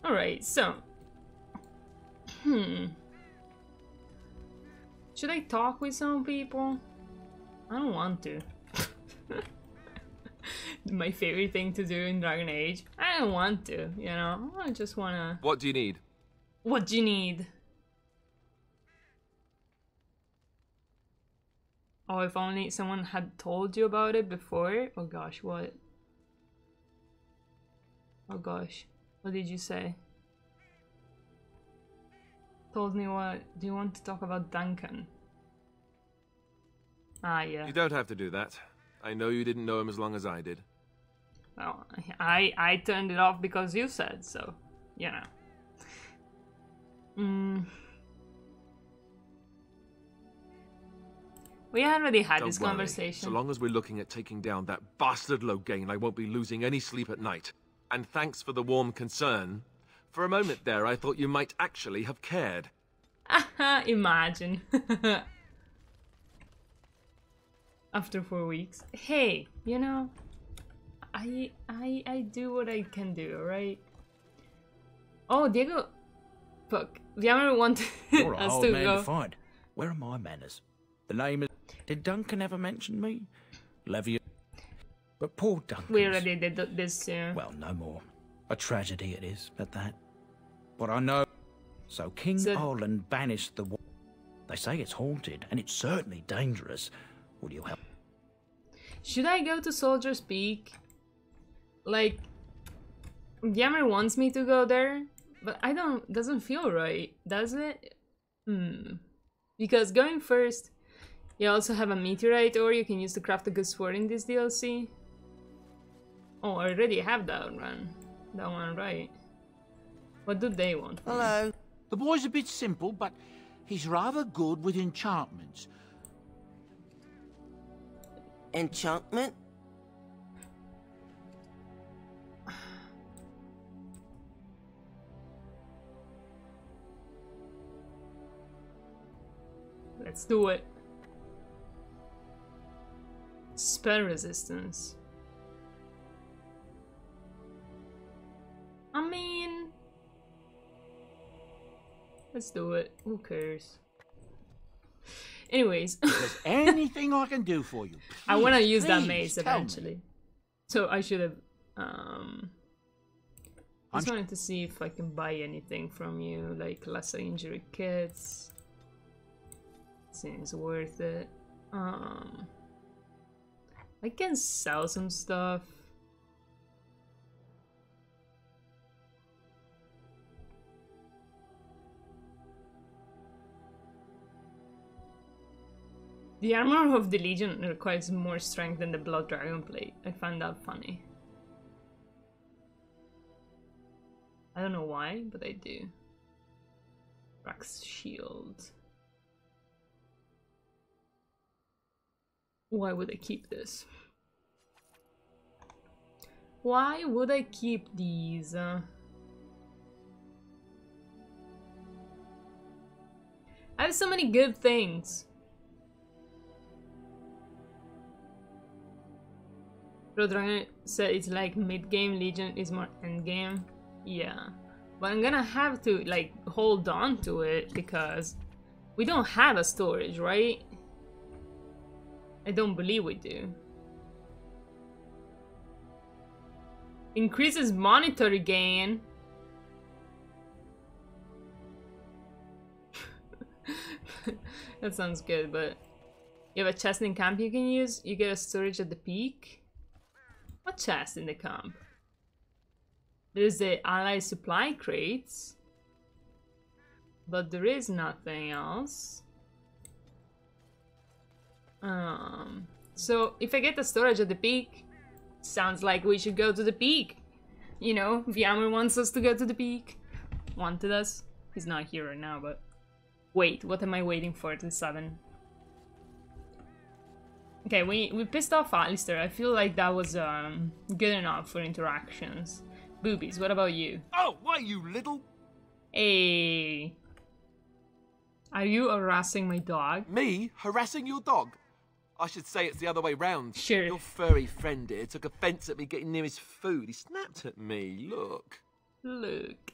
Alright, so... Should I talk with some people? I don't want to. My favorite thing to do in Dragon Age. I don't want to, you know? I just wanna... What do you need? What do you need? Oh, if only someone had told you about it before. Oh gosh, what? Oh gosh, what did you say? Told me what? Do you want to talk about Duncan? Ah, yeah. You don't have to do that. I know you didn't know him as long as I did. Well, I turned it off because you said so, you know. We already had this conversation. So long as we're looking at taking down that bastard Loghain, I won't be losing any sleep at night. And thanks for the warm concern. For a moment there, I thought you might actually have cared. Imagine. After 4 weeks. Hey, you know, I do what I can do, alright? Oh, Diego. Fuck. Diego wanted You're a us hard to man go. to find. Where are my manners? The name is... Did Duncan ever mention me? Love you. But poor Duncan. We already did this too. Well, no more. A tragedy it is, at that. But I know... So King Arlen banished the... They say it's haunted, and it's certainly dangerous. Will you help? Should I go to Soldier's Peak? Like... Yammer wants me to go there, but I don't... Doesn't feel right, does it? Because going first... You also have a meteorite ore you can use to craft a good sword in this DLC. Oh, I already have that one. That one, right. What do they want? Hello. The boy's a bit simple, but he's rather good with enchantments. Enchantment? Let's do it. Spell resistance. I mean... Let's do it. Who cares? Anyways. If there's anything I can do for you, please, I want to use that please mace tell me. eventually. So I should have... just wanted to see if I can buy anything from you, like lesser injury kits. Seems worth it. I can sell some stuff. The armor of the Legion requires more strength than the Blood Dragon plate. I find that funny. I don't know why, but I do. Rax shield. Why would I keep this? Why would I keep these? I have so many good things. Roadrunner said it's like mid-game, Legion is more end-game. Yeah. But I'm gonna have to, like, hold on to it because we don't have a storage, right? I don't believe we do. Increases monetary gain. That sounds good, but you have a chest in camp you can use. You get a storage at the peak. What chest in the camp? There's the ally supply crates, but there is nothing else. So if I get the storage at the peak, sounds like we should go to the peak. You know, Viamer wants us to go to the peak. Wanted us. He's not here right now, but... Wait, what am I waiting for to 7? Okay, we pissed off Alistair. I feel like that was good enough for interactions. Boobies, what about you? Oh, why, you little... Hey. Are you harassing my dog? Me? Harassing your dog? I should say it's the other way round. Sure. Your furry friend here took offence at me getting near his food. He snapped at me. Look. Look.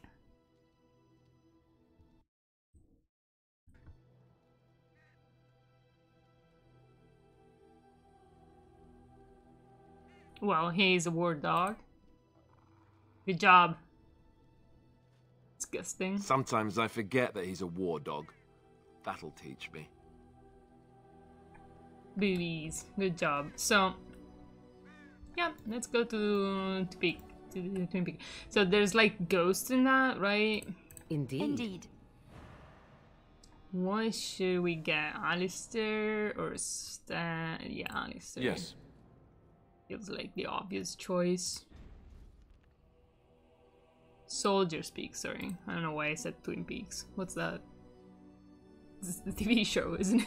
Well, he's a war dog. Good job. Disgusting. Sometimes I forget that he's a war dog. That'll teach me. Boobies. Good job. So, yeah, let's go to Peak. To the Twin Peak. So there's like ghosts in that, right? Indeed. Indeed. What should we get? Alistair or Stan? Yeah, Alistair. Yes. Feels like the obvious choice. Soldiers Peak, sorry. I don't know why I said Twin Peaks. What's that? This is the TV show, isn't it?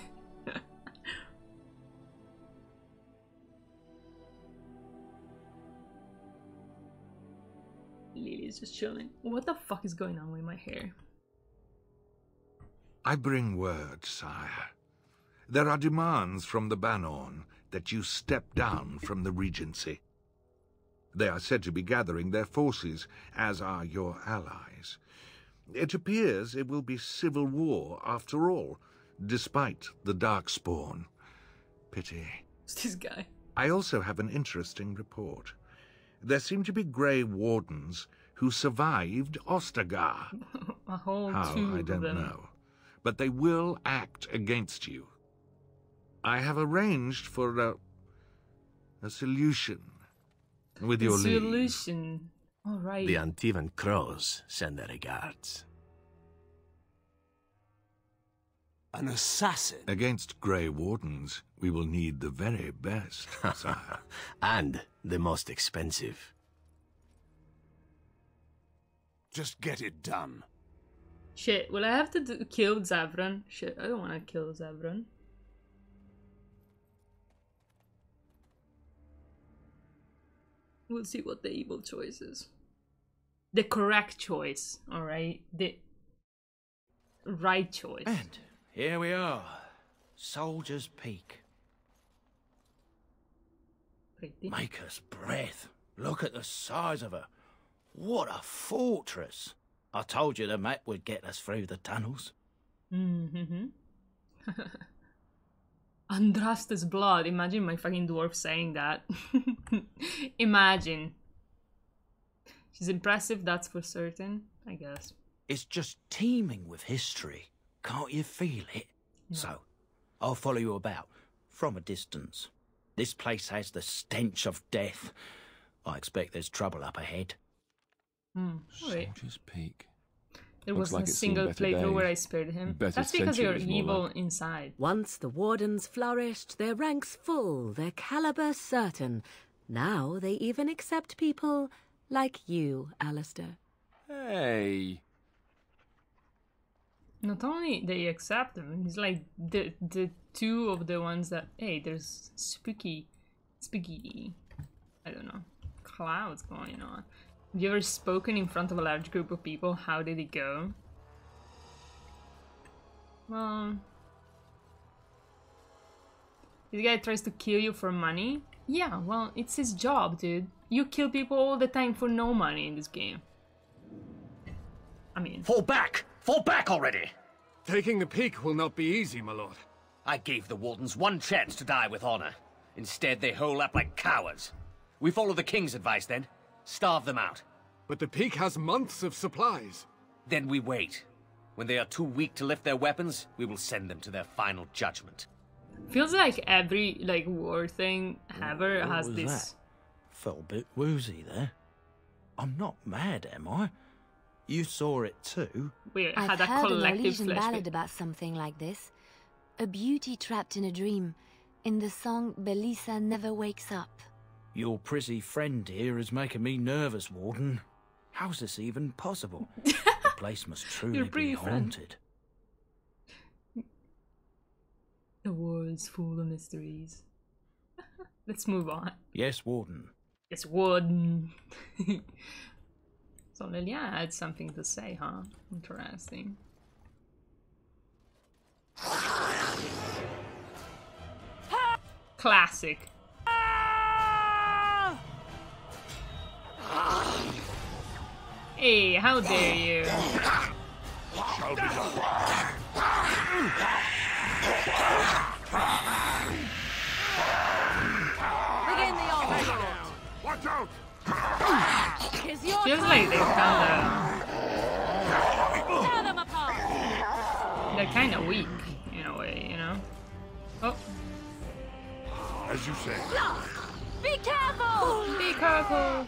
Lily's just chilling. What the fuck is going on with my hair? I bring word, sire. There are demands from the Banorn that you step down from the Regency. They are said to be gathering their forces, as are your allies. It appears it will be civil war after all, despite the Darkspawn. Pity. Who's this guy? I also have an interesting report. There seem to be Grey Wardens who survived Ostagar. A whole How, two I of don't them. know. But they will act against you. I have arranged for a solution with your leave. Solution. All right. The Antivan Crows send their regards. An assassin? Against Grey Wardens, we will need the very best, sire. And the most expensive. Just get it done. Shit, will I have to kill Zavran? Shit, I don't want to kill Zavran. We'll see what the evil choice is. The correct choice, alright? The right choice. And here we are. Soldier's Peak. Pretty. Make us breath. Look at the size of her. What a fortress. I told you the map would get us through the tunnels. Mm-hmm. Andrasta's blood. Imagine my fucking dwarf saying that. Imagine. She's impressive, that's for certain, I guess. It's just teeming with history. Can't you feel it? No. So, I'll follow you about, from a distance. This place has the stench of death. I expect there's trouble up ahead. Wait. Soldier's Peak. There Looks wasn't like a it's seen single better playthrough where days. I spared him. Better That's because you're centuries, more evil like. inside. Once the wardens flourished, their ranks full, their caliber certain. Now they even accept people like you, Alistair. Hey. Not only they accept him, he's like the two of the ones that, hey, there's spooky, I don't know, clouds going on. Have you ever spoken in front of a large group of people? How did it go? Well, this guy tries to kill you for money? Yeah, well, it's his job, dude. You kill people all the time for no money in this game. I mean... Fall back! Fall back already! Taking the peak will not be easy, my lord. I gave the wardens one chance to die with honor. Instead, they hole up like cowards. We follow the king's advice, then. Starve them out. But the peak has months of supplies. Then we wait. When they are too weak to lift their weapons, we will send them to their final judgment. Feels like every, like, war thing ever What has was this... that? Felt a bit woozy there. I'm not mad, am I? You saw it too? We I've had a heard a collective Norwegian ballad flashback. about something like this. A beauty trapped in a dream. In the song, Belisa never wakes up. Your prissy friend here is making me nervous, Warden. How's this even possible? The place must truly Your be pretty friend. haunted. The world's full of mysteries. Let's move on. Yes, Warden. It's wooden. So Lilia had something to say, huh? Interesting. Classic. Hey, how dare you? Begin the altar. Feels like they're kind of weak in a way, you know. Oh. As you say. Be careful! Be careful!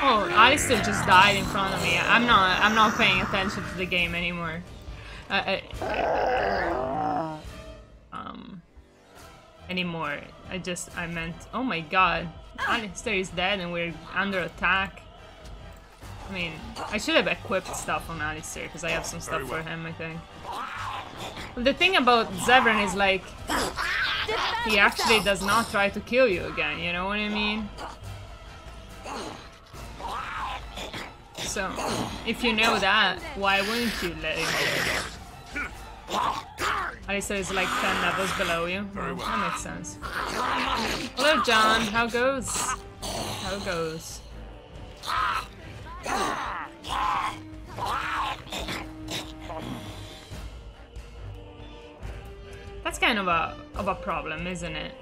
Oh, Alistair just died in front of me. I'm not paying attention to the game anymore. Anymore. I meant, oh my god. Alistair is dead and we're under attack. I mean, I should have equipped stuff on Alistair because I have some stuff for him, I think. But the thing about Zevran is like, he actually does not try to kill you again, you know what I mean? So, if you know that, why wouldn't you let him go? Alistair is like 10 levels below you. Well, that makes sense. Hello, John. How goes? How goes? That's kind of a problem, isn't it?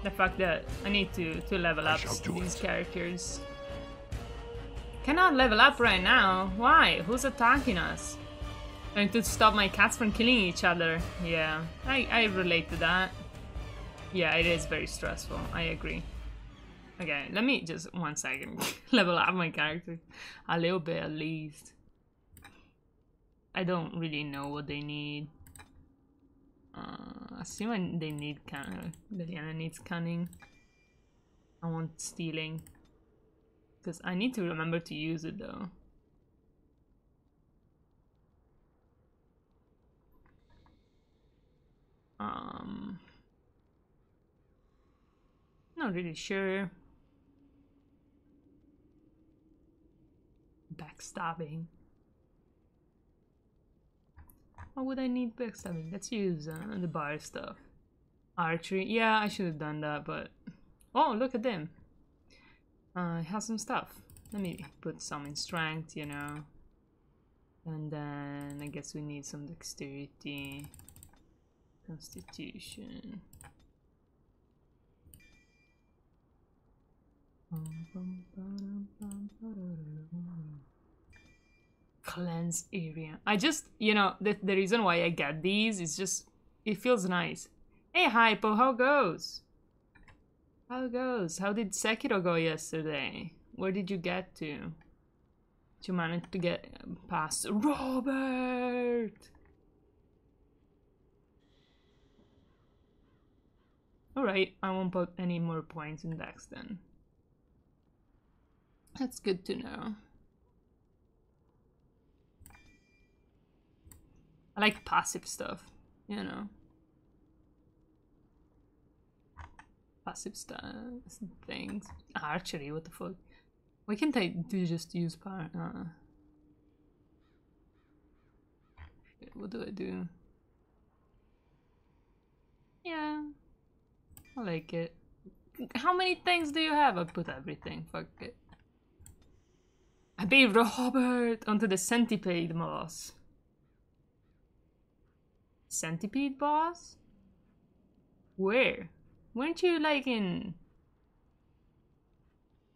The fact that I need to level up these characters. Cannot level up right now. Why? Who's attacking us? Trying to stop my cats from killing each other. Yeah, I relate to that. Yeah, it is very stressful. I agree. Okay, let me just 1 second level up my character a little bit at least. I don't really know what they need. Assuming they need Liliana needs cunning. I want stealing. Because I need to remember to use it though. Not really sure. Backstabbing. Why would I need backstabbing? Let's use the bar stuff. Archery. Yeah, I should have done that, but... Oh, look at them. I have some stuff. Let me put some in strength, you know. And then I guess we need some dexterity. Constitution. Cleanse area. I just, you know, the reason why I get these is just, it feels nice. Hey Hypo, how goes? How goes? How did Sekiro go yesterday? Where did you get to? Did you manage to get past Robert? Alright, I won't put any more points in Dex then. That's good to know. I like passive stuff, you know. Passive stuff, things. Archery, what the fuck? Why can't I just use power? What do I do? Yeah, I like it. How many things do you have? I put everything, fuck it. I beat Robert onto the centipede boss. Centipede boss? Where? Weren't you like in...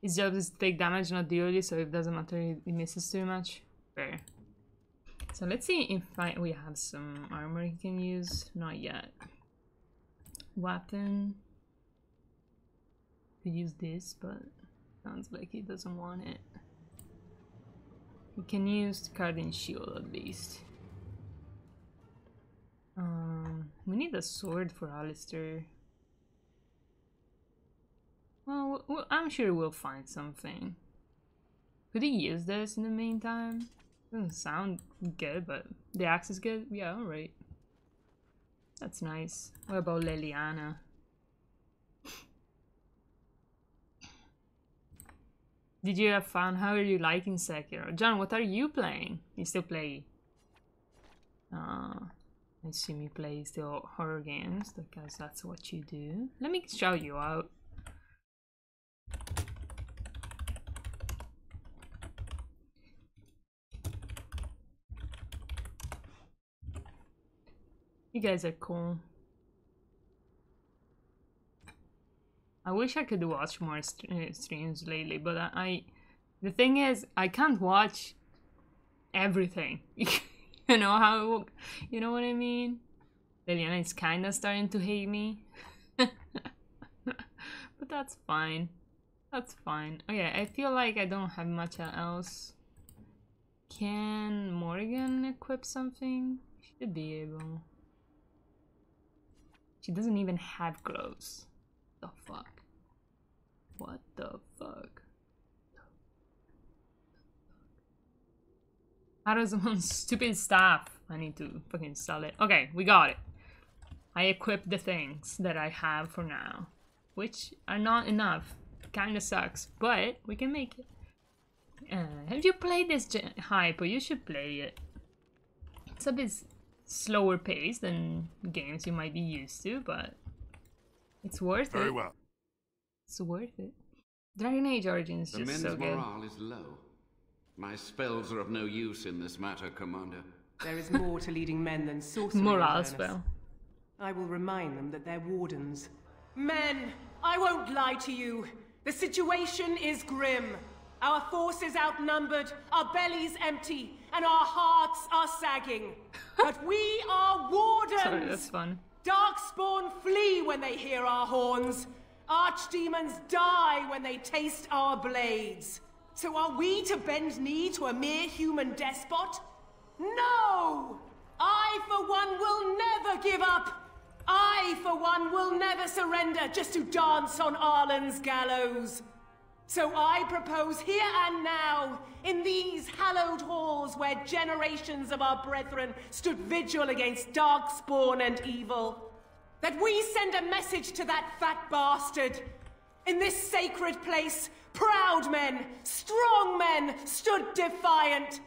His job is to take damage, not deal you, so it doesn't matter if he misses too much. Fair. So let's see if we have some armor he can use. Not yet. Weapon. Could use this, but sounds like he doesn't want it. We can use the Guardian Shield at least. We need a sword for Alistair. Well, I'm sure we'll find something. Could he use this in the meantime? Doesn't sound good, but the axe is good. Yeah, alright. That's nice. What about Liliana? Did you have fun? How are you liking Sekiro? John, what are you playing? You still play? I assume you play still horror games because that's what you do. Let me shout you out. You guys are cool. I wish I could watch more streams lately, but the thing is, I can't watch everything. You know how, you know what I mean? Liliana is kind of starting to hate me. But that's fine. That's fine. Oh yeah, I feel like I don't have much else. Can Morgan equip something? She should be able. She doesn't even have gloves. The fuck? What the fuck? How does one stupid staff? I need to fucking sell it. Okay, we got it. I equipped the things that I have for now, which are not enough. Kinda sucks, but we can make it. Have you played this Hyper? You should play it. It's a bit slower pace than games you might be used to, but it's worth it. Very well. It's worth it. Dragon Age Origins is just so good. The men's morale is low. My spells are of no use in this matter, Commander. There is more to leading men than sorcery. Morale spell. I will remind them that they're wardens. Men, I won't lie to you. The situation is grim. Our forces outnumbered, our bellies empty, and our hearts are sagging. But we are wardens! Sorry, that's fun. Darkspawn flee when they hear our horns. Archdemons die when they taste our blades. So are we to bend knee to a mere human despot? No! I, for one, will never give up. I, for one, will never surrender just to dance on Arlen's gallows. So I propose here and now, in these hallowed halls where generations of our brethren stood vigil against darkspawn and evil, that we send a message to that fat bastard. In this sacred place, proud men, strong men stood defiant,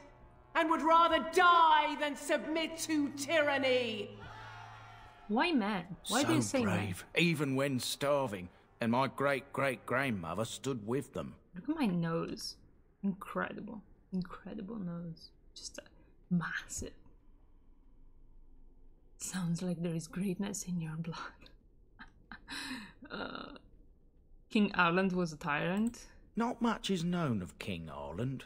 and would rather die than submit to tyranny. Why men? Why do you say brave, even when starving, and my great-great-grandmother stood with them. Look at my nose. Incredible. Incredible nose. Just massive. Sounds like there is greatness in your blood. King Arland was a tyrant. Not much is known of King Arland.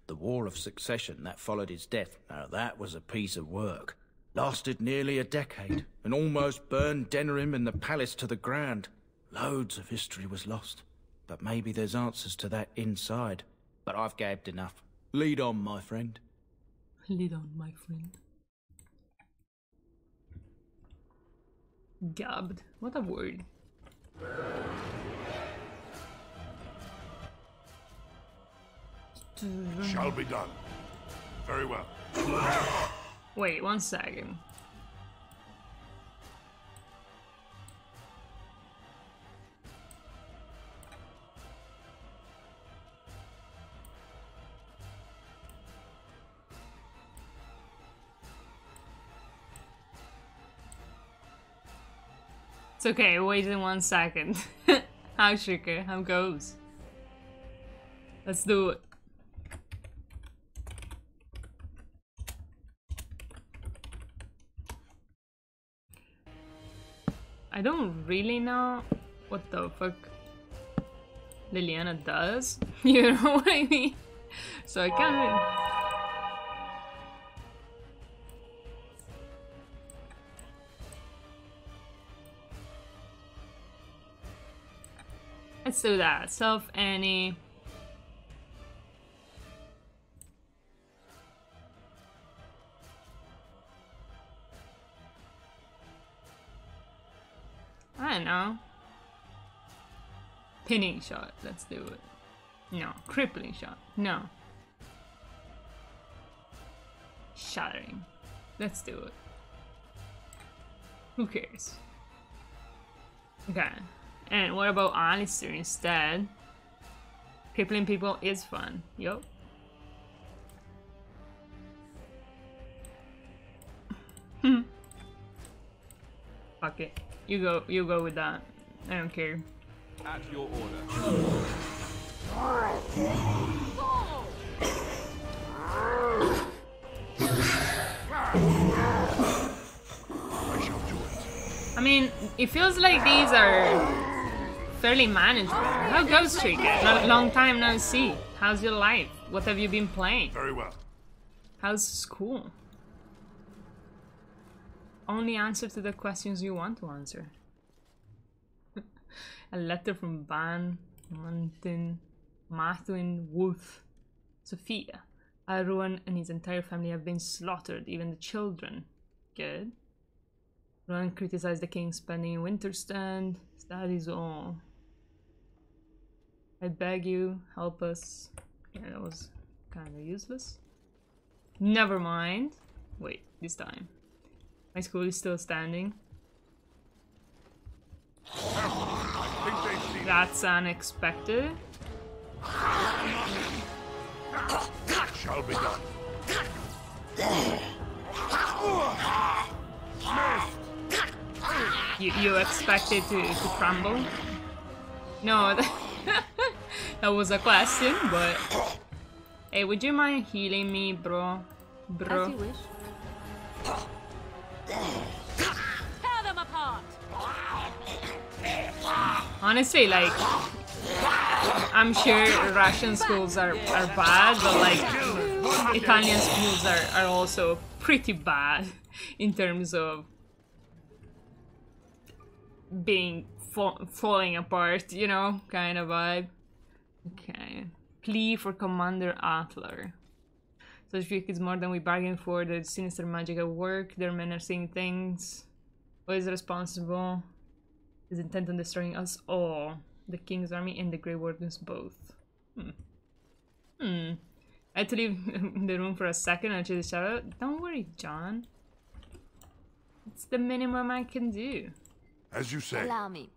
The War of Succession that followed his death, now that was a piece of work. Lasted nearly a decade, and almost burned Denerim and the palace to the ground. Loads of history was lost, but maybe there's answers to that inside. But I've gabbed enough. Lead on, my friend. Lead on, my friend. Gabbed. What a word. Shall be done. Very well. Wait, 1 second. It's okay, wait 1 second. How sugar, how goes? Let's do it. I don't really know what the fuck Liliana does. You know what I mean? So I can't really... Let's do that. Self Annie. I don't know. Pinning shot. Let's do it. No. Crippling shot. No. Shattering. Let's do it. Who cares? Okay. And what about Alistair instead? Crippling people is fun. Yup. Fuck it. You go with that. I don't care. At your order. I shall do it. I mean, it feels like these are fairly manageable. How goes Trigger? Long time no see. How's your life? What have you been playing? Very well. How's school? Only answer to the questions you want to answer. A letter from Van Martin Wolf. Sophia. Rowan and his entire family have been slaughtered, even the children. Good. Rowan criticized the king spending in Winterstand. That is all. I beg you, help us. Yeah, that was kind of useless. Never mind. Wait, this time. My school is still standing. That's unexpected. Shall be done. You expect it to crumble? No, that was a question, but... Hey, would you mind healing me, bro? Bro. As you wish. Tear them apart. Honestly, like... I'm sure Russian schools are bad, but like... Italian schools are also pretty bad in terms of being falling apart, you know, kind of vibe. Okay. Plea for Commander Atler. So if it's more than we bargained for, the sinister magic at work, their men are seeing things. Who is responsible? Is intent on destroying us all. The King's Army and the Grey Wardens both. I had to leave the room for a second and actually shout out. Don't worry, John. It's the minimum I can do. As you say. Allow me.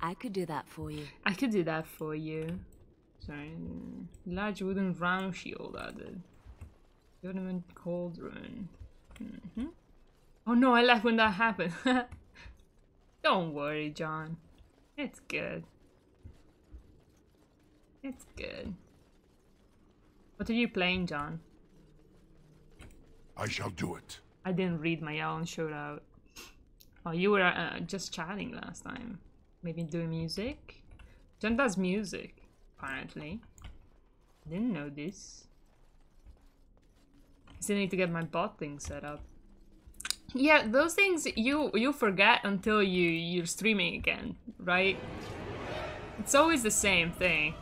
I could do that for you. I could do that for you. Sorry. Large wooden round shield added. Ornament cauldron. Oh no, I left when that happened. Don't worry, John. It's good. It's good. What are you playing, John? I shall do it. I didn't read my own shoutout. Oh, you were just chatting last time. Maybe doing music? John does music, apparently. Didn't know this. I still need to get my bot thing set up. Yeah, those things you forget until you're streaming again, right? It's always the same thing.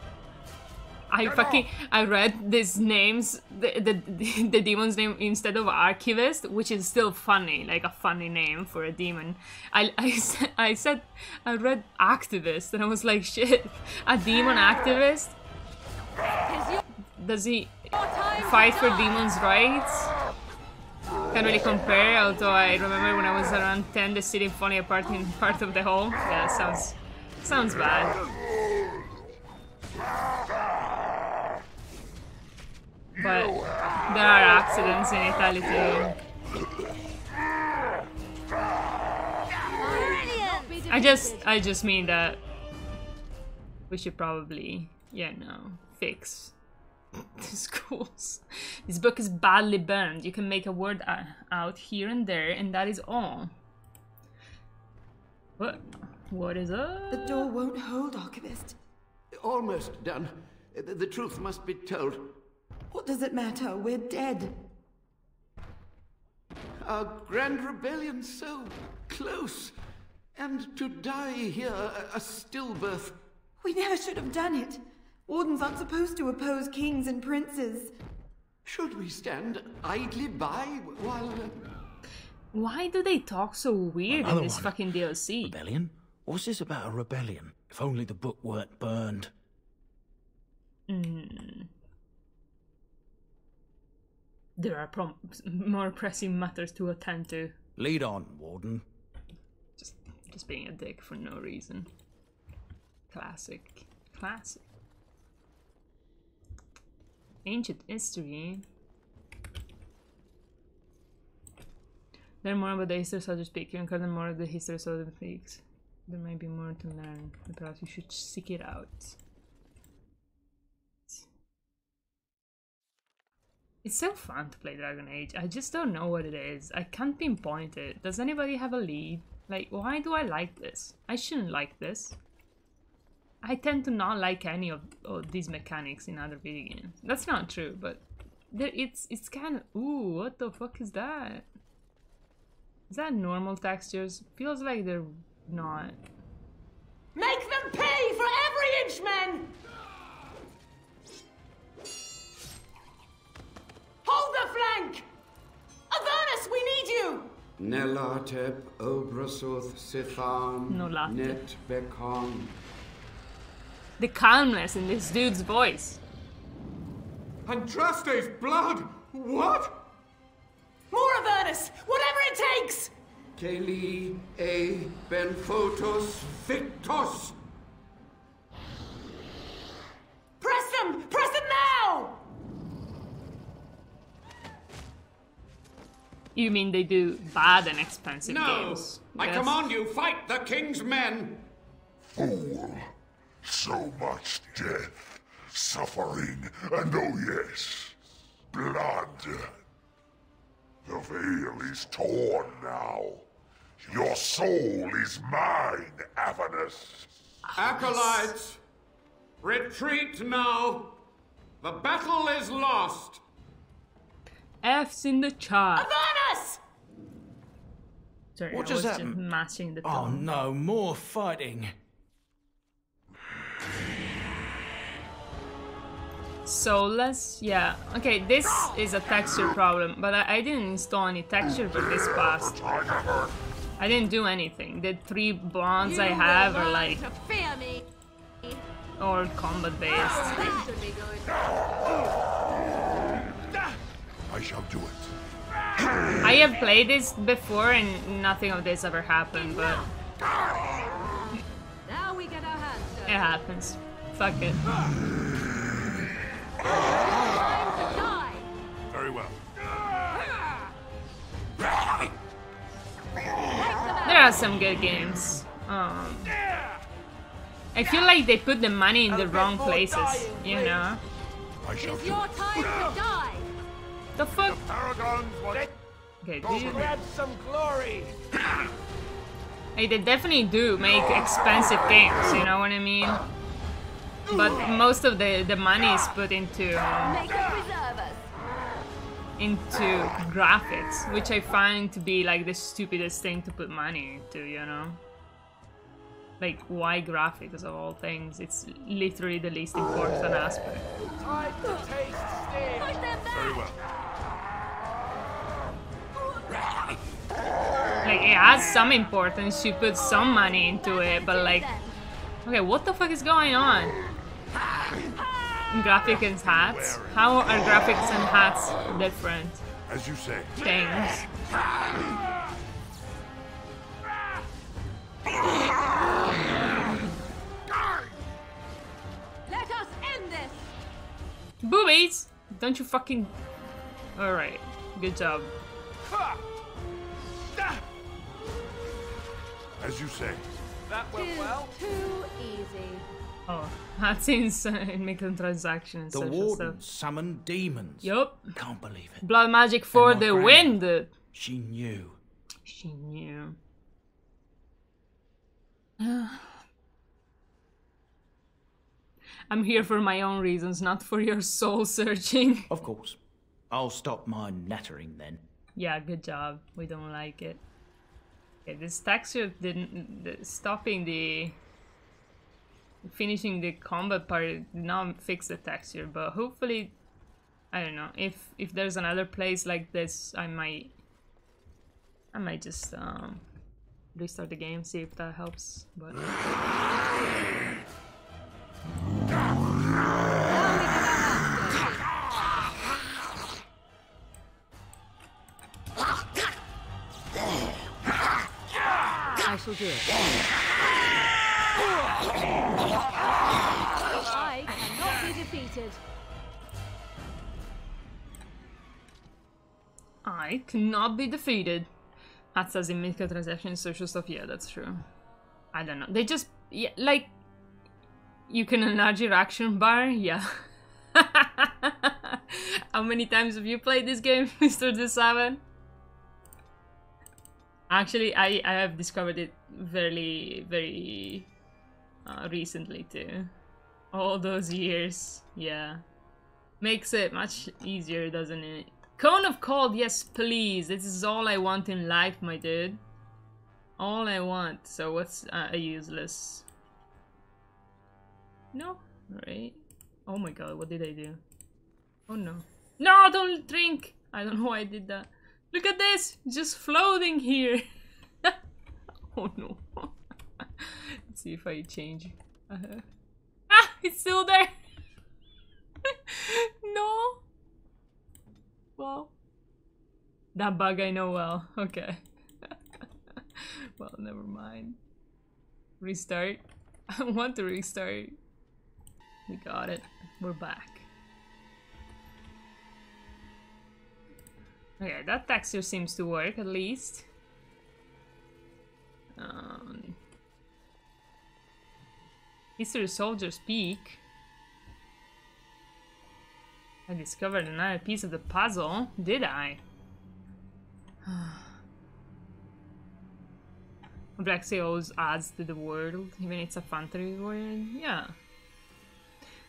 I read these names, the demon's name instead of archivist, which is still funny, like a funny name for a demon. I said I read activist, and I was like, shit, a demon activist? Does he fight for demons' rights? Can't really compare, although I remember when I was around 10, the city falling apart in part of the hall. Yeah, sounds bad. But there are accidents in Italy too. I just mean that we should probably, fix the schools. This book is badly burned. You can make a word out here and there, and that is all. What is up? The door won't hold, Archivist. Almost done. The truth must be told. What does it matter? We're dead. Our grand rebellion so close. And to die here, a stillbirth. We never should have done it. Wardens aren't supposed to oppose kings and princes. Should we stand idly by while... Why do they talk so weird in this fucking DLC? Rebellion? What's this about a rebellion? If only the book weren't burned. There are more pressing matters to attend to. Lead on, Warden. Just being a dick for no reason. Classic. Ancient history. Learn more about the history of Soldiers Peak. You uncover more of the history of Soldiers Peaks. There may be more to learn. Perhaps you should seek it out. It's so fun to play Dragon Age. I just don't know what it is. I can't pinpoint it. Does anybody have a lead? Like, why do I like this? I shouldn't like this. I tend to not like any of these mechanics in other video games. That's not true, but it's kind of... Ooh, what the fuck is that? Is that normal textures? Feels like they're not. Make them pay for every inch, men! Hold the flank! Avernus, we need you! Nelatep Obrasuth Sithan Nolatep. Net Bekon. The calmness in this dude's voice. Andraste's blood! What? More Avernus! Whatever it takes! Keli E Benfotos Victos! Press them! Press them now! You mean they do bad and expensive No! games? I Yes. command you, fight the king's men! Fool! So much death, suffering, and oh yes, blood. The veil is torn now. Your soul is mine, Avernus. Acolytes, retreat now! The battle is lost! F's in the chat. Avernus! Sorry, What I does was that just matching the Oh tone. no, more fighting. Soulless? Yeah. Okay, this is a texture problem, but I didn't install any texture for this pass. I didn't do anything. The 3 bonds I have are like Fear me. all combat based. This should be good. I shall do it. I have played this before and nothing of this ever happened, but Now we get our hands dirty. it happens. Fuck it. Time to die. Very well. There are some good games. I feel like they put the money in the wrong places, you know? I shall It's do your it. time to die. The fuck? Paragons want Okay, Go dude. for me. Some glory! Hey, they definitely do make expensive games, you know what I mean? But most of the money is put into Make them preserve us. graphics, which I find to be like the stupidest thing to put money into, you know? Like, why graphics of all things? It's literally the least important aspect. Time to taste steam! Push them back. Very well. Like, it has some importance, you put some money into it, but like... Okay, what the fuck is going on? Graphics and hats? How are graphics and hats different As you say. things? Let us end this. Boobies! Don't you fucking... Alright, good job. As you say. That went well. Too easy. Oh, that's insane. Microtransactions, The social warden stuff. summoned demons. Yup. Can't believe it. Blood magic for And my the grand- wind! She knew. She knew. I'm here for my own reasons, not for your soul searching. Of course. I'll stop my nattering then. Yeah, good job. We don't like it. Okay, this texture didn't... stopping the... finishing the combat part did not fix the texture, but hopefully... I don't know. If there's another place like this, I might just restart the game, see if that helps. But I shall do it. I cannot be defeated. I cannot be defeated. Ads as in microtransactions, social stuff. Yeah, that's true. I don't know. They just, yeah, like, you can enlarge your action bar. Yeah. How many times have you played this game, Mr. D7? Actually, I have discovered it very recently too. All those years, yeah. Makes it much easier, doesn't it? Cone of Cold, yes please. This is all I want in life, my dude. All I want. So what's a useless? No? Alright. Oh my god, what did I do? Oh no. No, don't drink! I don't know why I did that. Look at this! Just floating here! Oh no. Let's see if I change. Ah! It's still there! No! Well. That bug I know well. Okay. Well, never mind. Restart. I want to restart. We got it. We're back. Okay, that texture seems to work at least. History Soldier's Peak. I discovered another piece of the puzzle. Did I? Black Sea always adds to the world, even it's a fantasy world. Yeah.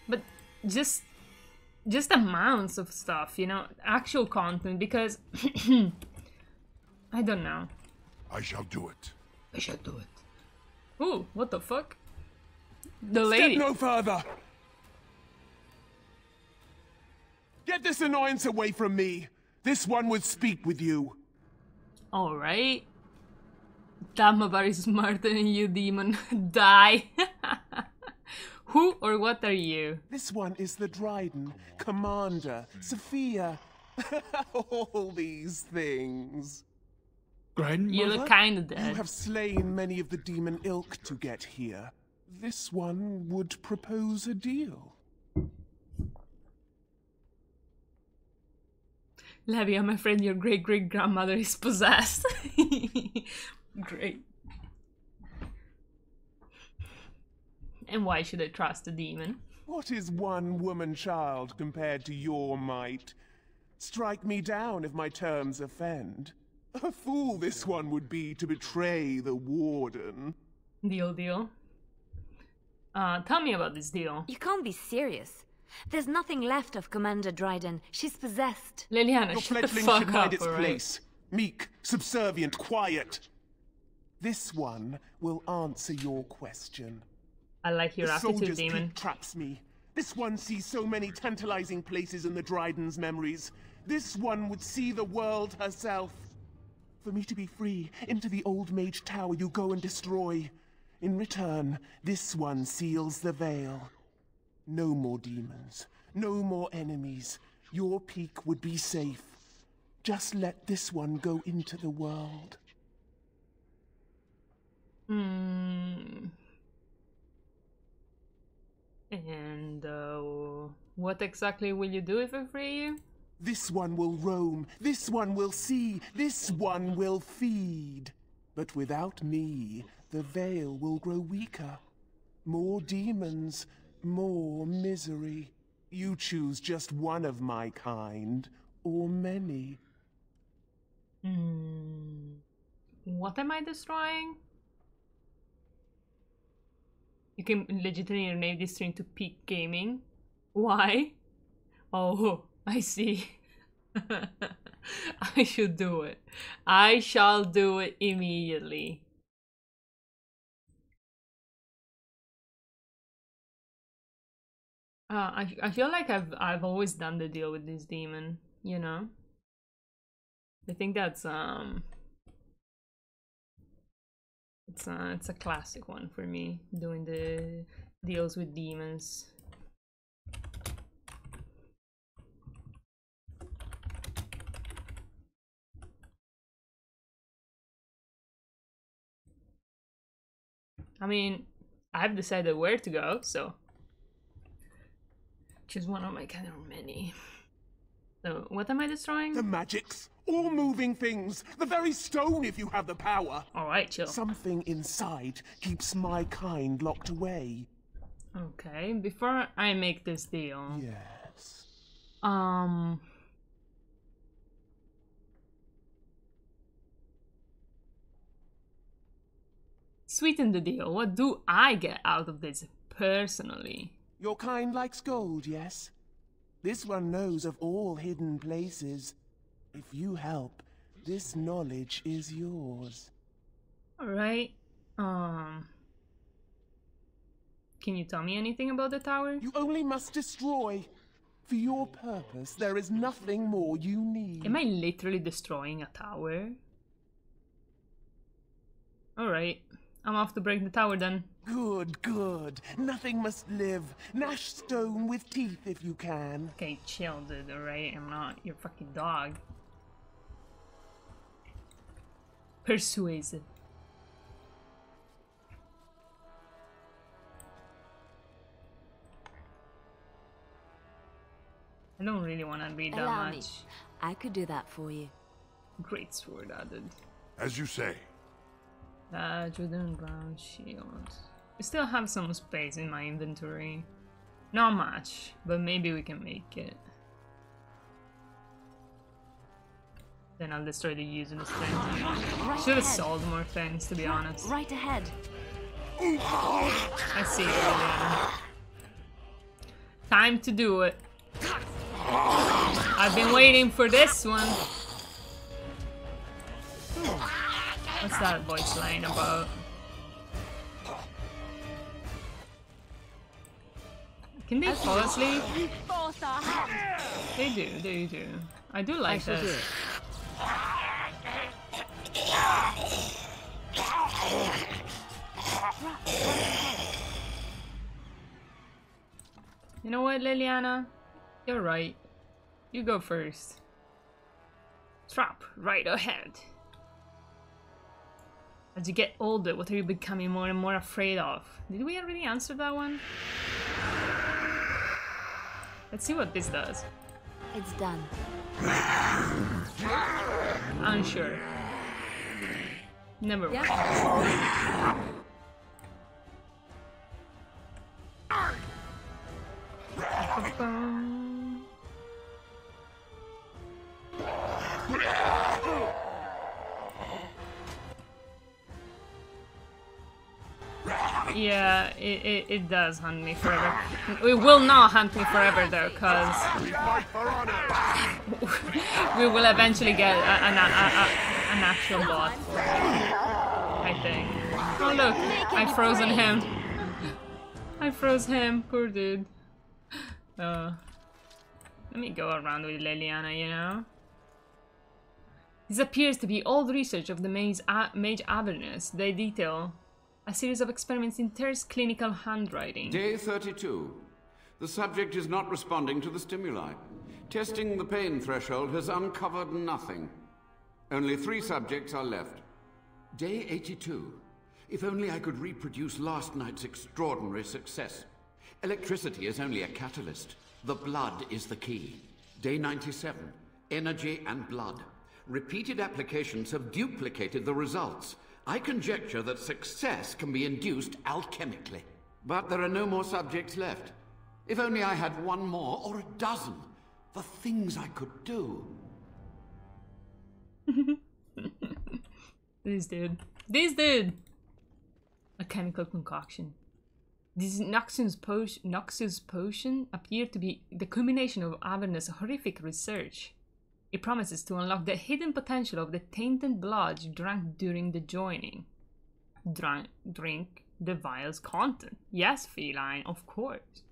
But just amounts of stuff, you know, actual content, because I don't know. I shall do it. I shall do it. Ooh, what the fuck? The lady. Step no further. Get this annoyance away from me. This one would speak with you. All right. I'm very smarter than you, demon. Die. Who or what are you? This one is the Dryden, Commander, Sophia. All these things. Grandmother? You look kind of dead. You have slain many of the demon ilk to get here. This one would propose a deal. Levi, I'm afraid your great-great-grandmother is possessed. Great. And why should I trust a demon? What is one woman child compared to your might? Strike me down if my terms offend. A fool this one would be to betray the warden. Deal. Tell me about this deal. You can't be serious. There's nothing left of Commander Dryden. She's possessed. Liliana, your shut the fledgling fuck should up, mind its alright? place. Meek, subservient, quiet. This one will answer your question. I like your the attitude, soldier's demon. peak traps me. This one sees so many tantalizing places in the Dryden's memories. This one would see the world herself. For me to be free, into the old mage tower you go and destroy. In return, this one seals the veil. No more demons, no more enemies. Your peak would be safe. Just let this one go into the world. And what exactly will you do if I free you? This one will roam, this one will see, this one will feed. But without me, the veil will grow weaker. More demons, more misery. You choose just one of my kind, or many. What am I destroying? You can legitimately rename this stream to Peak Gaming. Why? Oh, I see. I should do it. I shall do it immediately. I feel like I've always done the deal with this demon, you know? I think that's it's a classic one for me, doing the deals with demons. I mean, I've decided where to go, so choose one of my kind of many. So, what am I destroying? The magics. All moving things. The very stone if you have the power. Alright, chill. Something inside keeps my kind locked away. Okay, before I make this deal. Yes. Sweeten the deal. What do I get out of this personally? Your kind likes gold, yes? This one knows of all hidden places. If you help, this knowledge is yours. Alright. Can you tell me anything about the tower? You only must destroy. For your purpose, there is nothing more you need. Am I literally destroying a tower? Alright. I'm off to break the tower then. Good, good. Nothing must live. Gnash stone with teeth if you can. Okay, chill, dude, alright? I'm not your fucking dog. Persuasive. I don't really want to read that Allow much. me. I could do that for you. Great sword added. As you say. Wooden ground shield. I still have some space in my inventory. Not much, but maybe we can make it. Then I'll destroy the use in the strength. Should have sold more things, to be honest. Right ahead. I see it, Liliana. Time to do it. I've been waiting for this one. What's that voice line about? Can they fall asleep? They do, they do. I do like this. You know what, Liliana? You're right. You go first. Trap right ahead. As you get older, what are you becoming more and more afraid of? Did we already answer that one? Let's see what this does. It's done. Unsure. Never mind. Yeah, it does hunt me forever. It will not hunt me forever though, cause we will eventually get an actual bot for it, I think. Oh look, I frozen him. I froze him, poor dude. Let me go around with Liliana, you know? This appears to be old research of the Mage Avernus. They detail a series of experiments in Ter's clinical handwriting. Day 32. The subject is not responding to the stimuli. Testing the pain threshold has uncovered nothing. Only 3 subjects are left. Day 82. If only I could reproduce last night's extraordinary success. Electricity is only a catalyst. The blood is the key. Day 97. Energy and blood. Repeated applications have duplicated the results. I conjecture that success can be induced alchemically. But there are no more subjects left. If only I had 1 more, or a dozen. The things I could do. This dude. A chemical concoction. This Noxus potion appeared to be the culmination of Avernus' horrific research. It promises to unlock the hidden potential of the tainted blood you drank during the joining. Drink the vial's content. Yes, feline, of course.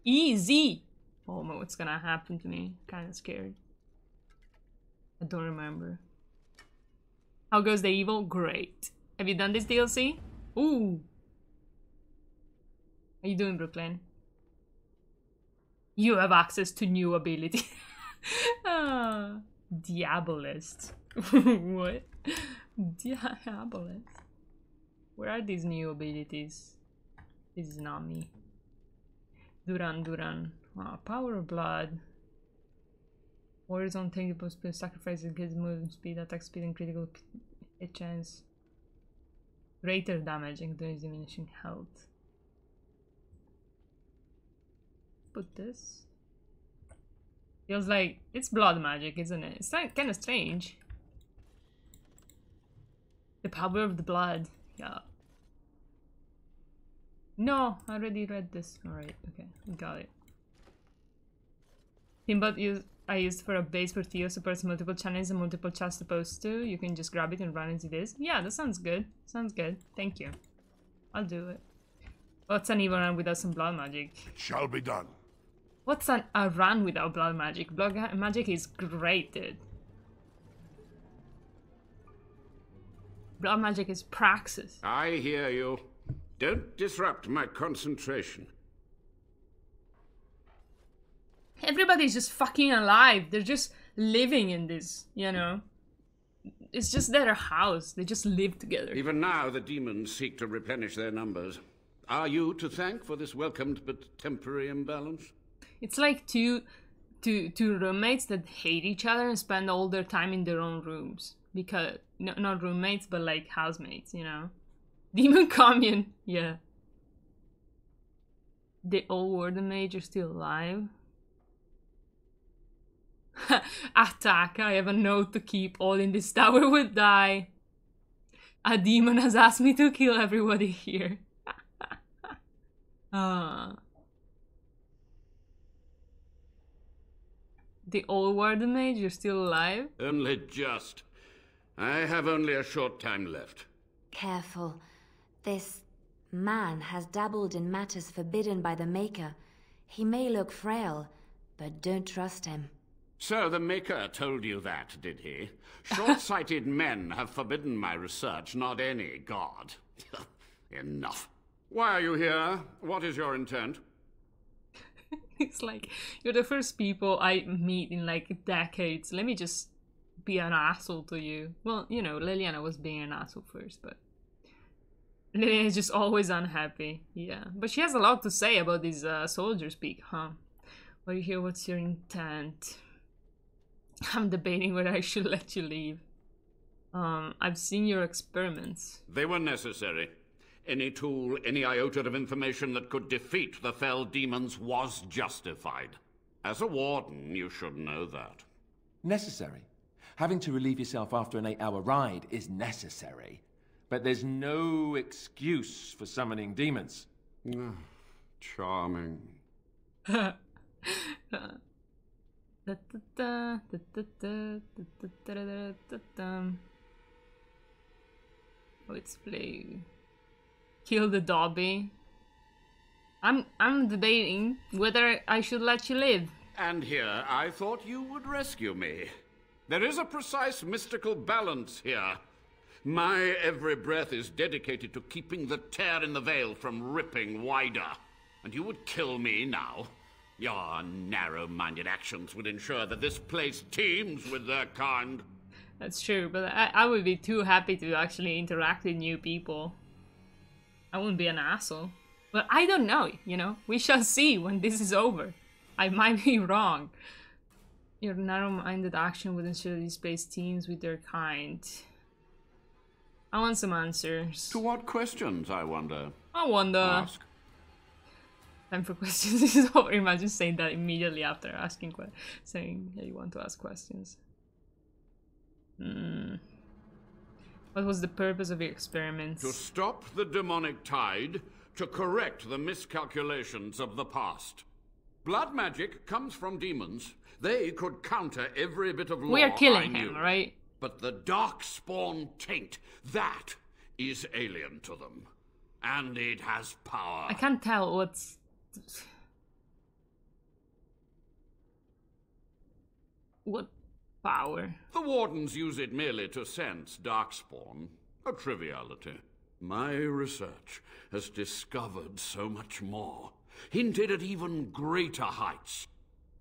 Easy! Oh, what's gonna happen to me? Kinda scared. I don't remember. How goes the evil? Great. Have you done this DLC? Ooh! How you doing, Brooklyn? You have access to new ability. Diabolist. What? Diabolist. Where are these new abilities? This is not me. Duran. Power of blood. Horizon tangible speed sacrifices gives movement speed, attack speed, and critical hit chance. Greater damage and diminishing health. Put this. Feels like it's blood magic, isn't it? It's kind of strange. The power of the blood. Yeah. No, I already read this. Alright, okay, got it. Teambot I used for a base for Theo supports multiple channels and multiple chats supposed to. You can just grab it and run as it is. Yeah, that sounds good. Sounds good. Thank you. I'll do it. What's an evil run without some blood magic? It shall be done. What's a run without blood magic? Blood magic is great, dude. Blood magic is praxis. I hear you. Don't disrupt my concentration. Everybody's just fucking alive. They're just living in this, you know? It's just their house. They just live together. Even now, the demons seek to replenish their numbers. Are you to thank for this welcomed but temporary imbalance? It's like two roommates that hate each other and spend all their time in their own rooms. Because, no, not roommates, but like housemates, you know? Demon commune, yeah. The old warden mage are still alive. Attack, I have a note to keep. All in this tower would die. A demon has asked me to kill everybody here. The old warden mage, you're still alive? Only just. I have only a short time left. Careful. This man has dabbled in matters forbidden by the Maker. He may look frail, but don't trust him. So the Maker told you that, did he? Short-sighted men have forbidden my research, not any god. Enough. Why are you here? What is your intent? It's like, you're the first people I meet in like decades. Let me just be an asshole to you. Well, you know, Liliana was being an asshole first, but Liliana is just always unhappy. Yeah, but she has a lot to say about this soldier speak, huh? Are you here? What's your intent? I'm debating whether I should let you leave. I've seen your experiments. They were necessary. Any tool, any iota of information that could defeat the fell demons was justified. As a warden, you should know that. Necessary. Having to relieve yourself after an 8-hour ride is necessary. But there's no excuse for summoning demons. Charming. Let's play. Kill the Dobby. I'm debating whether I should let you live. And here, I thought you would rescue me. There is a precise mystical balance here. My every breath is dedicated to keeping the tear in the veil from ripping wider. And you would kill me now? Your narrow-minded actions would ensure that this place teems with their kind. That's true, but I would be too happy to actually interact with new people. I wouldn't be an asshole. But I don't know, you know? We shall see when this is over. I might be wrong. Your narrow-minded action would ensure these place teams with their kind. I want some answers. To what questions, I wonder? I wonder. Ask. Time for questions. This is over. Imagine saying that immediately after asking saying yeah, you want to ask questions. What was the purpose of your experiments? To stop the demonic tide, to correct the miscalculations of the past. Blood magic comes from demons. They could counter every bit of law we are killing I him, knew. right? But the darkspawn taint, that is alien to them. And it has power. I can't tell what's... What power? The wardens use it merely to sense darkspawn. A triviality. My research has discovered so much more. Hinted at even greater heights.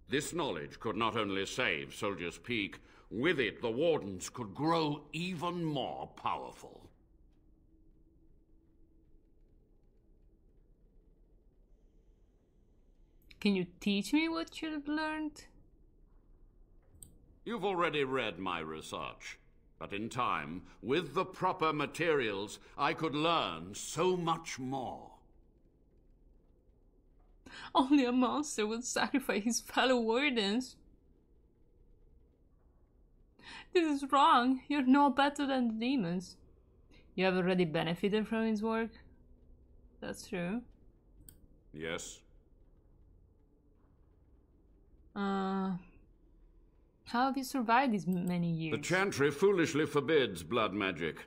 This knowledge could not only save Soldier's Peak, with it the wardens could grow even more powerful. Can you teach me what you've learned? You've already read my research. But in time, with the proper materials, I could learn so much more. Only a monster would sacrifice his fellow wardens. This is wrong. You're no better than the demons. You have already benefited from his work. That's true. Yes. How have you survived these many years? The Chantry foolishly forbids blood magic,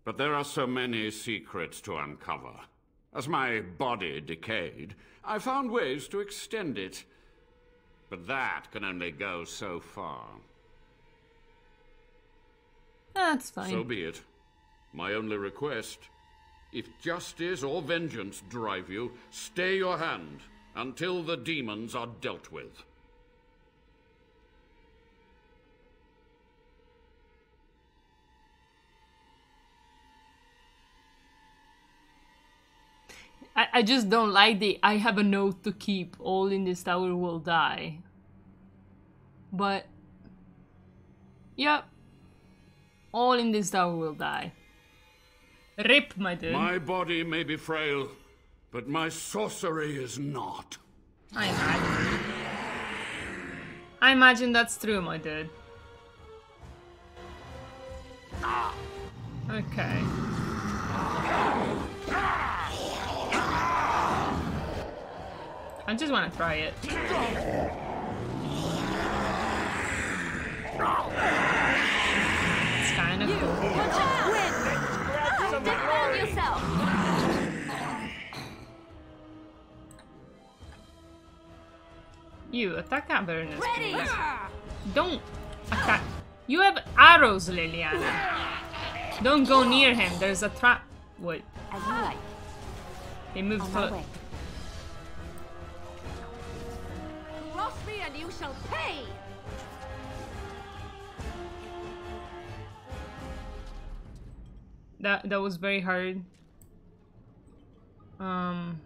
but there are so many secrets to uncover. As my body decayed, I found ways to extend it. But that can only go so far. That's fine. So be it. My only request, if justice or vengeance drive you, stay your hand until the demons are dealt with. I just don't like the I have a note to keep, all in this tower will die. But yep, all in this tower will die. Rip, my dude. My body may be frail, but my sorcery is not. I imagine that's true, my dude. Okay. I just want to try it. It's kind of cool. Defend yourself. You attack Avernus. Ready. Don't attack. You have arrows, Liliana. Don't go near him. There's a trap. Wait. As you like. He moved to. Cross me and you shall pay. That was very hard. I'm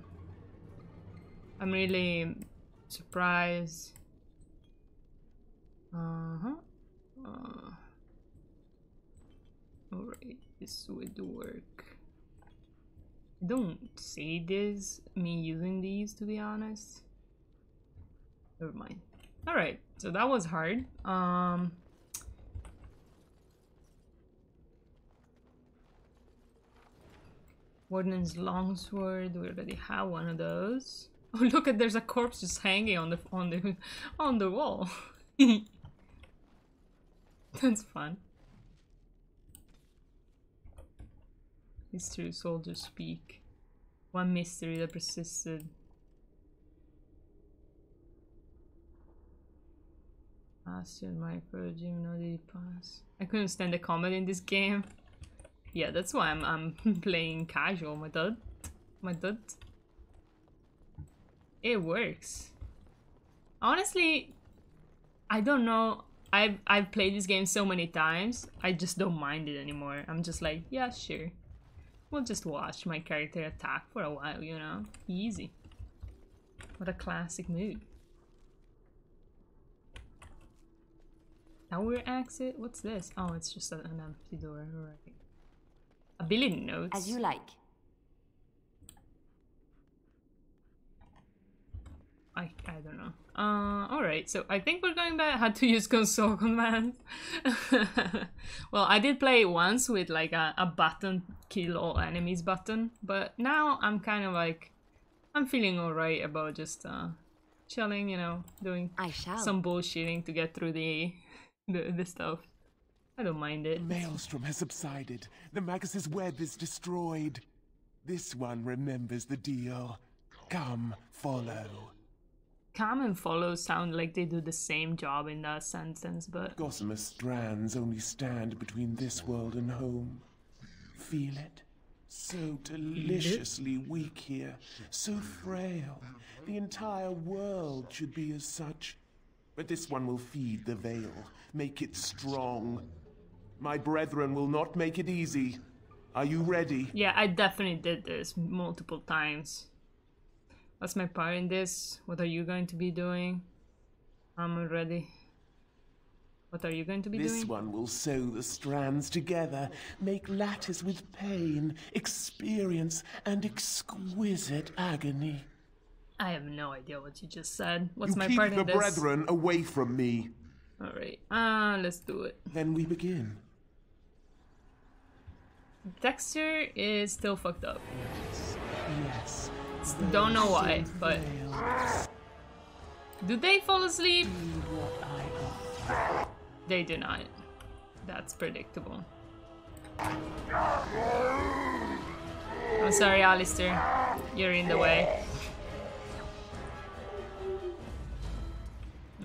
really surprised. Alright, this would work. I don't see me using these, to be honest. Never mind. Alright, so that was hard. Warden's longsword, we already have one of those. Oh look at, there's a corpse just hanging on the wall. That's fun. History of soldiers speak. One mystery that persisted. Master my Jim, no did he pass? I couldn't stand the combat in this game. Yeah, that's why I'm playing casual, my dude. My dude. It works. Honestly, I don't know. I've played this game so many times, I just don't mind it anymore. I'm just like, yeah, sure. We'll just watch my character attack for a while, you know? Easy. What a classic move. Tower exit? What's this? Oh, it's just an empty door, right. Ability notes. As you like. I don't know. Alright, so I think we're going back how to use console commands. Well, I did play it once with like a button, kill all enemies button, but now I'm kind of like, I'm feeling alright about just chilling, you know, doing some bullshitting to get through the stuff. I don't mind it. The maelstrom has subsided. The Magus's web is destroyed. This one remembers the deal. Come, follow. Come and follow sound like they do the same job in that sentence, but... Gossamer strands only stand between this world and home. Feel it? So deliciously weak here. So frail. The entire world should be as such. But this one will feed the veil. Make it strong. My brethren will not make it easy. Are you ready? Yeah, I definitely did this multiple times. What's my part in this? What are you going to be doing? I'm ready. What are you going to be This doing? one will sew the strands together, make lattice with pain, experience, and exquisite agony. I have no idea what you just said. What's You my keep part the in this? brethren away from me. Alright, let's do it. Then we begin. Texture is still fucked up. Yes. Don't know why, but... Do they fall asleep? They do not. That's predictable. I'm sorry, Alistair. You're in the way.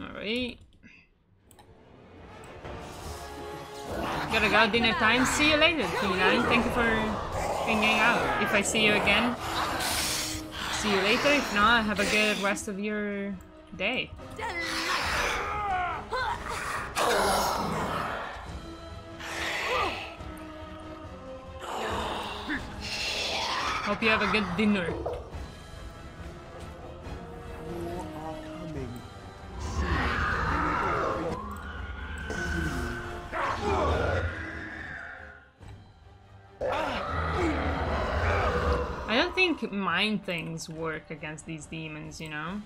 Alright. Gotta go, dinner time. See you later, Tina. Thank you for hanging out. If I see you again, see you later. If not, have a good rest of your day. Hope you have a good dinner. I don't think mind things work against these demons, you know?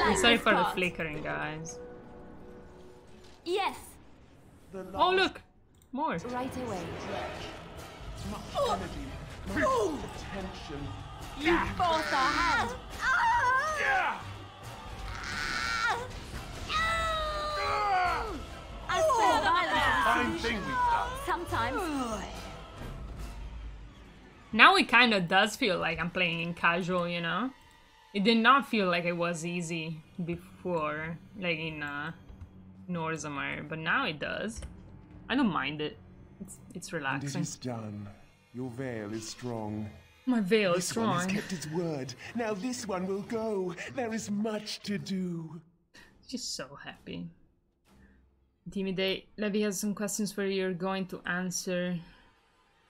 I'm sorry for the flickering, guys. Yes. Oh, look! More. Right away. Attention. You force our hand. Fine thing we've done. Sometimes. Now it kind of does feel like I'm playing in casual, you know? It did not feel like it was easy before, like in Norzamar, but now it does. I don't mind it. It's And relaxing. it is done. Your veil is strong. My veil is This one has strong. kept its word. Now this one will go. There is much to do. She's so happy. Intimidate. Levy has some questions for you. You're going to answer.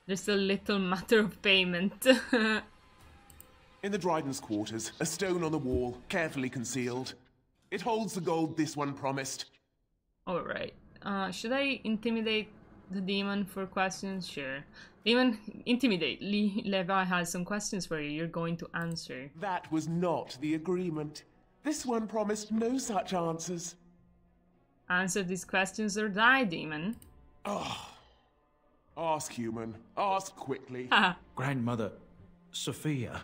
There's a little matter of payment. In the Dryden's quarters, a stone on the wall, carefully concealed. It holds the gold this one promised. Alright. Should I intimidate the demon for questions? Sure. Demon, intimidate. Levi has some questions for you. You're going to answer. That was not the agreement. This one promised no such answers. Answer these questions or die, demon. Oh. Ask, human. Ask quickly. Grandmother, Sophia,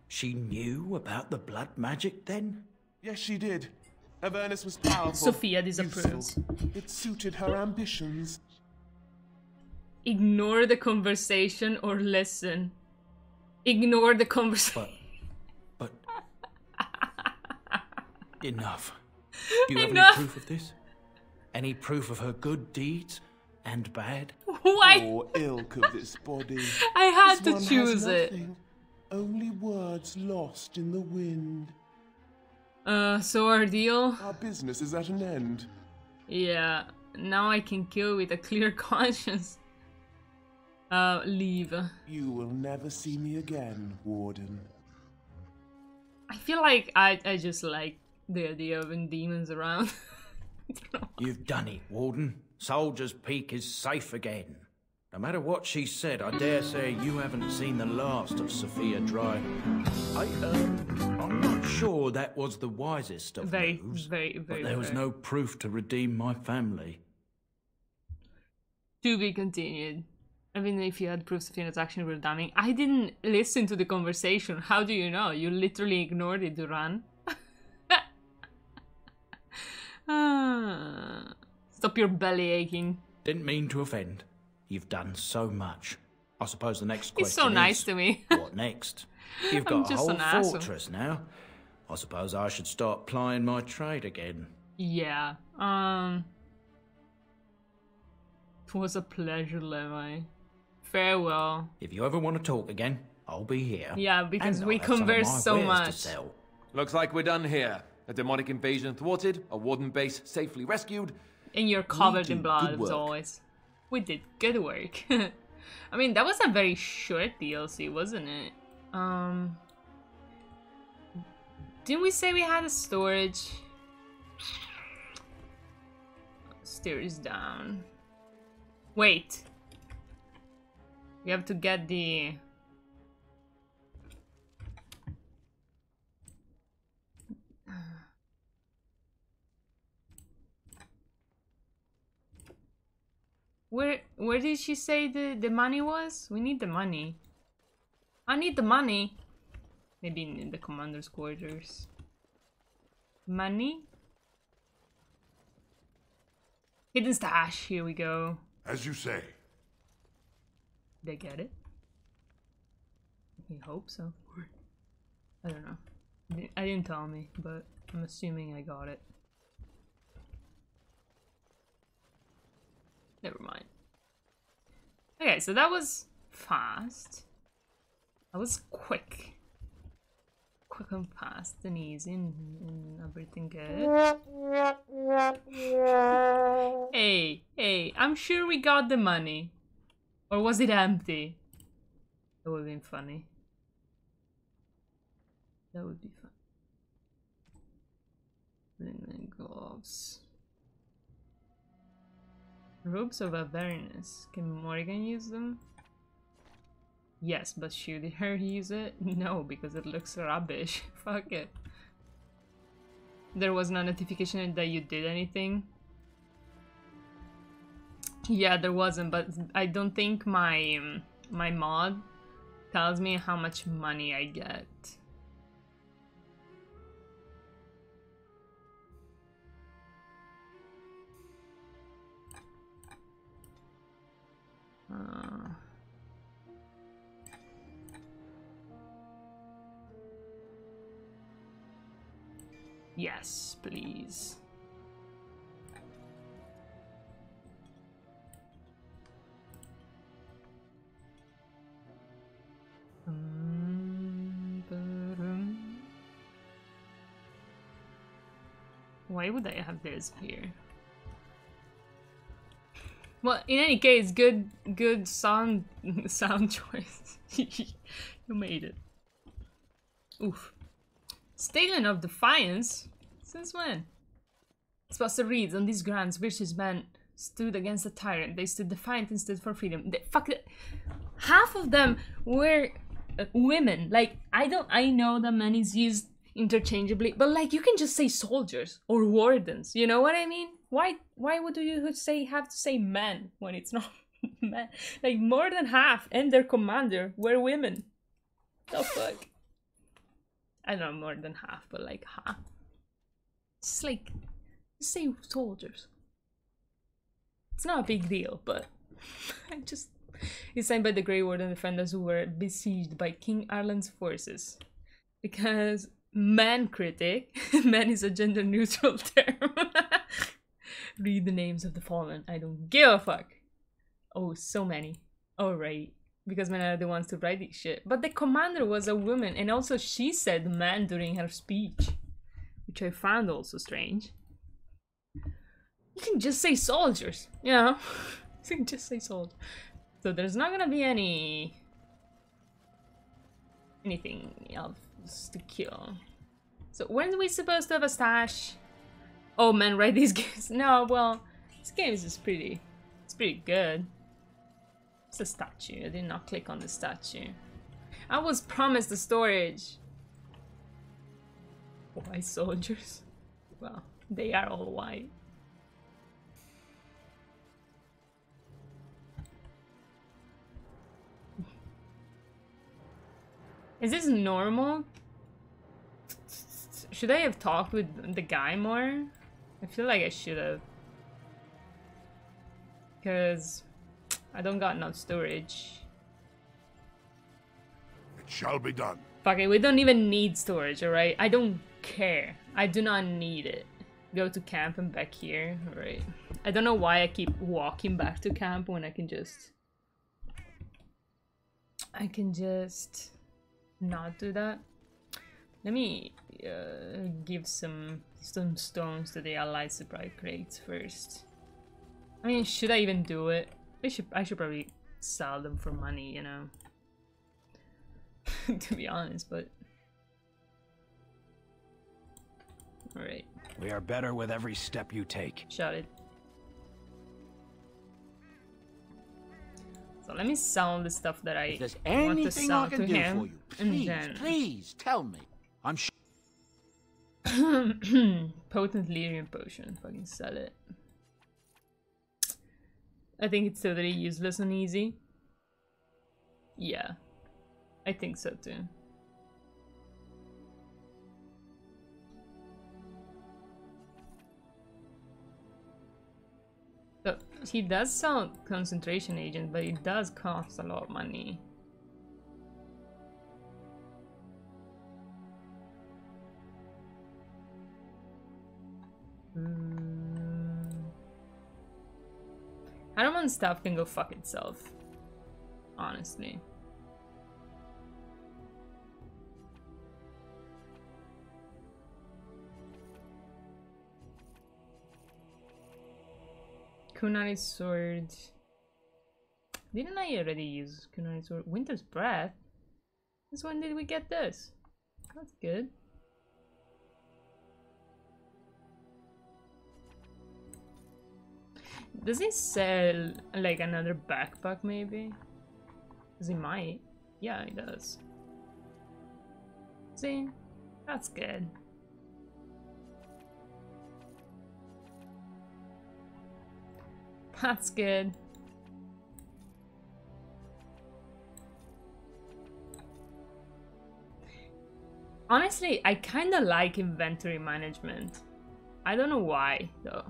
she knew about the blood magic then? Yes, she did. Avernus was powerful. Sophia disapproves. Useful. It suited her ambitions. Ignore the conversation or listen. Ignore the conversation. But... Enough. Do you have Enough. any proof of this? Any proof of her good deeds and bad? Why? Or ilk of this body. I had This to one choose has it. nothing. Only words lost in the wind. So our deal? Our business is at an end. Yeah. Now I can kill with a clear conscience. Leave. You will never see me again, Warden. I feel like I just like the idea of having demons around. You've done it, Warden. Soldier's Peak is safe again. No matter what she said, I dare say you haven't seen the last of Sophia Dryden. I'm not sure that was the wisest of moves, very. but there was no proof to redeem my family. To be continued. Even if you had proof Sophina's actions were damning. I didn't listen to the conversation. How do you know? You literally ignored it, Duran. Stop your belly aching. Didn't mean to offend. You've done so much. I suppose the next He's question so nice is, to me. what next? You've I'm got a just whole an asshole. fortress now. I suppose I should start plying my trade again. Yeah. It was a pleasure, Levi. Farewell. If you ever want to talk again, I'll be here. Yeah, because And we I'll have some of converse my so wares to much. sell. Looks like we're done here. A demonic invasion thwarted, a warden base safely rescued. And you're covered We in do blood, good as work. always. We did good work. I mean, that was a very short DLC, wasn't it? Didn't we say we had a storage? Stairs down. Wait. We have to get the... Where did she say the money was? We need the money. I need the money. Maybe in the commander's quarters. Money? Hidden stash, here we go. As you say. Did I get it? I hope so. I don't know. I didn't tell me, but I'm assuming I got it. Never mind. Okay, so that was fast. That was quick. Quick and fast and easy and everything good. Hey, I'm sure we got the money. Or was it empty? That would have been funny. That would be fun. Linen gloves. Robes of Avernus. Can Morgan use them? Yes, but should her use it? No, because it looks rubbish. Fuck it. There was no notification that you did anything. Yeah, there wasn't, but I don't think my my mod tells me how much money I get. Yes, please. Why would I have this here? Well, in any case, good sound choice. You made it. Oof. Stallion of Defiance? Since when? Sponsor reads, on these grounds, British men stood against a tyrant. They stood defiant and stood for freedom. Half of them were women. Like, I know that men is used interchangeably, but like, you can just say soldiers or wardens. You know what I mean? Why would you have to say men when it's not men? Like, more than half and their commander were women. The fuck? I don't know, more than half, but like half. Just like, just say soldiers. It's not a big deal, but it's signed by the Grey Warden defenders who were besieged by King Arlen's forces. Because man critic, man is a gender neutral term. Read the names of the fallen. I don't give a fuck. Oh, so many. Alright. Because men are the ones to write this shit. But the commander was a woman, and also she said man during her speech. Which I found also strange. You can just say soldiers, you know? You can just say soldiers. So there's not gonna be anything else to kill. So when are we supposed to have a stash? Oh man, write these games. No, well, this game is pretty good. It's a statue. I did not click on the statue. I was promised the storage. White soldiers? Well, they are all white. Is this normal? Should I have talked with the guy more? I feel like I should have. Because I don't got enough storage. It shall be done. Fuck it, we don't even need storage, alright? I don't care. I do not need it. Go to camp and back here, alright. I don't know why I keep walking back to camp when I can just not do that. Let me give some stones to the allied supply crates first. I mean, should I even do it? I should probably sell them for money, you know. To be honest, but Alright. We are better with every step you take. Shut it. So let me sell the stuff that I There's want to anything sell I can to do him. for you. Please, And then... please, tell me. I'm sure. Potent lyrium potion. Fucking sell it. I think it's totally useless and easy. Yeah. I think so too. So he does sell concentration agent, but it does cost a lot of money. Hanuman stuff can go fuck itself. Honestly. Kunari sword. Didn't I already use Kunari sword? Winter's breath? Since when did we get this? That's good. Does he sell like another backpack maybe? Because he might. Yeah, he does. See? That's good. That's good. Honestly, I kinda like inventory management. I don't know why, though.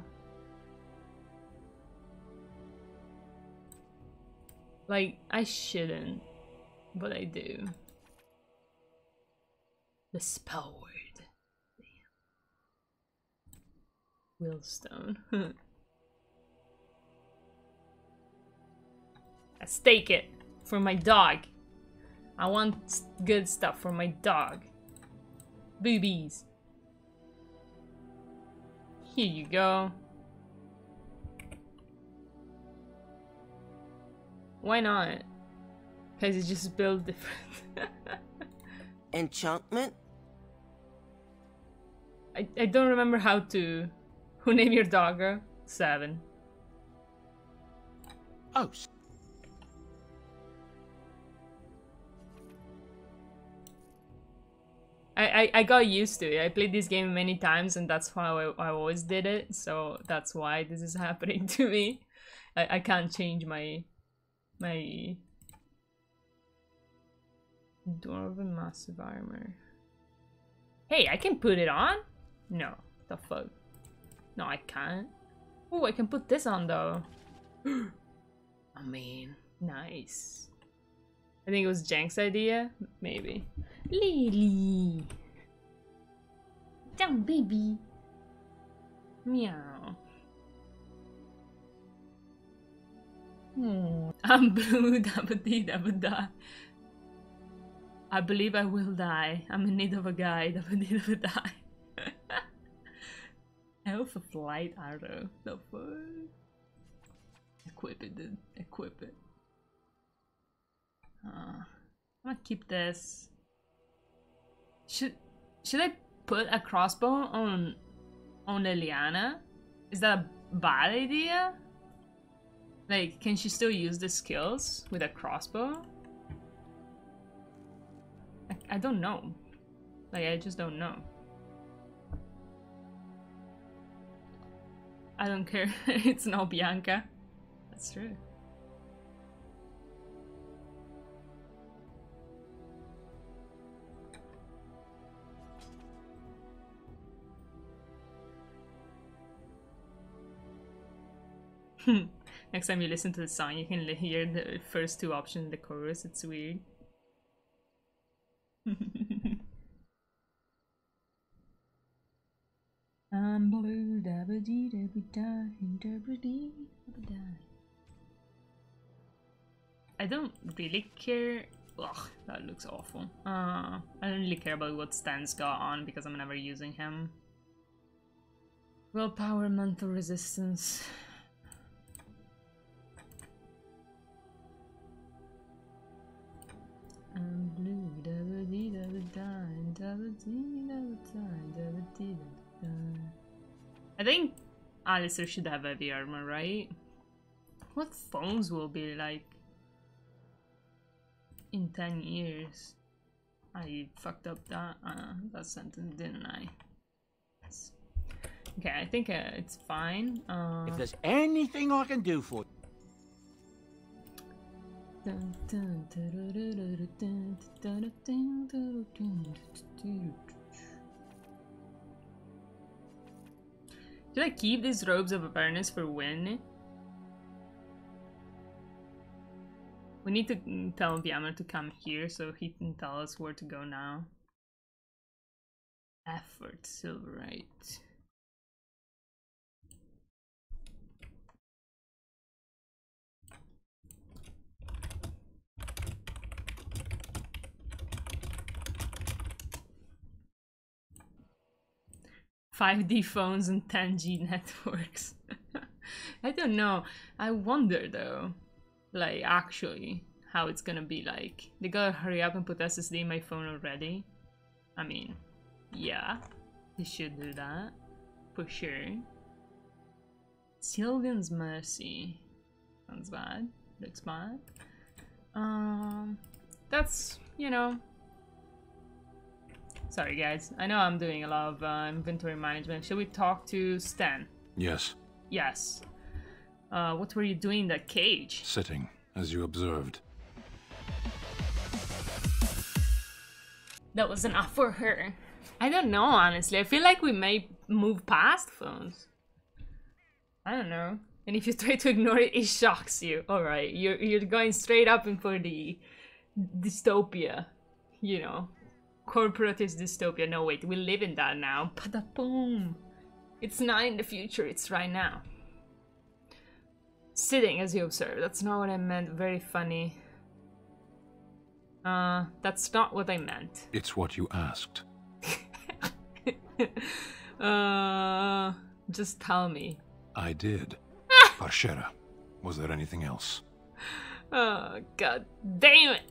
Like, I shouldn't, but I do. The spell word. Willstone. I stake it for my dog. I want good stuff for my dog. Boobies. Here you go. Why not? Because it's just built different. Enchantment? I don't remember how to... Who named your dog? 7. Oh. I got used to it. I played this game many times and that's how I always did it. So that's why this is happening to me. I can't change my Dwarven massive armor. Hey, I can put it on? No, the fuck. No, I can't. Oh, I can put this on though. I mean, nice. I think it was Jank's idea, maybe. Lily, down, baby. Meow. I'm blue, dabba-dee, dabba-da. I believe I will die. I'm in need of a guy, dabba-dee, dabba-da. Elf of light arrow. The fuck? Equip it, dude. Equip it. I'm gonna keep this. Should I put a crossbow on Liliana? Is that a bad idea? Like, can she still use the skills with a crossbow? I don't know. Like, I just don't know. I don't care. It's not Bianca. That's true. Next time you listen to the song, you can hear the first 2 options in the chorus. It's weird. I'm blue, dabba dee dabba da, dabba dee dabba da. I don't really care. Ugh, that looks awful. I don't really care about what Stan's got on because I'm never using him. Willpower, mental resistance. I'm blue, dabba dee dabba da, dabba dee dabba da, dabba dee dabba da. I think Alistair should have heavy armor, right? What phones will be like in 10 years? I fucked up that sentence, didn't I? Yes. Okay, I think it's fine. If there's anything I can do for Should I keep these robes of awareness for when? We need to tell Viamer to come here so he can tell us where to go now. Effort, silverite. $5D phones and 10G networks. I don't know. I wonder though, like actually, how it's gonna be like. They gotta hurry up and put SSD in my phone already. I mean, yeah, they should do that for sure. Sylvian's Mercy. Sounds bad. Looks bad. That's, you know. Sorry guys, I know I'm doing a lot of inventory management. Shall we talk to Stan? Yes. Yes. What were you doing in that cage? Sitting, as you observed. That was enough for her. I don't know, honestly. I feel like we may move past phones. I don't know. And if you try to ignore it, it shocks you. Alright, you're going straight up in for the dystopia, you know. Corporatist dystopia. No, wait, we live in that now. Bada-boom. It's not in the future, it's right now. Sitting as you observe. That's not what I meant. Very funny. That's not what I meant. It's what you asked. Just tell me. I did. Parshera. Was there anything else? Oh, god damn it.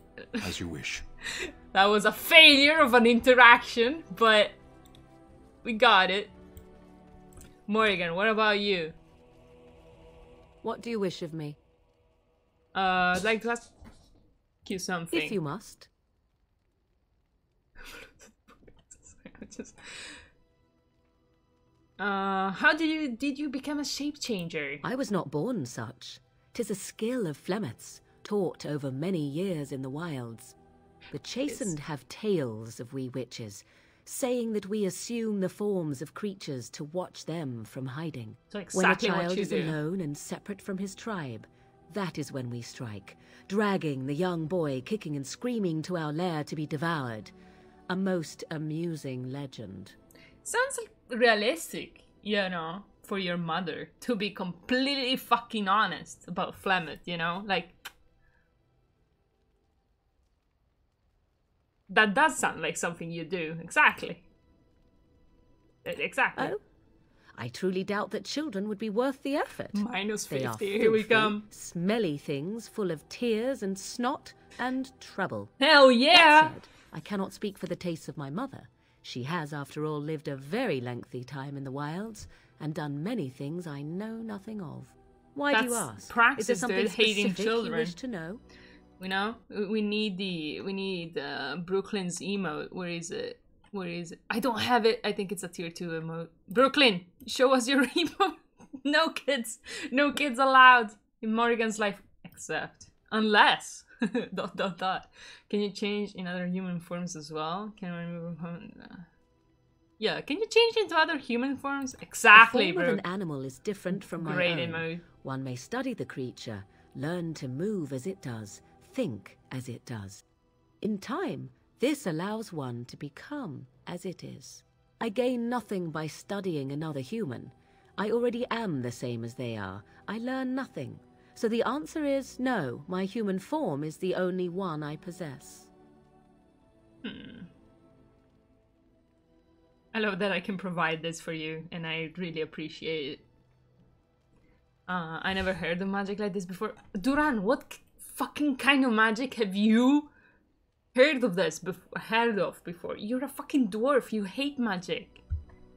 As you wish. That was a failure of an interaction, but we got it. Morrigan, what about you? What do you wish of me? I'd like to ask you something. If you must. How did you become a shape changer? I was not born such. 'Tis a skill of Flemeth's, taught over many years in the wilds. The chastened have tales of we witches, saying that we assume the forms of creatures to watch them from hiding. So exactly when a child what you is do. alone and separate from his tribe, that is when we strike, dragging the young boy kicking and screaming to our lair to be devoured. A most amusing legend. Sounds realistic, you know, for your mother, to be completely fucking honest about Flemeth, you know? Like, that does sound like something you do. Exactly. Exactly. Oh? I truly doubt that children would be worth the effort. Minus They are 50, here we filthy, come. Smelly things full of tears and snot and trouble. Hell yeah! That said, I cannot speak for the tastes of my mother. She has, after all, lived a very lengthy time in the wilds and done many things I know nothing of. Why do you That's ask? praxis, Is there something dude, hating specific children. you wish to know? You know, we need Brooklyn's emote. Where is it? Where is it? I don't have it. I think it's a tier 2 emote. Brooklyn, show us your emote. No kids allowed in Morrigan's life, except unless dot dot dot. Can you change in other human forms as well? Can I remove? Yeah, can you change into other human forms? Exactly, The form bro. of an animal is different from my Great own. emote. One may study the creature, learn to move as it does, think as it does. In time, this allows one to become as it is. I gain nothing by studying another human. I already am the same as they are. I learn nothing. So the answer is no, my human form is the only one I possess. I love that I can provide this for you, and I really appreciate it. I never heard of magic like this before. Duran, what fucking kind of magic have you heard of before? You're a fucking dwarf. You hate magic.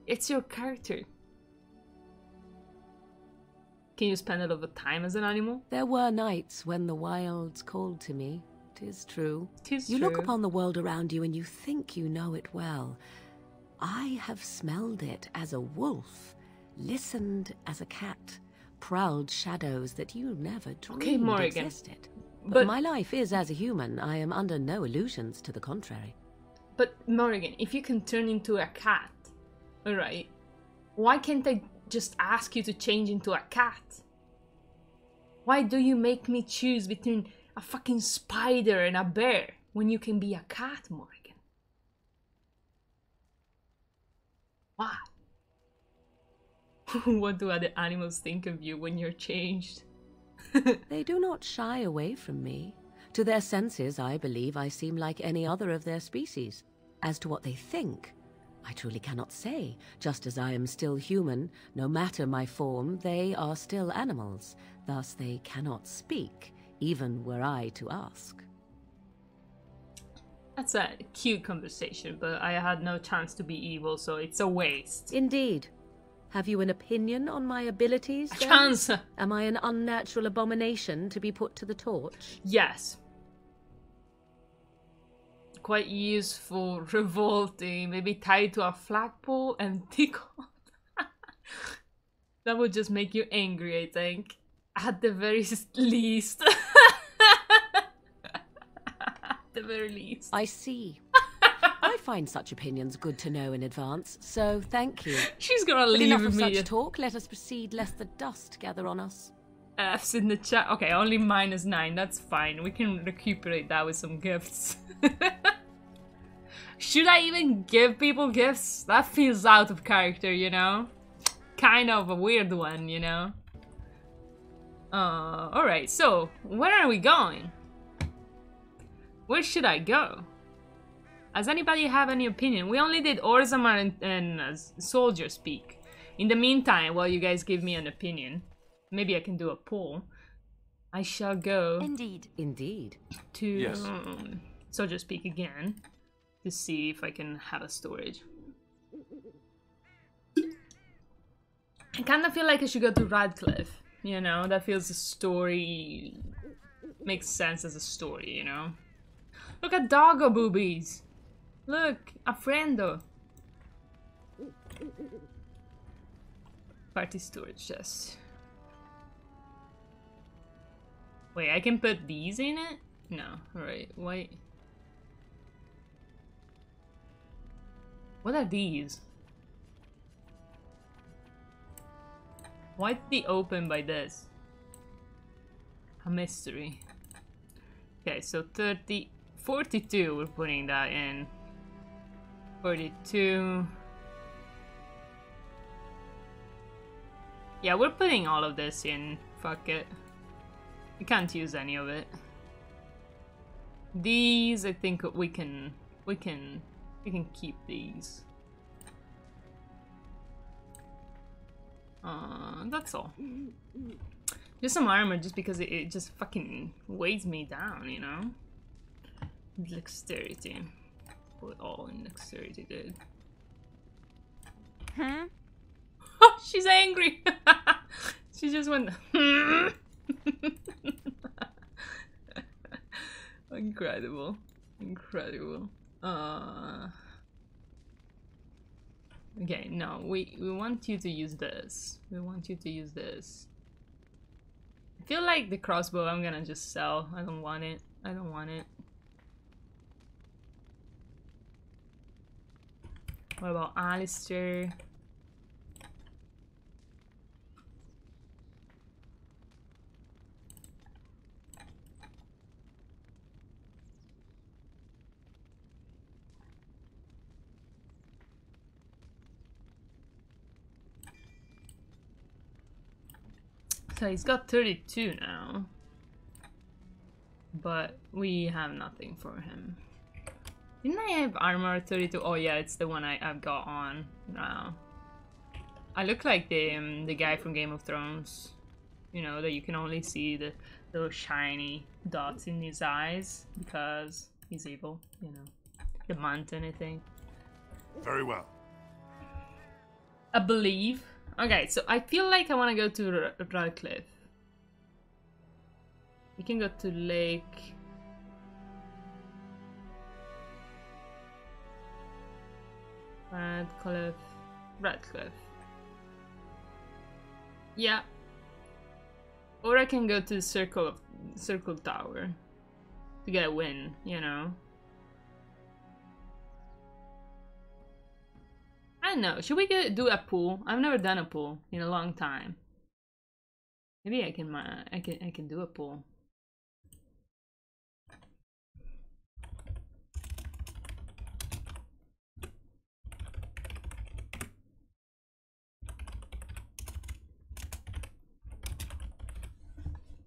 It's your character. Can you spend a lot of time as an animal? There were nights when the wilds called to me. 'Tis true. 'Tis you true. look upon the world around you and you think you know it well. I have smelled it as a wolf, listened as a cat, prowled shadows that you never dreamed existed. But my life is as a human. I am under no illusions to the contrary. But Morrigan, if you can turn into a cat, alright, why can't I just ask you to change into a cat? Why do you make me choose between a fucking spider and a bear when you can be a cat, Morrigan? Why? What do other animals think of you when you're changed? They do not shy away from me. To their senses, I believe I seem like any other of their species. As to what they think, I truly cannot say. Just as I am still human, no matter my form, they are still animals. Thus they cannot speak, even were I to ask. That's a cute conversation, but I had no chance to be evil, so it's a waste. Indeed. Have you an opinion on my abilities, then? Chance! Am I an unnatural abomination to be put to the torch? Yes. Quite useful, revolting, maybe tied to a flagpole and tickled. That would just make you angry, I think. At the very least. At the very least. I see. I find such opinions good to know in advance, so thank you. She's gonna But leave enough of me. such talk, let us proceed lest the dust gather on us. F's in the chat. Okay, only -9, that's fine. We can recuperate that with some gifts. Should I even give people gifts? That feels out of character, you know? Kind of a weird one, you know? Alright, so, where are we going? Where should I go? Does anybody have any opinion? We only did Orzammar and Soldier Speak. In the meantime, while you guys give me an opinion, maybe I can do a poll. I shall go... Indeed. To Yes. Soldier Speak again. To see if I can have a storage. I kind of feel like I should go to Redcliffe. You know, that feels a story... Makes sense as a story, you know? Look at doggo boobies! Look, a friendo! Party storage chest. Wait, I can put these in it? No, alright, wait. What are these? Why did they open by this? A mystery. Okay, so 42 we're putting that in. 42. Yeah, we're putting all of this in. Fuck it. We can't use any of it. These, I think we can keep these. That's all. Just some armor, just because it just fucking weighs me down, you know? Dexterity. Put all in dexterity, dude. Hmm? She's angry! She just went... Incredible. Incredible. Okay, no, we want you to use this. We want you to use this. I feel like the crossbow I'm gonna just sell. I don't want it. I don't want it. What about Alistair? So he's got 32 now. But we have nothing for him. Didn't I have armor 32? Oh yeah, it's the one I've got on now. I look like the guy from Game of Thrones. You know, that you can only see the little shiny dots in his eyes because he's evil, you know. The mountain, I think. Very well. I believe. Okay, so I feel like I want to go to Redcliffe. We can go to Lake... Redcliffe. Yeah. Or I can go to the Circle Tower to get a win, you know. I don't know. Should we do a pool? I've never done a pool in a long time. Maybe I can do a pool.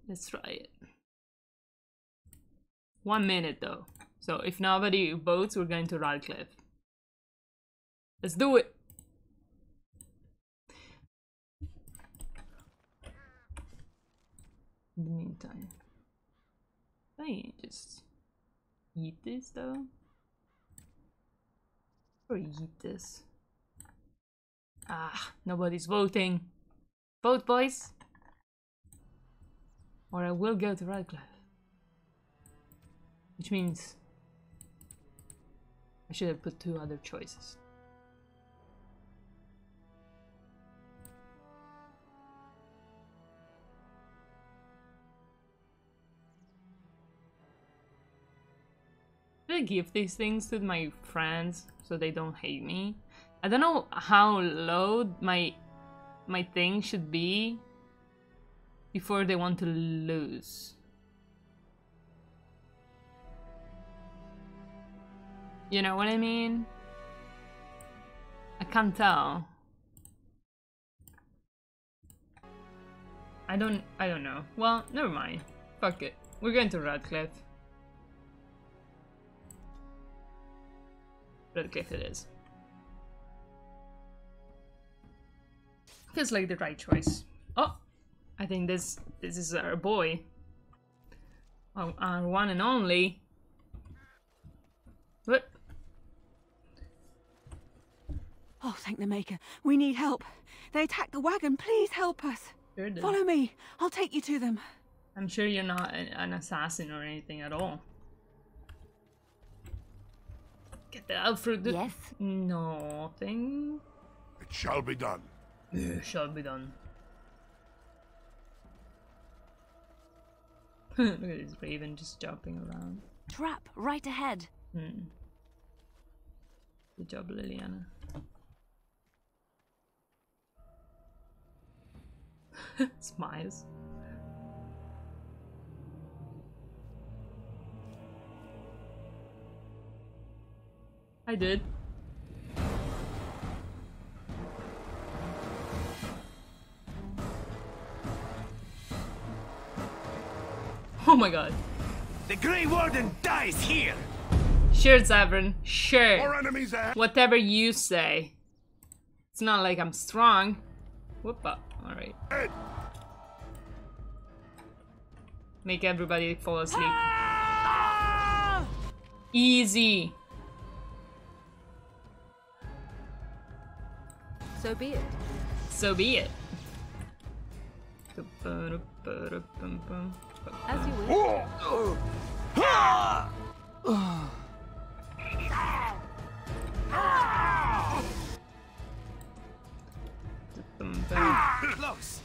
Let's try it. 1 minute though. So if nobody votes, we're going to Redcliffe. Let's do it. In the meantime, can I just eat this though? Or eat this? Ah, nobody's voting. Vote, boys. Or I will go to Redcliffe. Which means I should have put 2 other choices. Should I give these things to my friends so they don't hate me? I don't know how low my thing should be before they want to lose. You know what I mean? I can't tell. I don't know. Well, never mind. Fuck it. We're going to Redcliffe. Redcliffe it is. Feels like the right choice. Oh! I think this is our boy. Our one and only. What? Oh, thank the Maker. We need help. They attacked the wagon. Please help us. Sure do. Follow me. I'll take you to them. I'm sure you're not an assassin or anything at all. Get the out fruit. Yes. Nothing. It shall be done. It shall be done. Look at this raven just jumping around. Trap right ahead. Good job, Liliana. Smiles. I did. Oh my god. The Grey Warden dies here! Sure, Zavern. Sure. Our enemies are... Whatever you say. It's not like I'm strong. Whoop up. Alright. Make everybody fall asleep. Ah! Easy. So be it. So be it. As you wish. Close.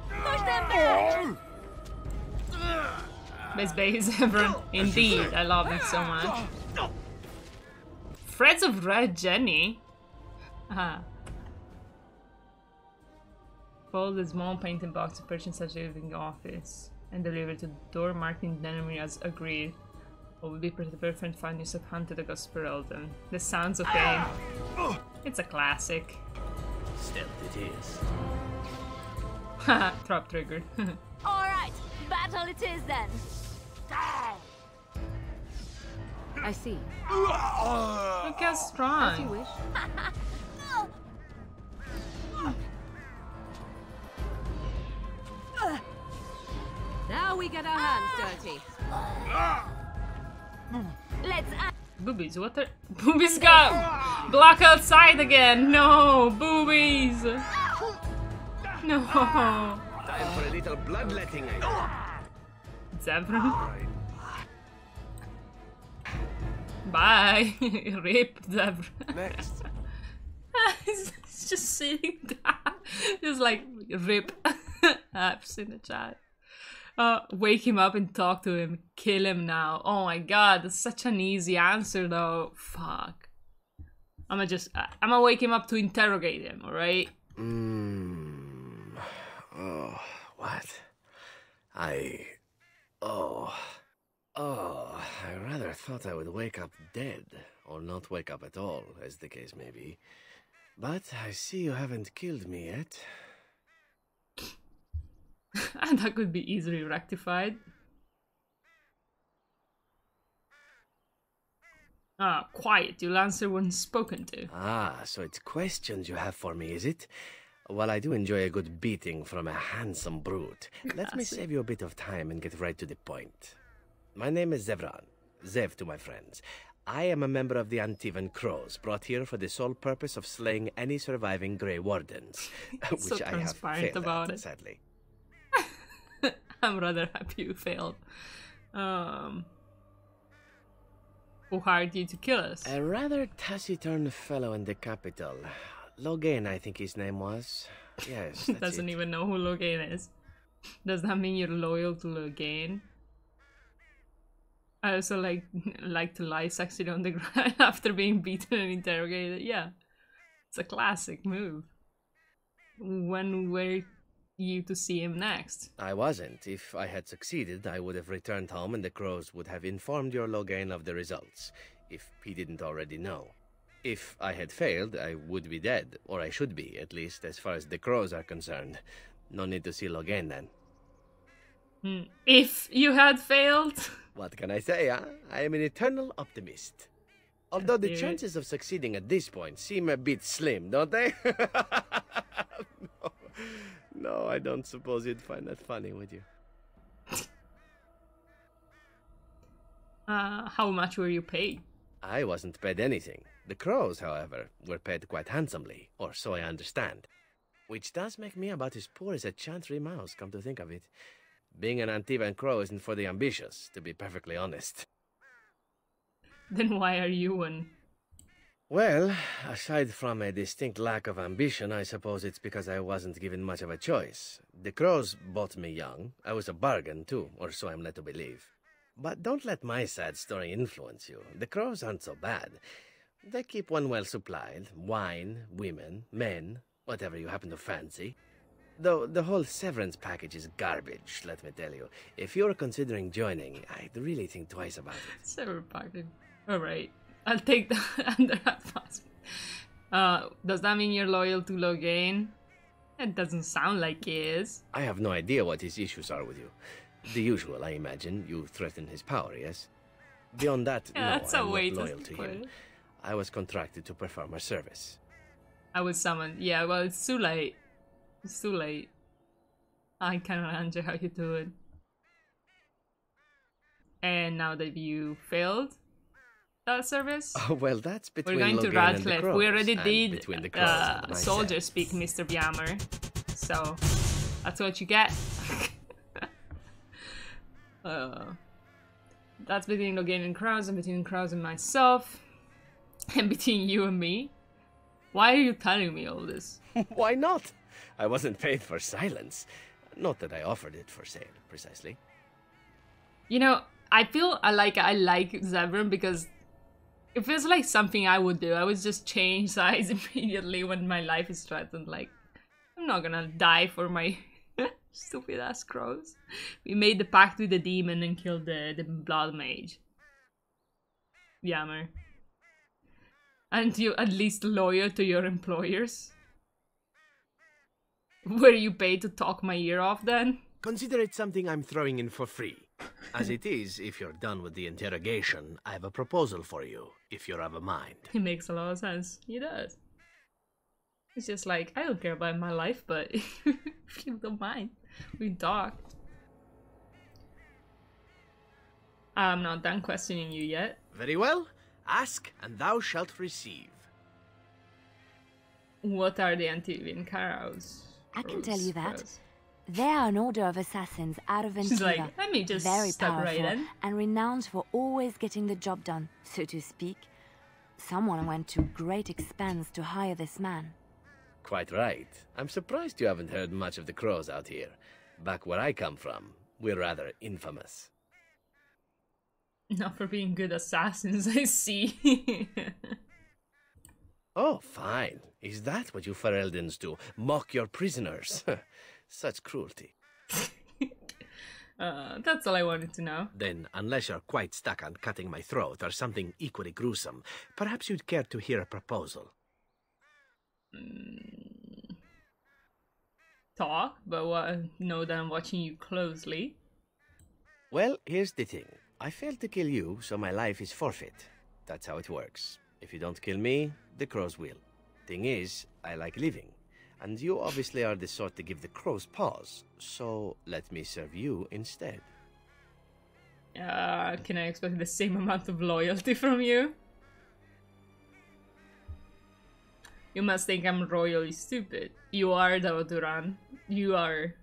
Push them back! Best base ever. Indeed, I love it so much. Threads of Red Jenny. Fold a small painting box to purchase such a living office and deliver to the door marking the enemy as agreed. What would be pretty perfect find yourself hunted across Peralton. The sounds of pain. It's a classic. Stealth it is. Haha, trap triggered. Alright, battle it is then. I see. Look how strong. As you wish. Now we get our hands dirty. Let's Boobies, what the... Boobies got block outside again! No! Boobies! No! Time for a little bloodletting. Zebra? Bye! Rip, Zebra. Next. He's just sitting down. Just like, rip. Apps in the chat. Wake him up and talk to him. Kill him now. Oh my god, that's such an easy answer though. Fuck. I'm gonna wake him up to interrogate him, alright? Oh, what? I rather thought I would wake up dead, or not wake up at all, as the case may be. But I see you haven't killed me yet. And that could be easily rectified. Quiet, you'll answer when spoken to. Ah, so it's questions you have for me, is it? Well, I do enjoy a good beating from a handsome brute. Let me save you a bit of time and get right to the point. My name is Zevran. Zev to my friends. I am a member of the Antivan Crows, brought here for the sole purpose of slaying any surviving Grey Wardens, which so I have failed about at, it. sadly. I'm rather happy you failed. Who hired you to kill us? A rather taciturn fellow in the capital. Logain, I think his name was. Yes, that's Doesn't it. even know who Logain is. Does that mean you're loyal to Logain? I also like to lie sexily on the ground after being beaten and interrogated. Yeah, it's a classic move. When were you to see him next? I wasn't. If I had succeeded, I would have returned home and the Crows would have informed your Logain of the results, if he didn't already know. If I had failed, I would be dead, or I should be, at least as far as the Crows are concerned. No need to see Logain then. If you had failed? What can I say, huh? I am an eternal optimist. Although the chances of succeeding at this point seem a bit slim, don't they? No, I don't suppose you'd find that funny, would you? How much were you paid? I wasn't paid anything. The Crows, however, were paid quite handsomely, or so I understand. Which does make me about as poor as a chantry mouse, come to think of it. Being an Antivan Crow isn't for the ambitious, to be perfectly honest. Then why are you one? Well, aside from a distinct lack of ambition, I suppose it's because I wasn't given much of a choice. The Crows bought me young. I was a bargain, too, or so I'm led to believe. But don't let my sad story influence you. The Crows aren't so bad. They keep one well supplied. Wine, women, men, whatever you happen to fancy. Though the whole severance package is garbage, let me tell you. If you're considering joining, I'd really think twice about it. Severance package. Alright. I'll take that under advisement. Does that mean you're loyal to Logain? It doesn't sound like he is. I have no idea what his issues are with you. The usual, I imagine. You threaten his power, yes? Beyond that, Yeah, no, that's a I'm way not to loyal to put him. it. I was contracted to perform a service. I was summoned. Yeah, well, it's too late. It's too late. I cannot answer how you do it. And now that you failed that service, Oh, well, that's between we're going to Logain and the Radcliffe. Crows, We already and did between the Crows and myself. soldier speak, Mr. Bjammer. So, that's what you get. That's between Logain and Crows, and between Crows and myself, and between you and me. Why are you telling me all this? Why not? I wasn't paid for silence. Not that I offered it for sale, precisely. You know, I feel I like Zevran because it feels like something I would do. I would just change sides immediately when my life is threatened. Like, I'm not gonna die for my stupid ass crows. We made the pact with the demon and killed the blood mage. Yammer. Aren't you at least loyal to your employers? Were you paid to talk my ear off then? Consider it something I'm throwing in for free. As it is, if you're done with the interrogation, I have a proposal for you, if you're of a mind. It makes a lot of sense. He does. It's just like, I don't care about my life, but if you don't mind, we can talk. I'm not done questioning you yet. Very well. Ask, and thou shalt receive. What are the Antivian Carows? I can tell you that. They are an order of assassins out of Antiva. She's like, let me just very step powerful right in. and renowned for always getting the job done, so to speak. Someone went to great expense to hire this man. Quite right. I'm surprised you haven't heard much of the crows out here. Back where I come from, we're rather infamous. Not for being good assassins, I see. Oh, fine. Is that what you Fereldans do? Mock your prisoners? Such cruelty. That's all I wanted to know. Then, unless you're quite stuck on cutting my throat or something equally gruesome, perhaps you'd care to hear a proposal. Talk, but know that I'm watching you closely. Well, here's the thing. I failed to kill you, so my life is forfeit. That's how it works. If you don't kill me, the crows will. Thing is, I like living. And you obviously are the sort to give the crows pause, so let me serve you instead. Can I expect the same amount of loyalty from you? You must think I'm royally stupid. You are, though, Duran. You are.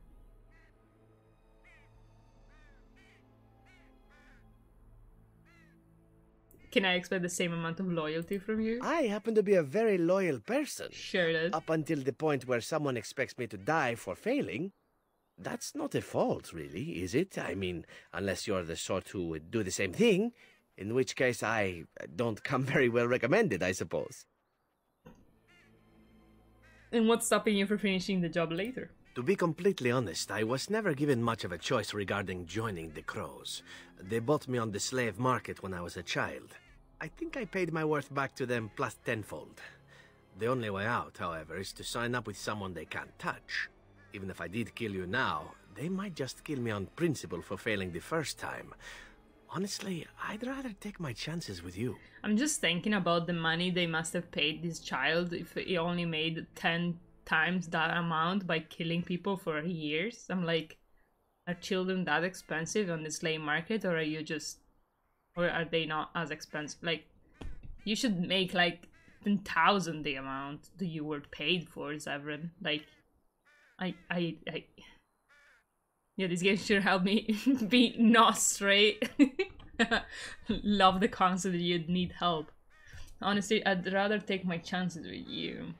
Can I expect the same amount of loyalty from you? I happen to be a very loyal person. Sure does. Up until the point where someone expects me to die for failing. That's not a fault, really, is it? I mean, unless you're the sort who would do the same thing, in which case I don't come very well recommended, I suppose. And what's stopping you from finishing the job later? To be completely honest, I was never given much of a choice regarding joining the Crows. They bought me on the slave market when I was a child. I think I paid my worth back to them plus tenfold. The only way out, however, is to sign up with someone they can't touch. Even if I did kill you now, they might just kill me on principle for failing the first time. Honestly, I'd rather take my chances with you. I'm just thinking about the money they must have paid this child if he only made 10 times that amount by killing people for years. I'm like, are children that expensive on the slave market, or are they not as expensive? Like, you should make like 10,000 the amount that you were paid for, Severin. Like, yeah, this game should help me be not straight. Love the concept that you'd need help. Honestly, I'd rather take my chances with you.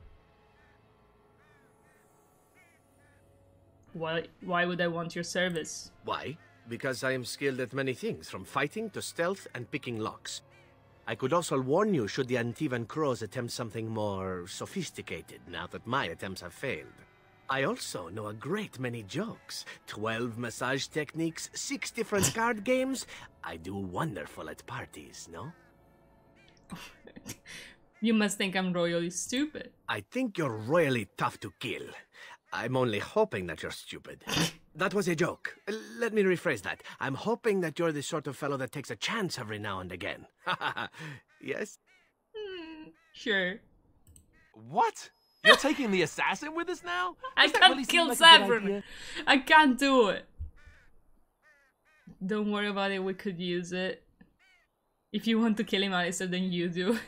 Why would I want your service? Why? Because I am skilled at many things, from fighting to stealth and picking locks. I could also warn you should the Antivan Crows attempt something more sophisticated, now that my attempts have failed. I also know a great many jokes. 12 massage techniques, 6 different card games. I do wonderful at parties, no? You must think I'm royally stupid. I think you're royally tough to kill. I'm only hoping that you're stupid. That was a joke. Let me rephrase that. I'm hoping that you're the sort of fellow that takes a chance every now and again. Yes? Sure. What? You're taking the assassin with us now? I can't kill Severin. I can't do it. Don't worry about it, we could use it. If you want to kill him, Alistair, then you do it.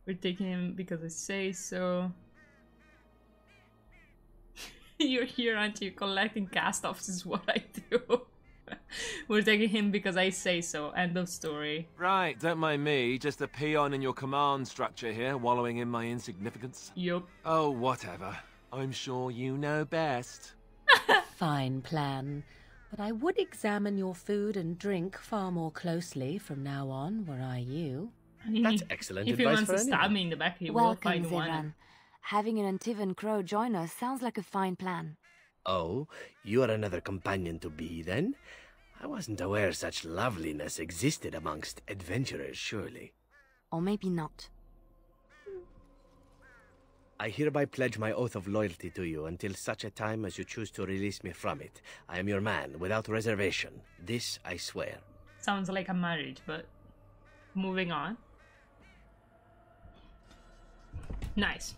We're taking him because I say so. You're here, aren't you? Collecting cast-offs is what I do. We're taking him because I say so. End of story. Right, don't mind me. Just a peon in your command structure here, wallowing in my insignificance. Yup. Oh, whatever. I'm sure you know best. Fine plan. But I would examine your food and drink far more closely from now on, were I you. That's excellent if advice. If he wants to stab me in the back, he will find Welcome, one. Having an Antivan Crow join us sounds like a fine plan. Oh, you are another companion to be, then? I wasn't aware such loveliness existed amongst adventurers, surely. Or maybe not. I hereby pledge my oath of loyalty to you until such a time as you choose to release me from it. I am your man, without reservation. This I swear. Sounds like a marriage, but moving on. Nice.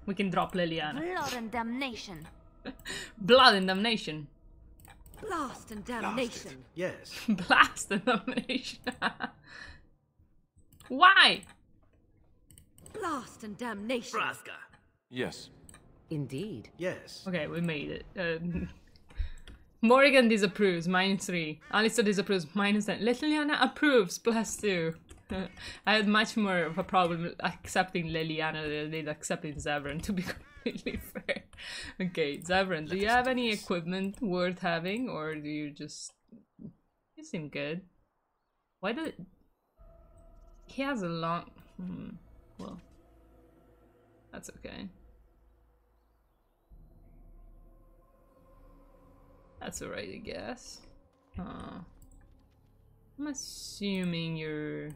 We can drop Liliana. Blood and damnation. Blood and damnation. Blast and damnation. Yes. Blast and damnation. Why? Blast and damnation. Braska. Yes. Indeed. Yes. Okay, we made it. Morrigan disapproves, -3. Alistair disapproves, -10. Liliana approves, +2. I had much more of a problem accepting Liliana than I did accepting Zevran, to be completely fair. Okay, Zevran, do you have any equipment worth having, or do you just... You seem good. Why did... He has a long... well... That's okay. That's alright, I guess. I'm assuming you're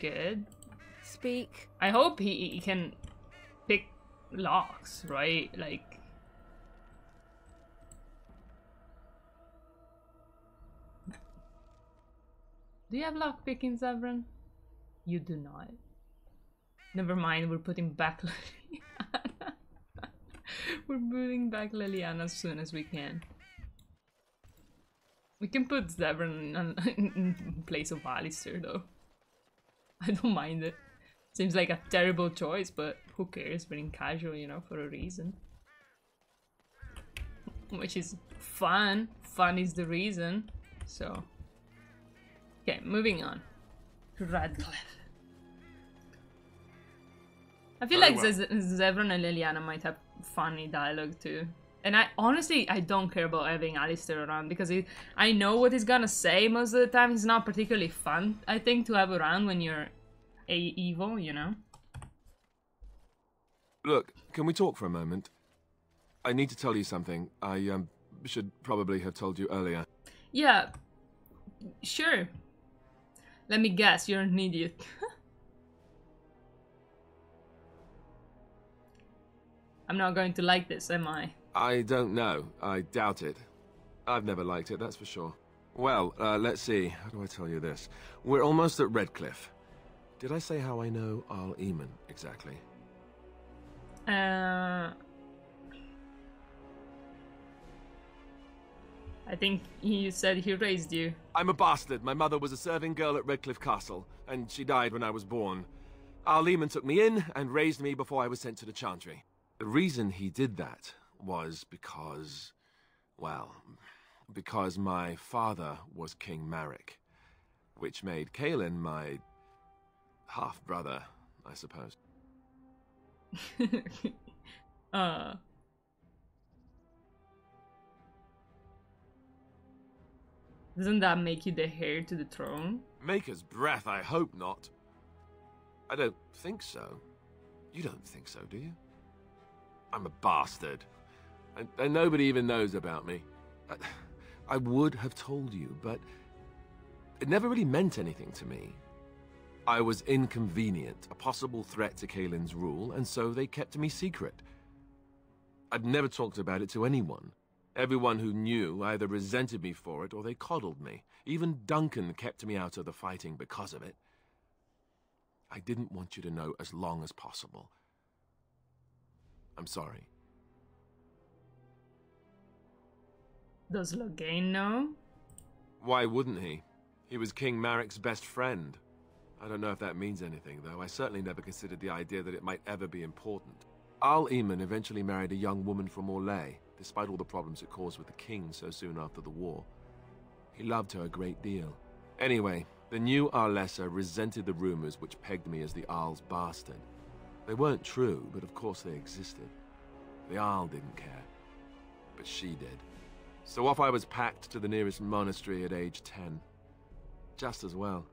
good. Speak. I hope he can pick locks, right? Like... Do you have lock picking, Zevran? You do not. Never mind, we're putting back Liliana. We're putting back Liliana as soon as we can. We can put Zevran in place of Alistair, though. I don't mind it. Seems like a terrible choice, but who cares? We're in casual, you know, for a reason. Which is fun. Fun is the reason. So... Okay, moving on. To Redcliffe. I feel like Zevran and Liliana might have funny dialogue too. And I honestly don't care about having Alistair around because I know what he's gonna say most of the time. He's not particularly fun, I think, to have around when you're evil, you know? Look, can we talk for a moment? I need to tell you something. I should probably have told you earlier. Yeah, sure. Let me guess, you're an idiot. I'm not going to like this, am I? I don't know. I doubt it. I've never liked it, that's for sure. Well, let's see. How do I tell you this? We're almost at Redcliffe. Did I say how I know Arl Eamon exactly? I think you said he raised you. I'm a bastard. My mother was a serving girl at Redcliffe Castle, and she died when I was born. Arl Eamon took me in and raised me before I was sent to the Chantry. The reason he did that was because... well, because my father was King Marek, which made Caelan my half-brother, I suppose. Doesn't that make you the heir to the throne? Maker's breath, I hope not. I don't think so. You don't think so, do you? I'm a bastard. And nobody even knows about me. I would have told you, but it never really meant anything to me. I was inconvenient, a possible threat to Caelan's rule, and so they kept me secret. I'd never talked about it to anyone. Everyone who knew either resented me for it or they coddled me. Even Duncan kept me out of the fighting because of it. I didn't want you to know as long as possible. I'm sorry. Does Loghain know? Why wouldn't he? He was King Marek's best friend. I don't know if that means anything, though. I certainly never considered the idea that it might ever be important. Arl Eamon eventually married a young woman from Orlais, despite all the problems it caused with the king so soon after the war. He loved her a great deal. Anyway, the new Arlessa resented the rumors which pegged me as the Arl's bastard. They weren't true, but of course they existed. The Arl didn't care, but she did. So off I was packed to the nearest monastery at age 10. Just as well.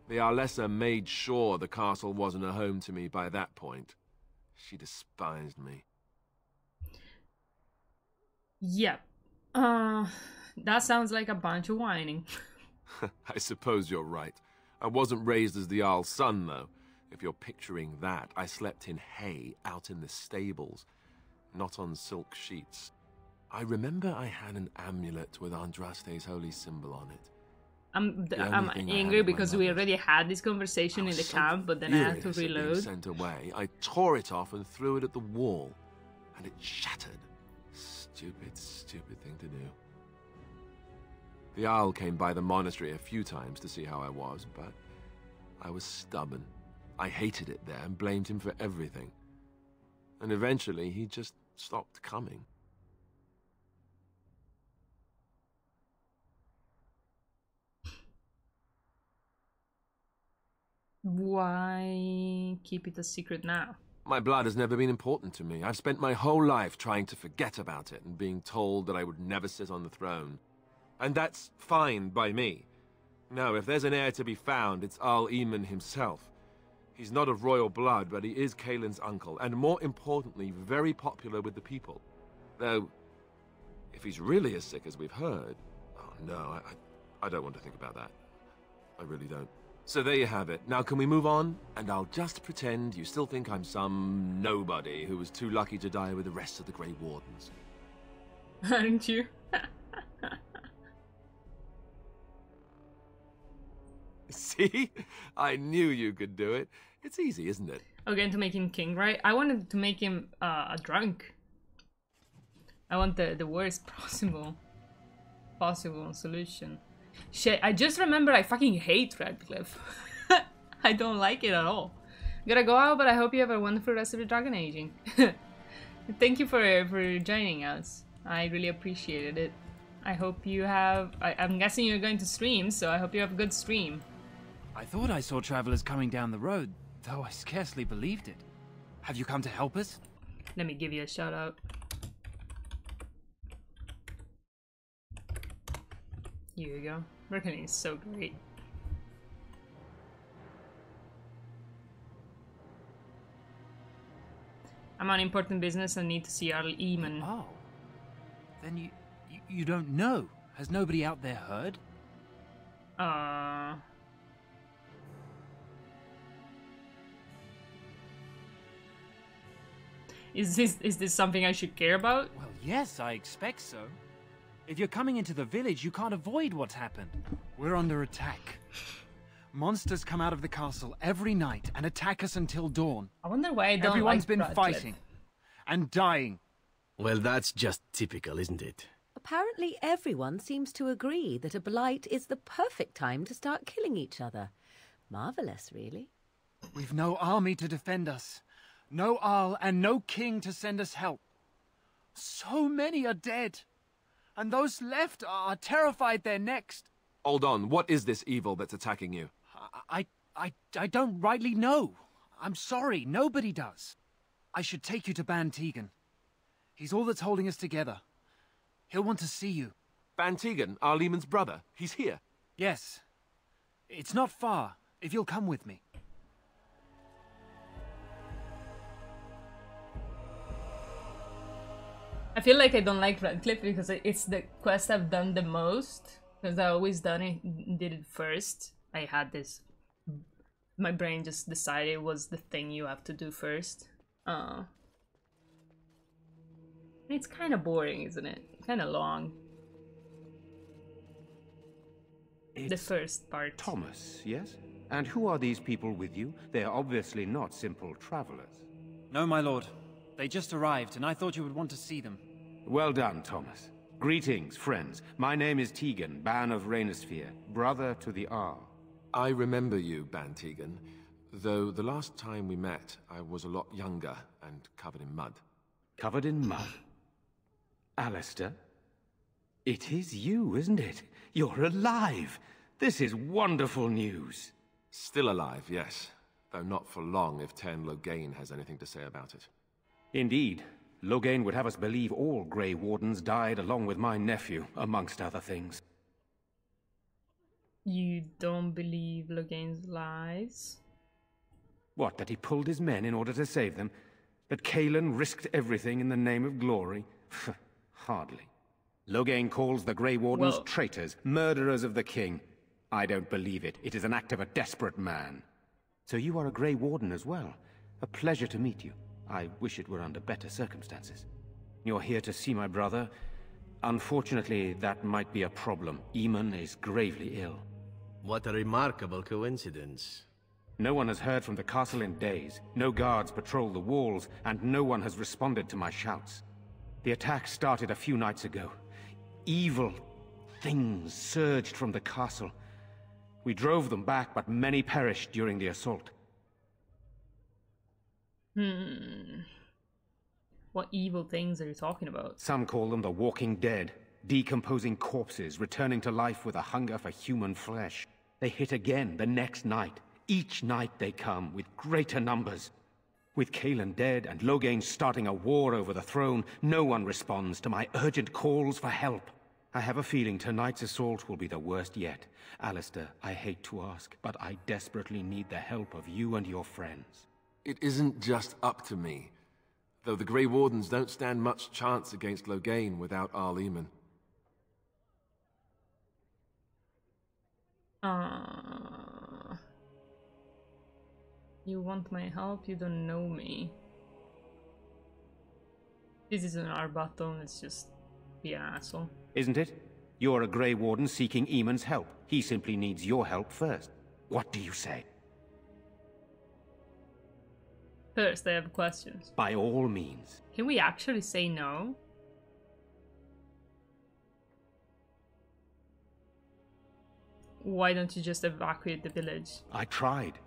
The Arlessa made sure the castle wasn't a home to me by that point. She despised me. Yep. That sounds like a bunch of whining. I suppose you're right. I wasn't raised as the Arl's son, though. If you're picturing that, I slept in hay out in the stables, not on silk sheets. I remember I had an amulet with Andraste's holy symbol on it. I'm angry because we already had this conversation in the camp, but then I had to reload. Sent away. I tore it off and threw it at the wall, and it shattered. Stupid, stupid thing to do. The Arl came by the monastery a few times to see how I was, but I was stubborn. I hated it there and blamed him for everything. And eventually, he just stopped coming. Why keep it a secret now? My blood has never been important to me. I've spent my whole life trying to forget about it and being told that I would never sit on the throne. And that's fine by me. No, if there's an heir to be found, it's Arl Eamon himself. He's not of royal blood, but he is Caelan's uncle, and more importantly, very popular with the people. Though, if he's really as sick as we've heard... Oh no, I don't want to think about that. I really don't. So there you have it. Now can we move on? And I'll just pretend you still think I'm some nobody who was too lucky to die with the rest of the Grey Wardens. Aren't you? See? I knew you could do it. It's easy, isn't it? Again, to make him king, right? I wanted to make him a drunk. I want the worst possible solution. Shit, I just remember I fucking hate Redcliffe. I don't like it at all. Gotta go out, but I hope you have a wonderful rest of your dragon aging. Thank you for joining us. I really appreciated it. I hope you have... I'm guessing you're going to stream, so I hope you have a good stream. I thought I saw travelers coming down the road, though I scarcely believed it. Have you come to help us? Let me give you a shout out. Here you go. Reckoning is so great. I'm on important business and need to see Arl Eamon. Oh. Then you don't know? Has nobody out there heard? Is this something I should care about? Well, yes, I expect so. If you're coming into the village, you can't avoid what's happened. We're under attack. Monsters come out of the castle every night and attack us until dawn. I wonder why I don't Everyone's like been Radcliffe. fighting and dying. Well, that's just typical, isn't it? Apparently everyone seems to agree that a blight is the perfect time to start killing each other. Marvellous, really. We've no army to defend us. No Arl and no king to send us help. So many are dead. And those left are terrified they're next. Hold on, what is this evil that's attacking you? I don't rightly know. I'm sorry, nobody does. I should take you to Ban Tegan. He's all that's holding us together. He'll want to see you. Ban Tegan, Arl Eamon's brother. He's here. Yes. It's not far, if you'll come with me. I feel like I don't like Redcliffe because it's the quest I've done the most. Because I always did it first. I had this... My brain just decided it was the thing you have to do first. It's kind of boring, isn't it? Kind of long. The first part. Thomas, yes? And who are these people with you? They are obviously not simple travelers. No, my lord. They just arrived, and I thought you would want to see them. Well done, Thomas. Greetings, friends. My name is Tegan, Ban of Rainisfere, brother to the Arl. I remember you, Ban Tegan, though the last time we met, I was a lot younger and covered in mud. Covered in mud? Alistair? It is you, isn't it? You're alive! This is wonderful news. Still alive, yes. Though not for long if Tern Loghain has anything to say about it. Indeed. Loghain would have us believe all Grey Wardens died along with my nephew, amongst other things. You don't believe Loghain's lies? What, that he pulled his men in order to save them? That Caelan risked everything in the name of glory? Hardly. Loghain calls the Grey Wardens traitors, murderers of the king. I don't believe it. It is an act of a desperate man. So you are a Grey Warden as well. A pleasure to meet you. I wish it were under better circumstances. You're here to see my brother. Unfortunately, that might be a problem. Eamon is gravely ill. What a remarkable coincidence. No one has heard from the castle in days. No guards patrol the walls, and no one has responded to my shouts. The attack started a few nights ago. Evil things surged from the castle. We drove them back, but many perished during the assault. What evil things are you talking about? Some call them the walking dead, decomposing corpses returning to life with a hunger for human flesh. They hit again the next night. Each night they come with greater numbers. With Caelan dead and Loghain starting a war over the throne, no one responds to my urgent calls for help. I have a feeling tonight's assault will be the worst yet. Alistair, I hate to ask, but I desperately need the help of you and your friends. It isn't just up to me. Though the Grey Wardens don't stand much chance against Loghain without Arl Eamon. You want my help? You don't know me. This isn't our battle, let's just be an asshole. Isn't it? You're a Grey Warden seeking Eamon's help. He simply needs your help first. What do you say? First, I have questions. By all means. Can we actually say no? Why don't you just evacuate the village? I tried.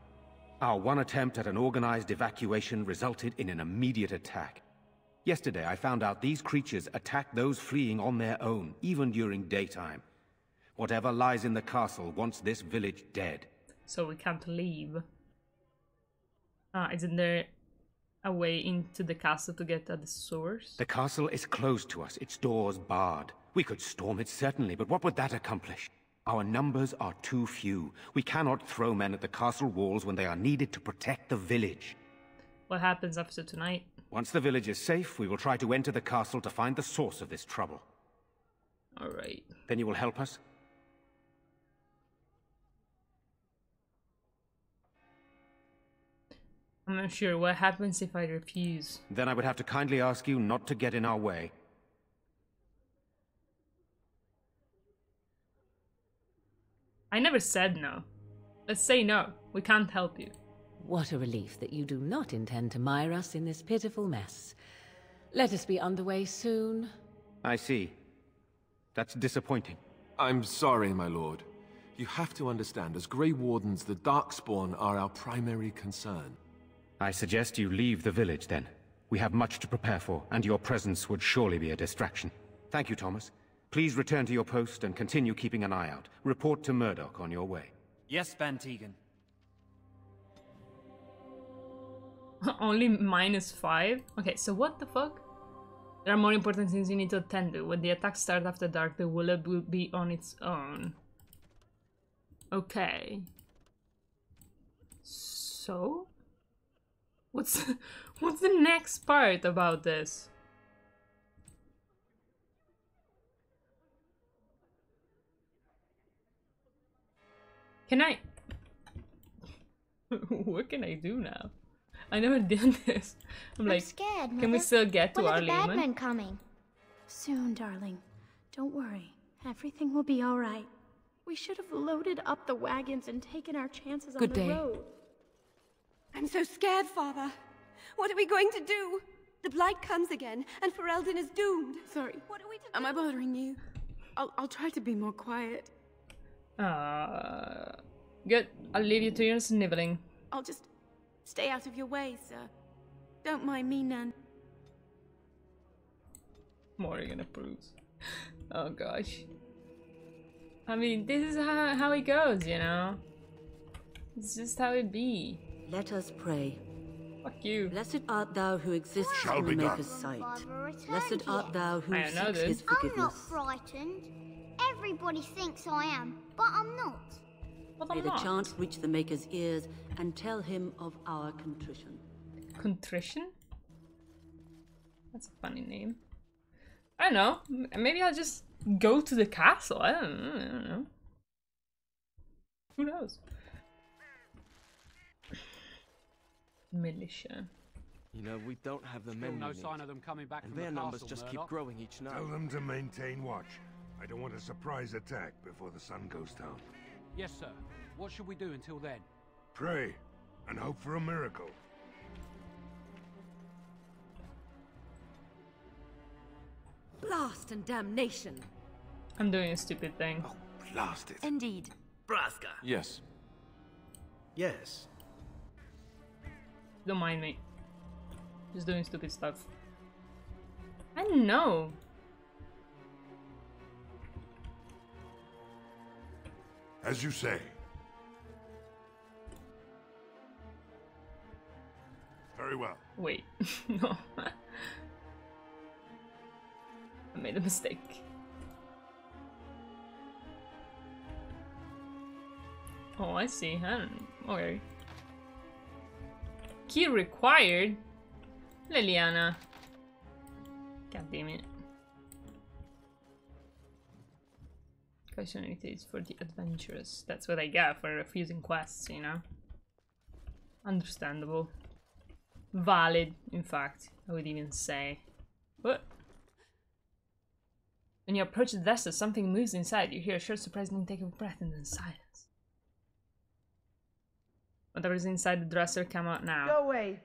Our one attempt at an organized evacuation resulted in an immediate attack. Yesterday, I found out these creatures attack those fleeing on their own, even during daytime. Whatever lies in the castle wants this village dead. So we can't leave. Isn't there a way into the castle to get at the source? The castle is closed to us, its doors barred. We could storm it certainly, but what would that accomplish? Our numbers are too few. We cannot throw men at the castle walls when they are needed to protect the village. What happens after tonight? Once the village is safe, we will try to enter the castle to find the source of this trouble. Alright. Then you will help us? I'm not sure. What happens if I refuse? Then I would have to kindly ask you not to get in our way. I never said no. Let's say no. We can't help you. What a relief that you do not intend to mire us in this pitiful mess. Let us be underway soon. I see. That's disappointing. I'm sorry, my lord. You have to understand, as Grey Wardens, the Darkspawn are our primary concern. I suggest you leave the village, then. We have much to prepare for, and your presence would surely be a distraction. Thank you, Thomas. Please return to your post and continue keeping an eye out. Report to Murdoch on your way. Yes, Van Tegan. Only -5? Okay, so what the fuck? There are more important things you need to attend to. When the attacks start after dark, the Willab will be on its own. Okay. So? What's the next part about this? Can I... What can I do now? I never did this. I'm like, scared, Mother. Can we still get to When our are the bad Lehman? men coming? Soon, darling. Don't worry. Everything will be all right. We should have loaded up the wagons and taken our chances on the road. I'm so scared, Father. What are we going to do? The Blight comes again, and Ferelden is doomed. Sorry. What are we to do? Am I bothering you? I'll try to be more quiet. Good. I'll leave you to your sniveling. I'll just stay out of your way, sir. Don't mind me none. Morrigan approves. Oh gosh. I mean, this is how it goes, you know? It's just how it be. Let us pray. Fuck you. Blessed art thou who exists Shall in the be done. Maker's sight. Blessed art thou who I know seeks this. his I'm forgiveness. not frightened. Everybody thinks I am, but I'm not. But May I'm the not. chant reach the Maker's ears and tell him of our contrition. Contrition? That's a funny name. I don't know. Maybe I'll just go to the castle. I don't know. Who knows? Militia. You know, we don't have the men No we need, sign of them coming back and from their the numbers castle, just Murdoch. keep growing each night. Tell them to maintain watch. I don't want a surprise attack before the sun goes down. Yes, sir. What should we do until then? Pray and hope for a miracle. Blast and damnation. I'm doing a stupid thing. Blast it. Indeed. Praska. Yes. Yes. Don't mind me. Just doing stupid stuff. I don't know. As you say. Very well. Wait. No. I made a mistake. Oh, I see. Okay. Key required? Liliana. God damn it. Questionalities for the adventurous. That's what I got for refusing quests, you know? Understandable. Valid, in fact, I would even say. What? When you approach the desert, something moves inside. You hear a short, surprising intake of breath and then silence. Whatever's inside the dresser, come out now. Go away.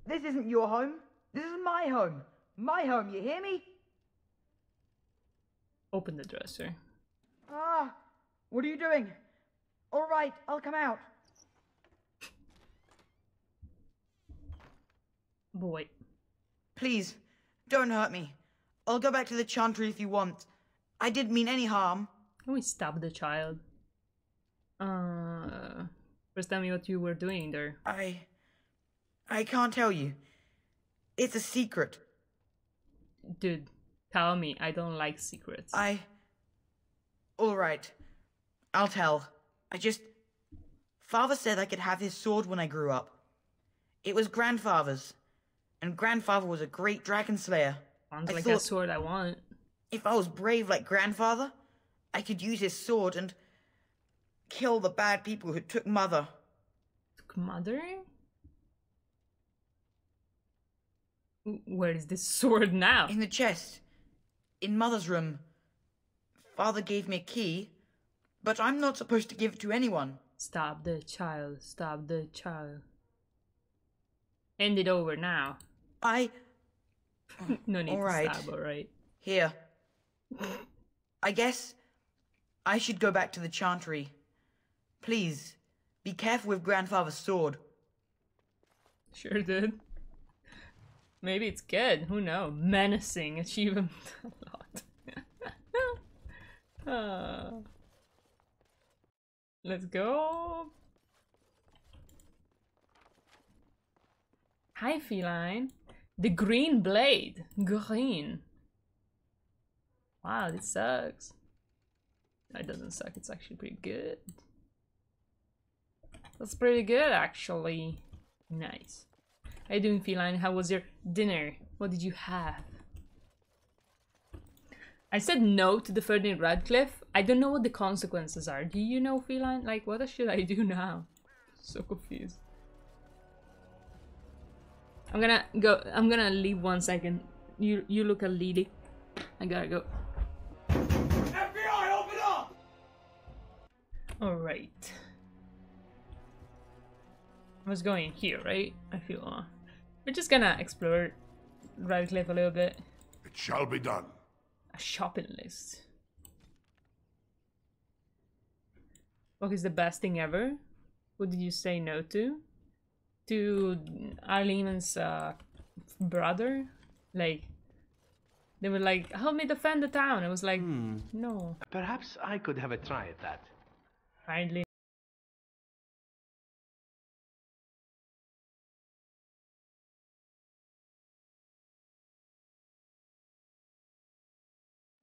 This isn't your home. This is my home. My home, you hear me? Open the dresser. Ah, what are you doing? All right, I'll come out. Boy. Please, don't hurt me. I'll go back to the chantry if you want. I didn't mean any harm. Can we stop the child? First tell me what you were doing there. I can't tell you. It's a secret. Dude, tell me. I don't like secrets. All right. I'll tell. Father said I could have his sword when I grew up. It was grandfather's. And grandfather was a great dragon slayer. Sounds like a sword I want. If I was brave like grandfather, I could use his sword and kill the bad people who took Mother. Took Mother? Where is this sword now? In the chest. In Mother's room. Father gave me a key, but I'm not supposed to give it to anyone. Stop the child. Stop the child. Hand it over now. No need to stab, alright? Here. I guess I should go back to the chantry. Please, be careful with grandfather's sword. Sure did. Maybe it's good. Who knows? Menacing. Achieve a lot. Let's go. Hi, feline. The green blade. Green. Wow, this sucks. That doesn't suck. It's actually pretty good. That's pretty good, actually. Nice. How you doing, feline? How was your dinner? What did you have? I said no to the Ferdinand Redcliffe. I don't know what the consequences are. Do you know, feline? Like, what should I do now? So confused. I'm gonna leave 1 second. You look at Lily. I gotta go. FBI, open up! Alright. I was going here, right? I feel we're just gonna explore Redcliffe a little bit. It shall be done. A shopping list. What is the best thing ever? What did you say no to? To Arlene's brother? Like, they were like, help me defend the town. I was like, no. Perhaps I could have a try at that. Kindly.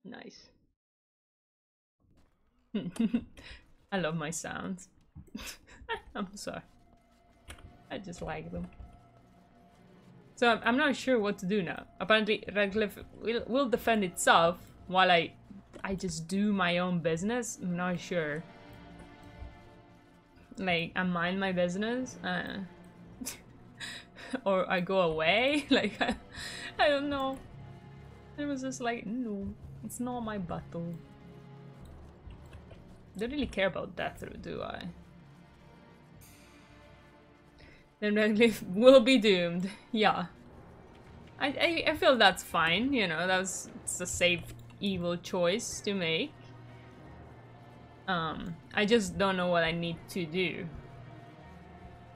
Nice. I love my sounds. I'm sorry. I just like them. So I'm not sure what to do now. Apparently Redcliffe will defend itself while I just do my own business. I'm not sure. Like, I mind my business. Or I go away. Like, I don't know. It was just like, no, it's not my battle. Don't really care about that, do I? Then Redcliffe will be doomed. Yeah. I feel that's fine, you know, it's a safe evil choice to make. I just don't know what I need to do.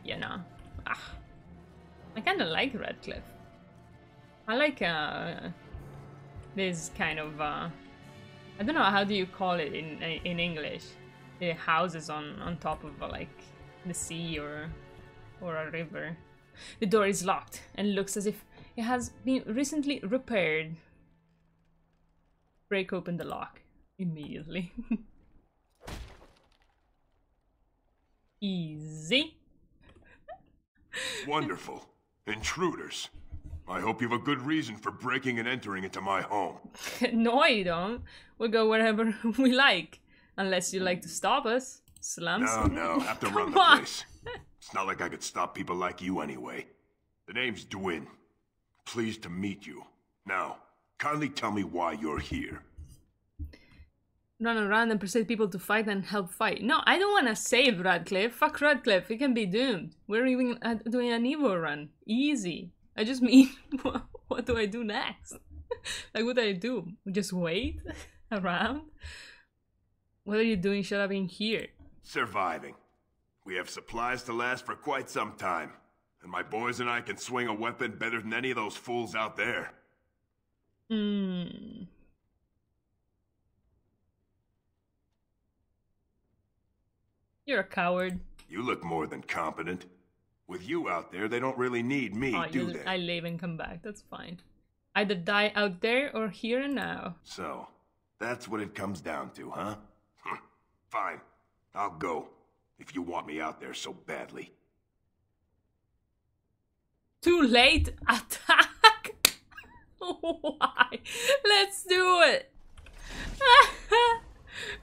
You know. I kinda like Redcliffe. I like this kind of I don't know, how do you call it in English? The houses on top of like the sea or a river. The door is locked and looks as if it has been recently repaired. Break open the lock immediately. Easy. Wonderful. Intruders. I hope you have a good reason for breaking and entering into my home. No, you don't. We'll go wherever we like. Unless you like to stop us, slums. No, have to run the place. It's not like I could stop people like you anyway. The name's Dwyn. Pleased to meet you. Now, kindly tell me why you're here. Run around and persuade people to fight and help fight. No, I don't want to save Redcliffe. Fuck Redcliffe, he can be doomed. We're even doing an Evo run. Easy. I just mean, what do I do next? Like, what do I do? Just wait around? What are you doing shut up in here? Surviving. We have supplies to last for quite some time. And my boys and I can swing a weapon better than any of those fools out there. You're a coward. You look more than competent. With you out there, they don't really need me, do they? I leave and come back, that's fine. Either die out there or here and now. So, that's what it comes down to, huh? Fine. I'll go. If you want me out there so badly. Too late? Attack? Why? Let's do it!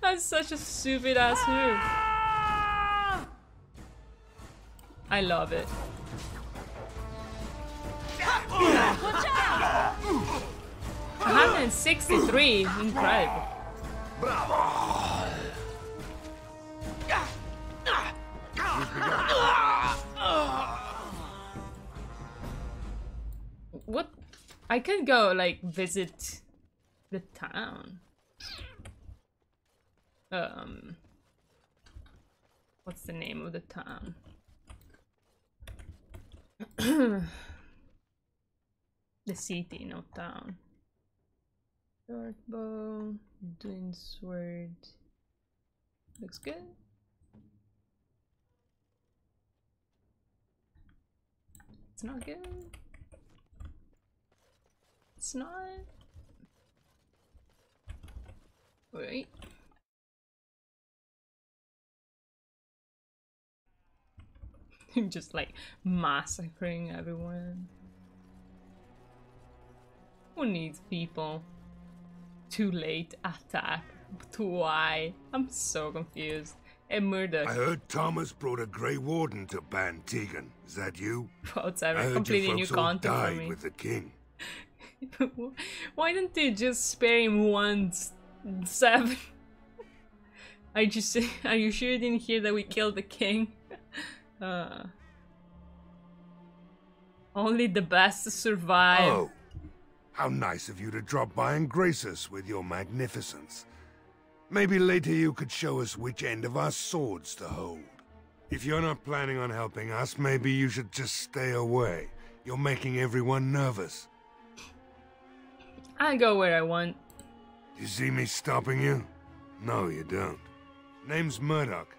That's such a stupid ass move. I love it. 163, incredible. What? I could go like visit the town. What's the name of the town? The city, no town. Short bow, twin sword. Looks good. It's not good. It's not. Wait. Just like massacring everyone. Who needs people? Too late attack. But why? I'm so confused. A murder. I heard Thomas brought a Grey Warden to Ban Tegan. Is that you? Whatever. Completely new content for me. With the king. Why didn't they just spare him once? 7. Are you sure you didn't hear that we killed the king? Only the best survive. Oh, how nice of you to drop by and grace us with your magnificence. Maybe later you could show us which end of our swords to hold. If you're not planning on helping us, maybe you should just stay away. You're making everyone nervous. I go where I want. You see me stopping you? No, you don't. Name's Murdoch.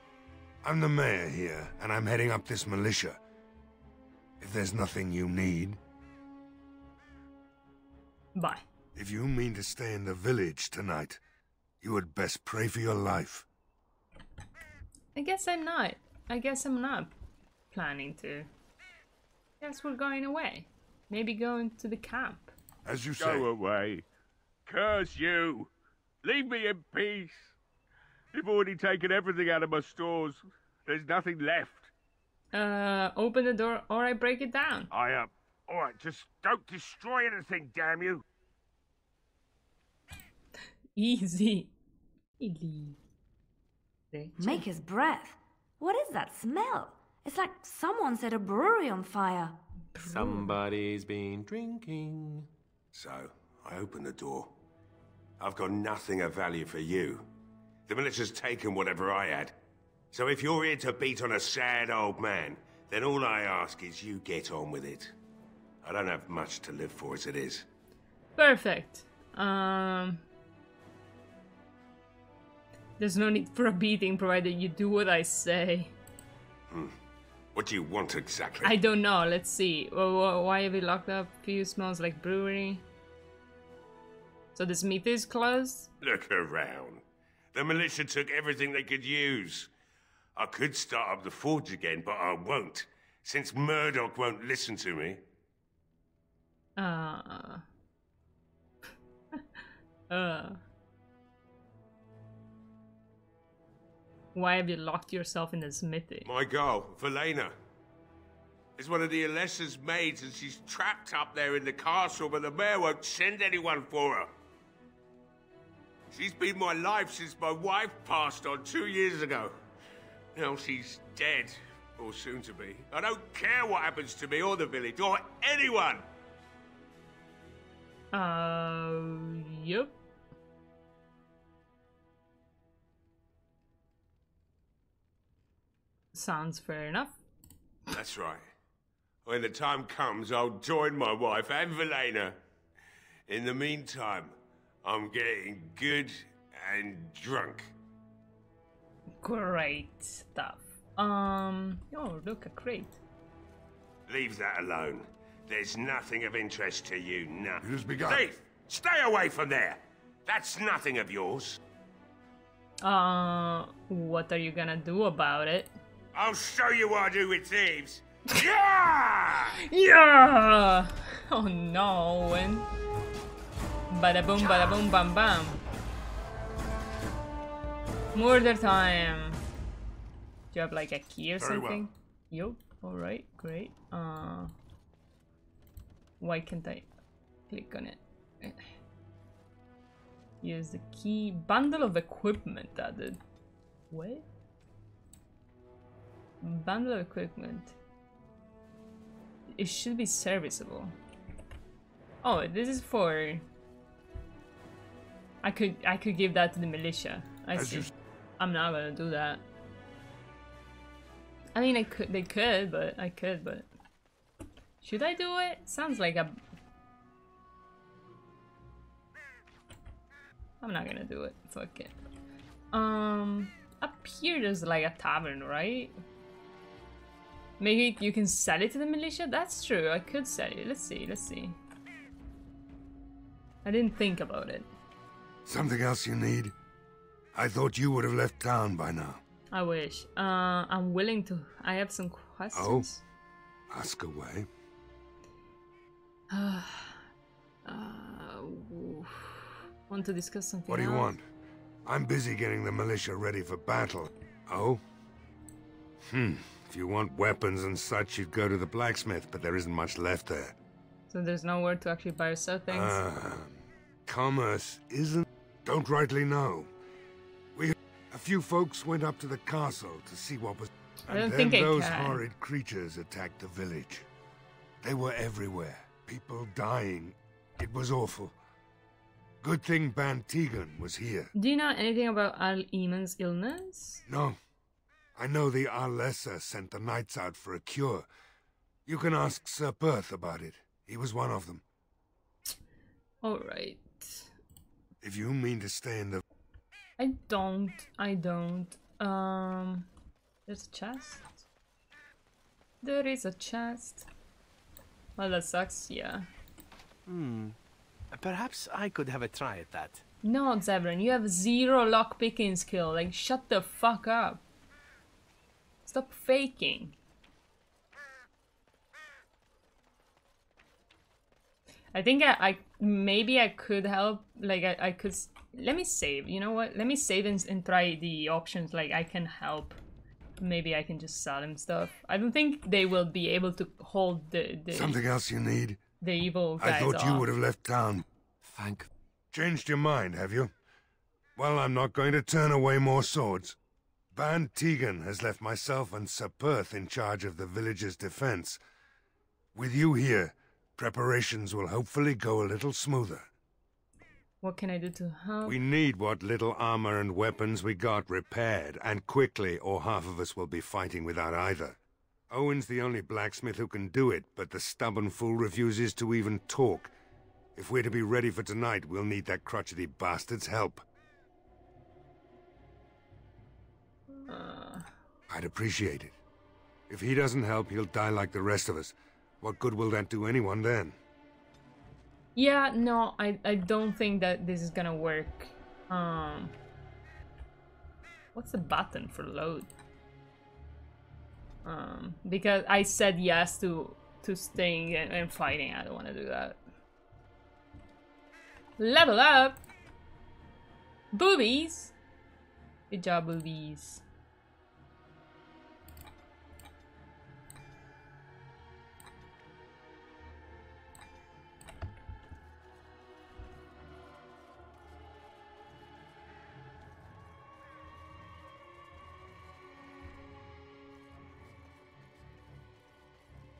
I'm the mayor here, and I'm heading up this militia. If there's nothing you need... Bye. If you mean to stay in the village tonight, you had best pray for your life. I guess I'm not. I guess I'm not planning to. Guess we're going away. Maybe going to the camp. As you say. Go away. Curse you. Leave me in peace. You've already taken everything out of my stores. There's nothing left. Open the door or I break it down. Alright, just don't destroy anything, damn you. Easy. Maker's breath. What is that smell? It's like someone set a brewery on fire. Somebody's been drinking. So, I open the door. I've got nothing of value for you. The militia's taken whatever I had. So if you're here to beat on a sad old man, then all I ask is you get on with it. I don't have much to live for as it is. Perfect. There's no need for a beating, provided you do what I say. What do you want exactly? I don't know. Let's see. Why have we locked up? Few smells like brewery. So the smith is closed? Look around. The militia took everything they could use. I could start up the forge again, but I won't, since Murdoch won't listen to me. Why have you locked yourself in the smithy? My girl, Velena, is one of the Alessa's maids, and she's trapped up there in the castle, but the mayor won't send anyone for her. She's been my life since my wife passed on 2 years ago. Now she's dead, or soon to be. I don't care what happens to me or the village, or anyone! Yep. Sounds fair enough. That's right. When the time comes, I'll join my wife and Velena. In the meantime, I'm getting good and drunk. Great stuff. Oh, look, a crate. Leave that alone. There's nothing of interest to you, no. It has begun. Thief! Stay away from there! That's nothing of yours. What are you gonna do about it? I'll show you what I do with thieves. Yeah! Yeah! Oh no, when? Bada boom, bam bam. Murder time. Do you have like a key or something? Yup. Alright, great. Why can't I click on it? Use the key. Bundle of equipment added. What? Bundle of equipment. It should be serviceable. Oh, this is for... I could give that to the militia. I see. I'm not gonna do that. I mean, they could, but I could, but... Should I do it? Sounds like a... I'm not gonna do it. Fuck it. Up here there's like a tavern, right? Maybe you can sell it to the militia? That's true, I could sell it. Let's see. I didn't think about it. Something else you need? I thought you would have left town by now. I wish. I'm willing to... I have some questions. Oh? Ask away. Want to discuss something What do you want? I'm busy getting the militia ready for battle. Oh? If you want weapons and such, you'd go to the blacksmith, but there isn't much left there. So there's nowhere to actually buy or sell things? Commerce isn't... Don't rightly know. A few folks went up to the castle to see what was... And then those horrid creatures attacked the village. They were everywhere. People dying. It was awful. Good thing Ban Tegan was here. Do you know anything about Al-Eamon's illness? No. I know the Alessa sent the knights out for a cure. You can ask Sir Perth about it. He was one of them. Alright. If you mean to stay in the... I don't. There's a chest? There is a chest. Well, that sucks, yeah. Perhaps I could have a try at that. No, Zebran, you have 0 lockpicking skill. Like, shut the fuck up. Stop faking. I think maybe I could help. Like, I could... Let me save. You know what? Let me save and try the options. Like, I can help. Maybe I can just sell them stuff. I don't think they will be able to hold the Something else you need? The evil guys I thought off. You would have left town. Changed your mind, have you? Well, I'm not going to turn away more swords. Ban Tegan has left myself and Sir Perth in charge of the village's defense. With you here, preparations will hopefully go a little smoother. What can I do to help? We need what little armor and weapons we got repaired, and quickly, or half of us will be fighting without either. Owen's the only blacksmith who can do it, but the stubborn fool refuses to even talk. If we're to be ready for tonight, we'll need that crotchety bastard's help. I'd appreciate it. If he doesn't help, he'll die like the rest of us. What good will that do anyone then? Yeah, no, I don't think that this is gonna work. What's the button for load? Because I said yes to staying and fighting. I don't want to do that. Level up! Boobies! Good job, boobies.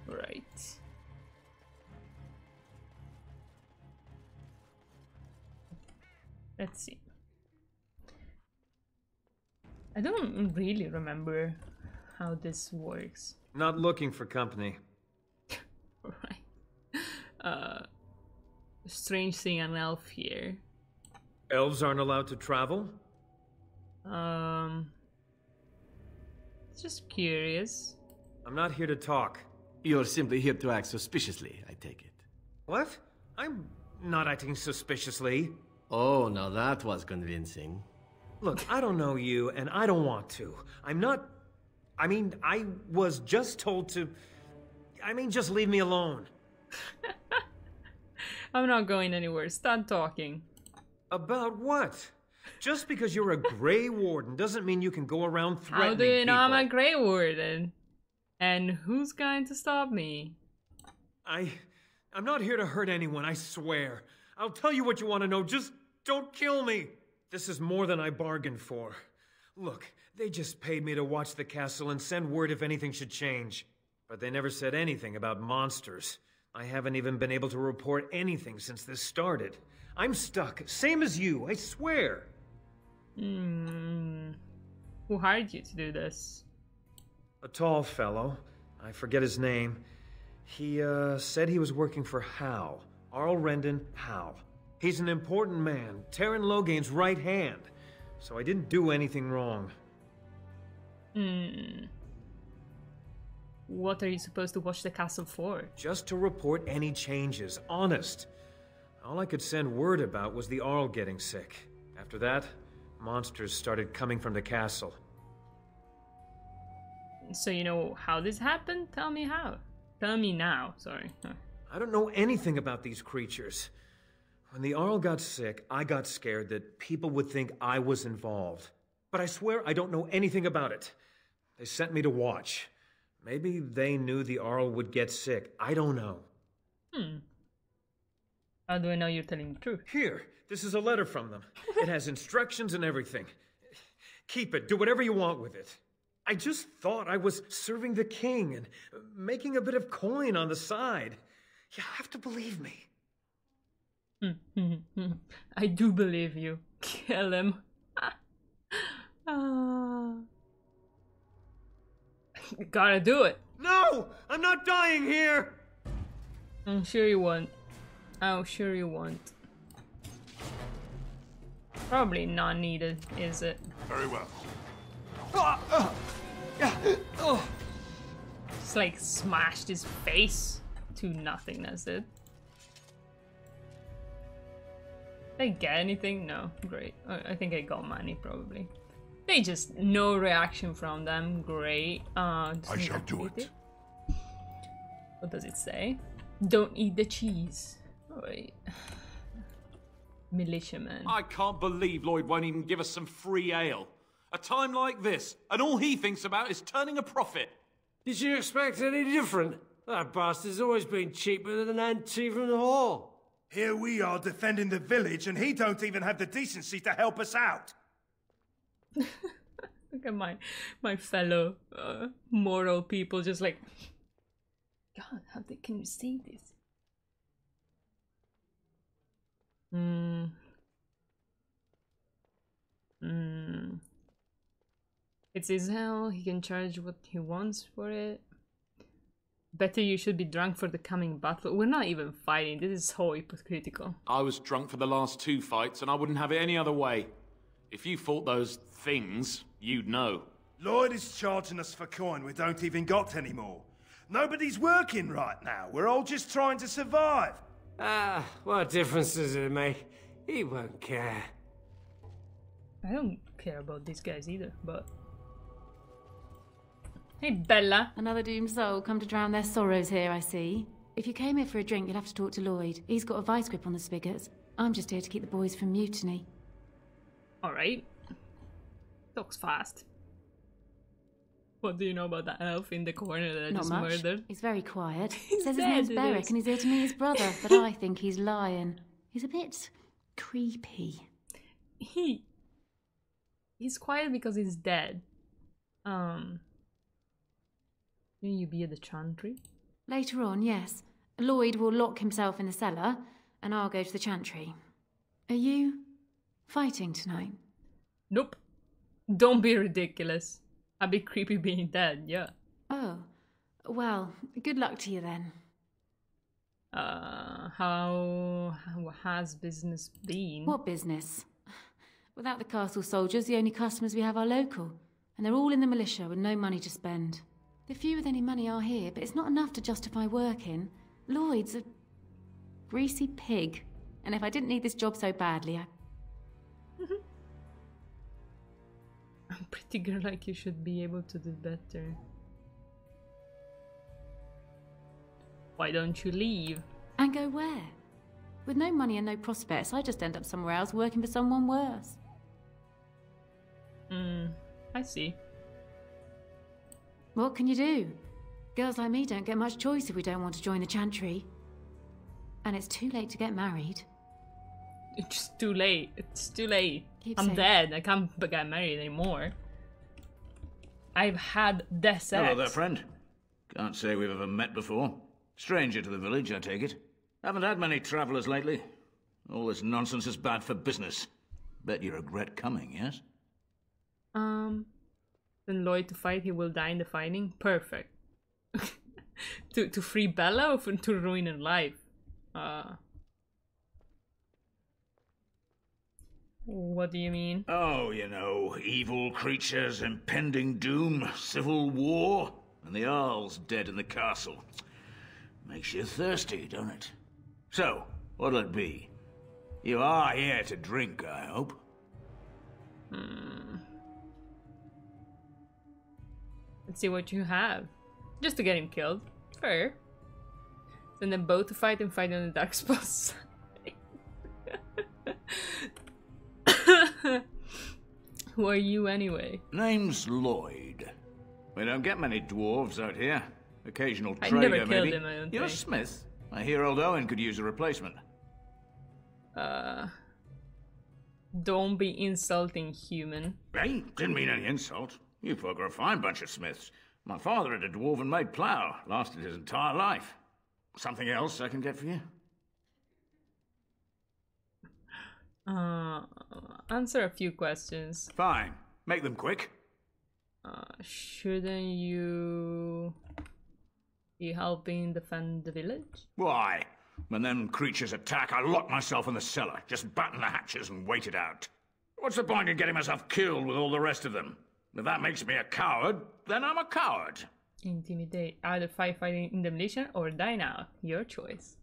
Right. Let's see. I don't really remember how this works. Not looking for company. Right. Strange seeing an elf here. Elves aren't allowed to travel? Just curious. I'm not here to talk. You're simply here to act suspiciously, I take it. What? I'm not acting suspiciously. Oh, now that was convincing. Look, I don't know you, and I don't want to. I'm not... I mean, I was just told to... I mean, just leave me alone. I'm not going anywhere. Stop talking. About what? Just because you're a Grey Warden doesn't mean you can go around threatening How do you know people. I'm a Grey Warden? And who's going to stop me? I'm not here to hurt anyone, I swear. I'll tell you what you want to know, just don't kill me. This is more than I bargained for. Look, they just paid me to watch the castle and send word if anything should change. But they never said anything about monsters. I haven't even been able to report anything since this started. I'm stuck, same as you, I swear. Who hired you to do this? A tall fellow. I forget his name. He, said he was working for Hal. Arl Rendon Hal. He's an important man, Terran Logain's right hand. So I didn't do anything wrong. What are you supposed to watch the castle for? Just to report any changes, honest. All I could send word about was the Arl getting sick. After that, monsters started coming from the castle. So you know how this happened? Tell me how. Tell me now, sorry. I don't know anything about these creatures. When the Arl got sick, I got scared that people would think I was involved. But I swear I don't know anything about it. They sent me to watch. Maybe they knew the Arl would get sick. I don't know. How do I know you're telling the truth? Here, this is a letter from them. It has instructions and everything. Keep it. Do whatever you want with it. I just thought I was serving the king and making a bit of coin on the side. You have to believe me. I do believe you. Kill him. Gotta do it. No! I'm not dying here! I'm sure you won't. I'm sure you won't. Probably not needed, is it? Very well. Just like smashed his face to nothingness, dude. Did I get anything? No. Great. I think I got money, probably. They just... no reaction from them. Great. I shall do it. What does it say? Don't eat the cheese. Oh, wait. Militiaman. I can't believe Lloyd won't even give us some free ale. A time like this, and all he thinks about is turning a profit. Did you expect any different? That bastard's always been cheaper than an tea from the hall. Here we are defending the village, and he don't even have the decency to help us out. Look at my fellow moral people just like... God, how can you say this? It's his hell. He can charge what he wants for it. Better you should be drunk for the coming battle. We're not even fighting. This is so hypocritical. I was drunk for the last 2 fights, and I wouldn't have it any other way. If you fought those things, you'd know. Lloyd is charging us for coin we don't even got anymore. Nobody's working right now. We're all just trying to survive. Ah, what difference does it make? He won't care. I don't care about these guys either, but... Hey, Bella. Another doomed soul come to drown their sorrows here, I see. If you came here for a drink, you'll have to talk to Lloyd. He's got a vice grip on the spigots. I'm just here to keep the boys from mutiny. Alright. Talks fast. What do you know about that elf in the corner that I Not just much. murdered? He's very quiet. He's Says his dead, name's it Beric is. and he's here to meet his brother, but I think he's lying. He's a bit creepy. He's quiet because he's dead. Will you be at the chantry? Later on, yes. Lloyd will lock himself in the cellar, and I'll go to the chantry. Are you fighting tonight? Nope. Don't be ridiculous. A bit creepy being dead, yeah. Oh, well, good luck to you then. How has business been? What business? Without the castle soldiers, the only customers we have are local, and they're all in the militia with no money to spend. The few with any money are here, but it's not enough to justify working. Lloyd's a greasy pig, and if I didn't need this job so badly, A pretty girl like you should be able to do better. Why don't you leave? And go where? With no money and no prospects, I just end up somewhere else working for someone worse. I see. What can you do? Girls like me don't get much choice if we don't want to join the chantry. And it's too late to get married. It's just too late. It's too late. Keep I'm safe. dead. I can't get married anymore. I've had death sex. Hello there, friend. Can't say we've ever met before. Stranger to the village, I take it. Haven't had many travellers lately. All this nonsense is bad for business. Bet you regret coming, yes? Then Lloyd to fight, he will die in the fighting. Perfect. to free Bella or to ruin her life? What do you mean? Oh, you know, evil creatures, impending doom, civil war, and the Earl's dead in the castle. Makes you thirsty, don't it? So, what'll it be? You are here to drink, I hope? Let's see what you have. Just to get him killed. Fair. Send them both to fight and fight on the dark spots. Who are you anyway? Name's Lloyd. We don't get many dwarves out here. Occasional I trader, never killed maybe. him, I don't You're a think. smith. I hear old Owen could use a replacement. Don't be insulting, human. Hey, didn't mean any insult. You folk are a fine bunch of smiths. My father had a dwarven-made plough. Lasted his entire life. Something else I can get for you? Answer a few questions. Fine. Make them quick. Shouldn't you be helping defend the village? Why? When them creatures attack, I lock myself in the cellar. Just batten the hatches and wait it out. What's the point in getting myself killed with all the rest of them? If that makes me a coward, then I'm a coward. Intimidate. Either fighting in the militia or die now. Your choice.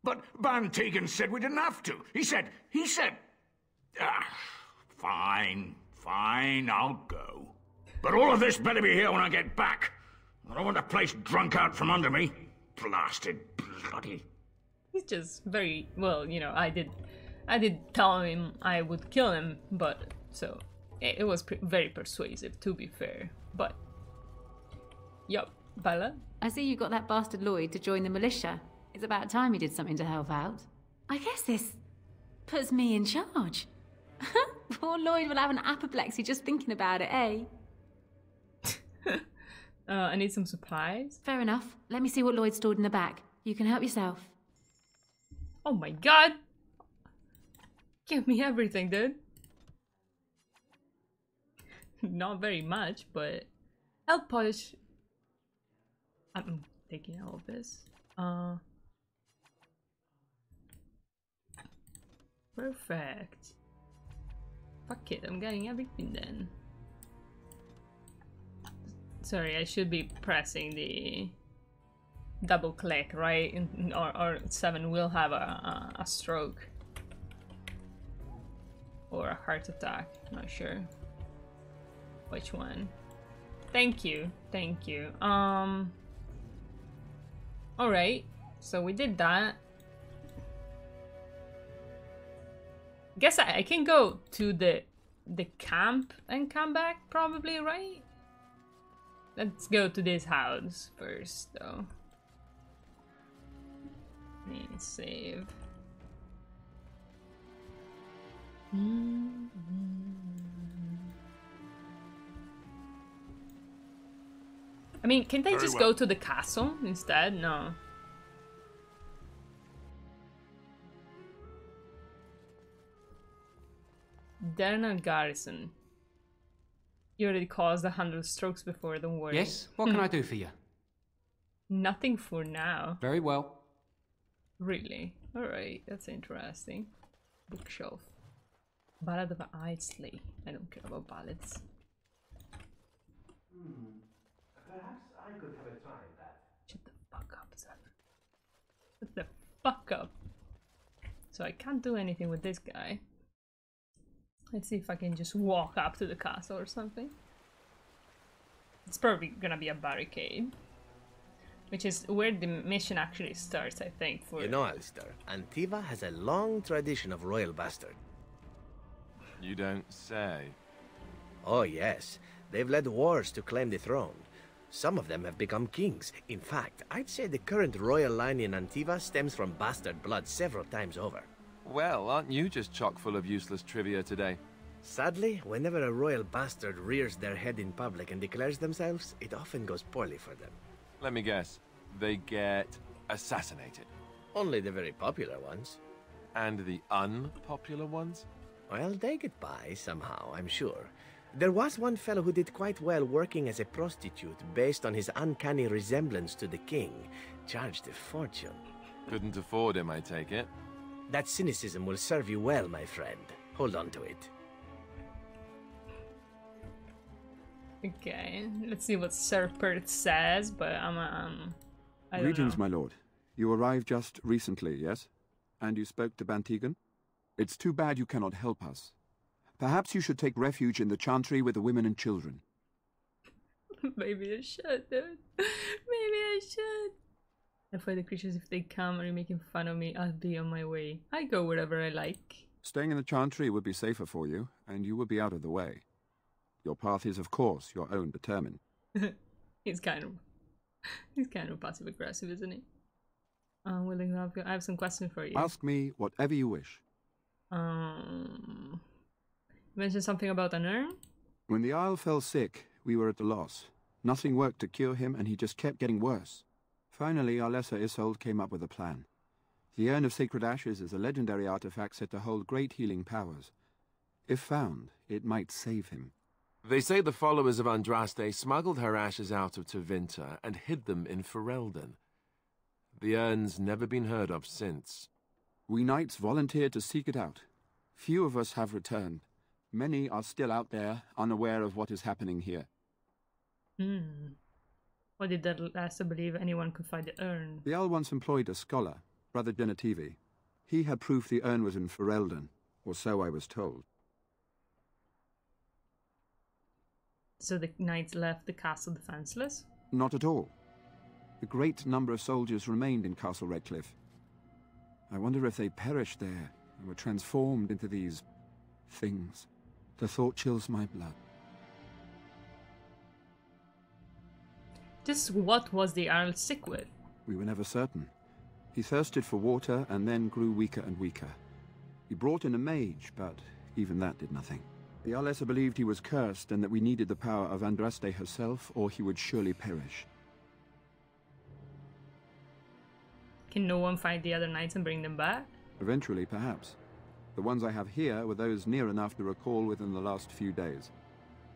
But Ban Tegan said we didn't have to. He said... Fine, I'll go. But all of this better be here when I get back. I don't want the place drunk out from under me. Blasted bloody... He's just very... Well, you know, I did tell him I would kill him, but... So, it was very persuasive, to be fair. But... Yup, Bella? I see you got that bastard Lloyd to join the militia. It's about time he did something to help out. I guess this puts me in charge. Poor Lloyd will have an apoplexy just thinking about it, eh? I need some supplies. Fair enough. Let me see what Lloyd stored in the back. You can help yourself. Oh my god! Give me everything, dude. Not very much, but I'll polish. I'm taking all of this. Perfect. Fuck it, I'm getting everything then. Sorry, I should be pressing the double click, right? Or Seven will have a stroke. Or a heart attack, not sure. Which one? Thank you, thank you. Alright, so we did that. Guess I can go to the camp and come back, probably, right? Let's go to this house first, though. Let me save. I mean, can't I just go to the castle instead? No. Derna Garrison. You already caused 100 strokes before, don't worry. Yes? What can I do for you? Nothing for now. Very well. Really? Alright, that's interesting. Bookshelf. Ballad of Isley. I don't care about ballads. Perhaps I could have a try at that. Shut the fuck up, Seven. Shut the fuck up. So I can't do anything with this guy. Let's see if I can just walk up to the castle or something. It's probably gonna be a barricade. Which is where the mission actually starts, I think. For You know, Alistair, Antiva has a long tradition of royal bastard. You don't say. Oh, yes. They've led wars to claim the throne. Some of them have become kings. In fact, I'd say the current royal line in Antiva stems from bastard blood several times over. Well, aren't you just chock full of useless trivia today? Sadly, whenever a royal bastard rears their head in public and declares themselves, it often goes poorly for them. Let me guess. They get assassinated. Only the very popular ones. And the unpopular ones? Well, they get by somehow, I'm sure. There was one fellow who did quite well working as a prostitute based on his uncanny resemblance to the king. Charged a fortune. Couldn't afford him, I take it. That cynicism will serve you well, my friend. Hold on to it. Okay, let's see what Sir Pert says, but I don't Greetings, know. my lord. You arrived just recently, yes? And you spoke to Bantegan? It's too bad you cannot help us. Perhaps you should take refuge in the chantry with the women and children. Maybe I should, dude. Maybe I should. Avoid the creatures if they come. Are you making fun of me? I'll be on my way. I go wherever I like. Staying in the chantry would be safer for you, and you would be out of the way. Your path is, of course, your own determine. He's kind of passive aggressive, isn't he? Willing to help you. I have some questions for you. Ask me whatever you wish. You mentioned something about an urn? When the Isle fell sick, we were at a loss. Nothing worked to cure him, and he just kept getting worse. Finally, our lesser Isolde came up with a plan. The Urn of Sacred Ashes is a legendary artifact said to hold great healing powers. If found, it might save him. They say the followers of Andraste smuggled her ashes out of Tevinter and hid them in Ferelden. The urn's never been heard of since. We knights volunteered to seek it out. Few of us have returned. Many are still out there, unaware of what is happening here. What did that last believe anyone could find the urn? The Earl once employed a scholar, Brother Genetivi. He had proof the urn was in Ferelden, or so I was told. So the knights left the castle defenseless? Not at all. A great number of soldiers remained in Castle Redcliffe. I wonder if they perished there and were transformed into these things. The thought chills my blood. Just what was the Earl sick with? We were never certain. He thirsted for water and then grew weaker and weaker. He brought in a mage, but even that did nothing. The Arlessa believed he was cursed and that we needed the power of Andraste herself, or he would surely perish. Can no one find the other knights and bring them back? Eventually, perhaps. The ones I have here were those near enough to recall within the last few days.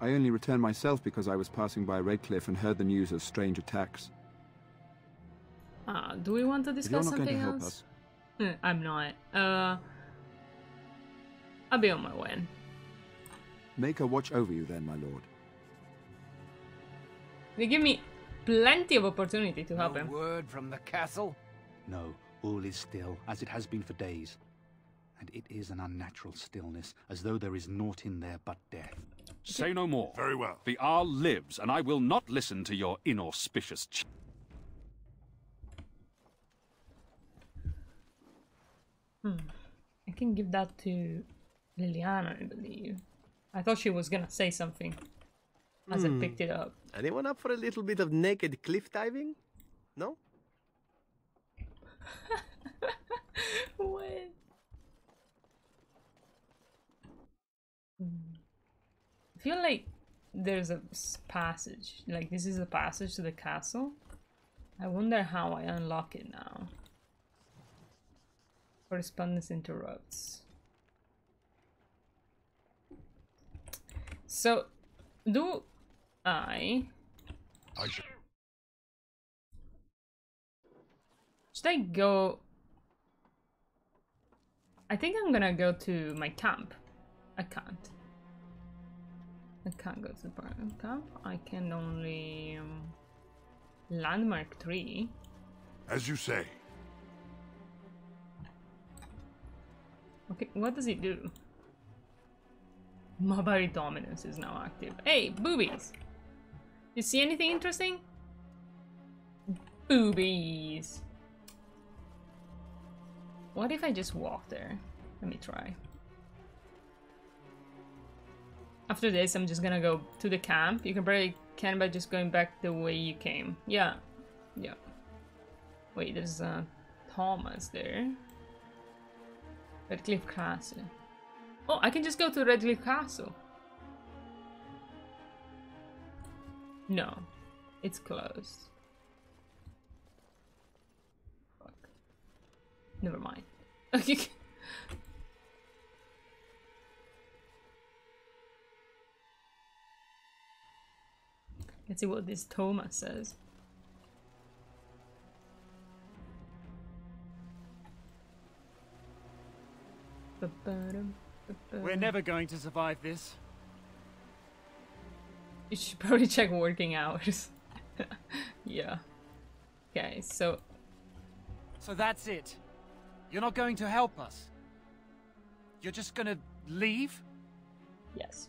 I only returned myself because I was passing by Redcliffe and heard the news of strange attacks. Do we want to If you're discuss not going to something help else? us, I'm not. I'll be on my way. make her watch over you then, my lord. They give me plenty of opportunity to help No him. word from the castle? No, all is still, as it has been for days. And it is an unnatural stillness, as though there is naught in there but death. Say no more. Very well. The Arl lives, and I will not listen to your inauspicious I can give that to Liliana, I believe. I thought she was gonna say something as I picked it up. Anyone up for a little bit of naked cliff diving? No? What? I feel like there's a passage. Like, this is a passage to the castle. I wonder how I unlock it now. Correspondence interrupts. So, do I... Should I go... I think I'm gonna go to my camp. I can't. I can't go to the camp. I can only... landmark 3. As you say. Okay, what does it do? Mobile dominance is now active. Hey, boobies! You see anything interesting? Boobies! What if I just walk there? Let me try. After this, I'm just gonna go to the camp. You can probably can by just going back the way you came. Yeah. Yeah. Wait, there's Thomas there. Redcliffe Castle. Oh, I can just go to Redcliffe Castle. No. It's closed. Fuck. Never mind. Okay. Let's see what this Thomas says. We're never going to survive this. You should probably check working hours. Yeah. Okay, so... So that's it. You're not going to help us. You're just gonna leave? Yes.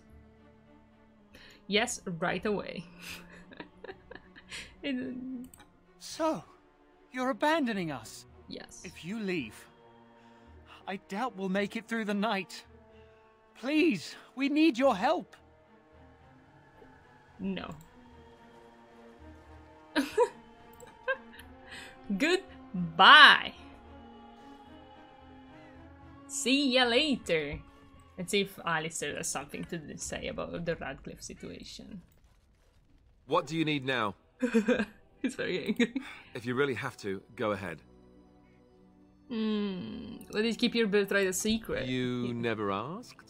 Yes, right away. So, you're abandoning us? Yes. If you leave, I doubt we'll make it through the night. Please, we need your help. No. Goodbye. See ya later. Let's see if Alistair has something to say about the Radcliffe situation. What do you need now? He's very angry. If you really have to, go ahead. Let us keep your birthright a secret. You never asked?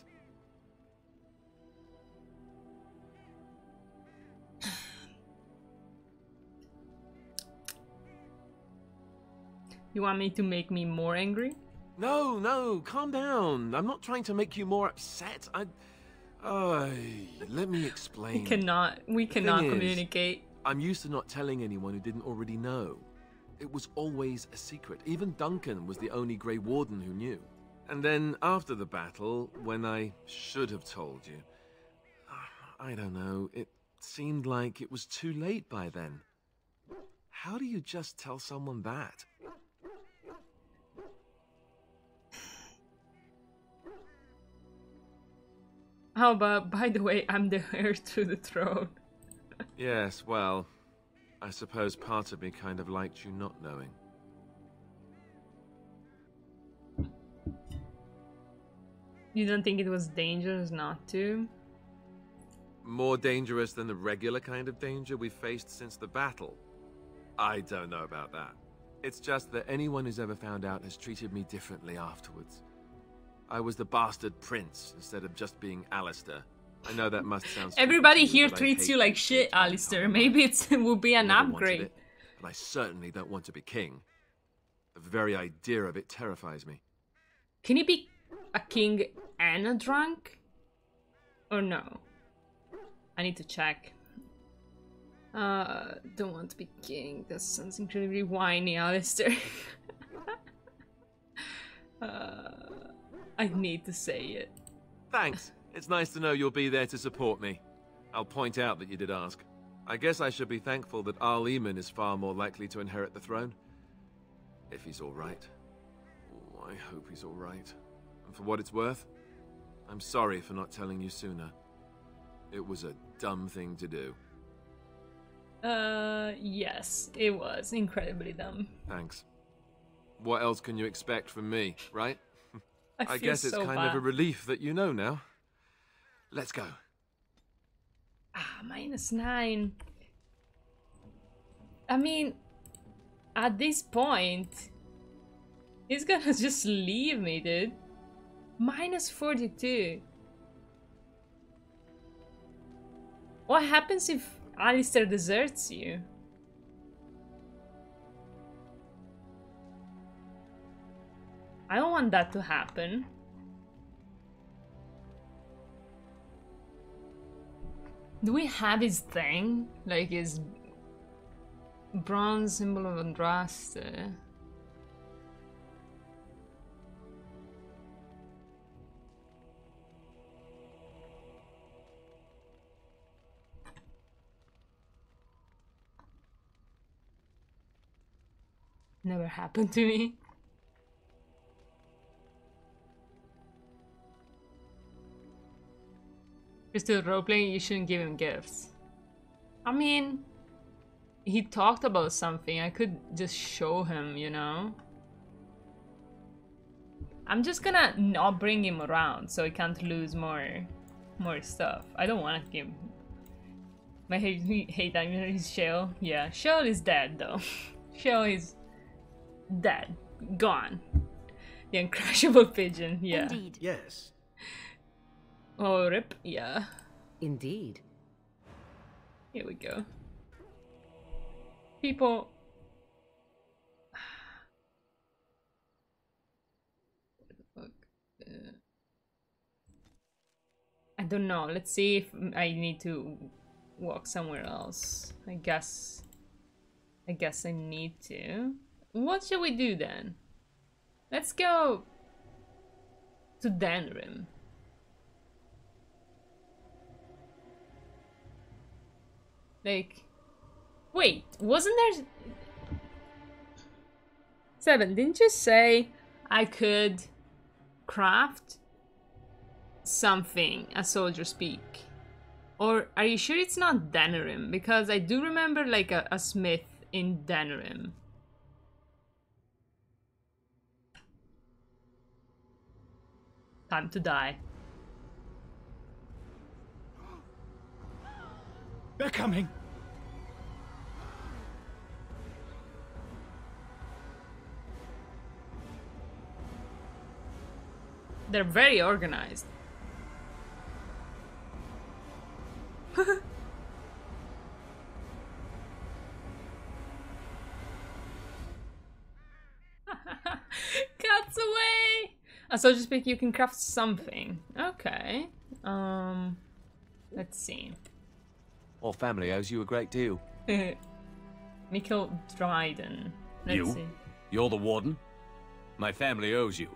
You want me to make me more angry? No, no, calm down. I'm not trying to make you more upset. Let me explain. We cannot communicate. I'm used to not telling anyone who didn't already know. It was always a secret. Even Duncan was the only Grey Warden who knew. And then after the battle, when I should have told you, I don't know, it seemed like it was too late by then. How do you just tell someone that? How about, by the way, I'm the heir to the throne? Yes, well, I suppose part of me kind of liked you not knowing. You don't think it was dangerous not to? More dangerous than the regular kind of danger we've faced since the battle? I don't know about that. It's just that anyone who's ever found out has treated me differently afterwards. I was the bastard prince instead of just being Alistair. I know that must sound stupid Everybody to you, here but I treats hate you like being shit, treated Alistair. Maybe it will be an Never wanted upgrade. it, but I certainly don't want to be king. The very idea of it terrifies me. Can you be a king and a drunk? Or no? I need to check. Don't want to be king. That sounds incredibly whiny, Alistair. I need to say it. Thanks. It's nice to know you'll be there to support me. I'll point out that you did ask. I guess I should be thankful that Arl Eamon is far more likely to inherit the throne. If he's alright. Oh, I hope he's alright. And for what it's worth, I'm sorry for not telling you sooner. It was a dumb thing to do. Yes, it was incredibly dumb. Thanks. What else can you expect from me, right? I feel guess it's so kind bad. of a relief that you know now. Let's go. -9. I mean, at this point, he's gonna just leave me, dude. -42. What happens if Alistair deserts you? I don't want that to happen. Do we have his thing? Like his bronze symbol of Andraste? Never happened to me. You're still roleplaying, you shouldn't give him gifts. I mean, he talked about something, I could just show him, you know? I'm just gonna not bring him around so he can't lose more stuff. I don't want to give him... I hate that he's Shale. Yeah, Shale is dead though. Shale is dead. Gone. The uncrashable pigeon, yeah. Indeed. Yes. Oh, rip, yeah. Indeed. Here we go. People... I don't know. Let's see if I need to walk somewhere else. I guess I need to. What shall we do then? Let's go to Denrim. Like, wait, wasn't there... 7, didn't you say I could craft something a soldier speak? Or are you sure it's not Denerim? Because I do remember like a smith in Denerim. Time to die. They're coming. They're very organized. Cuts away! A soldier speak, you can craft something. Okay. Let's see. Our family owes you a great deal. Mikkel Dryden. Let's You? see. You're the warden? My family owes you.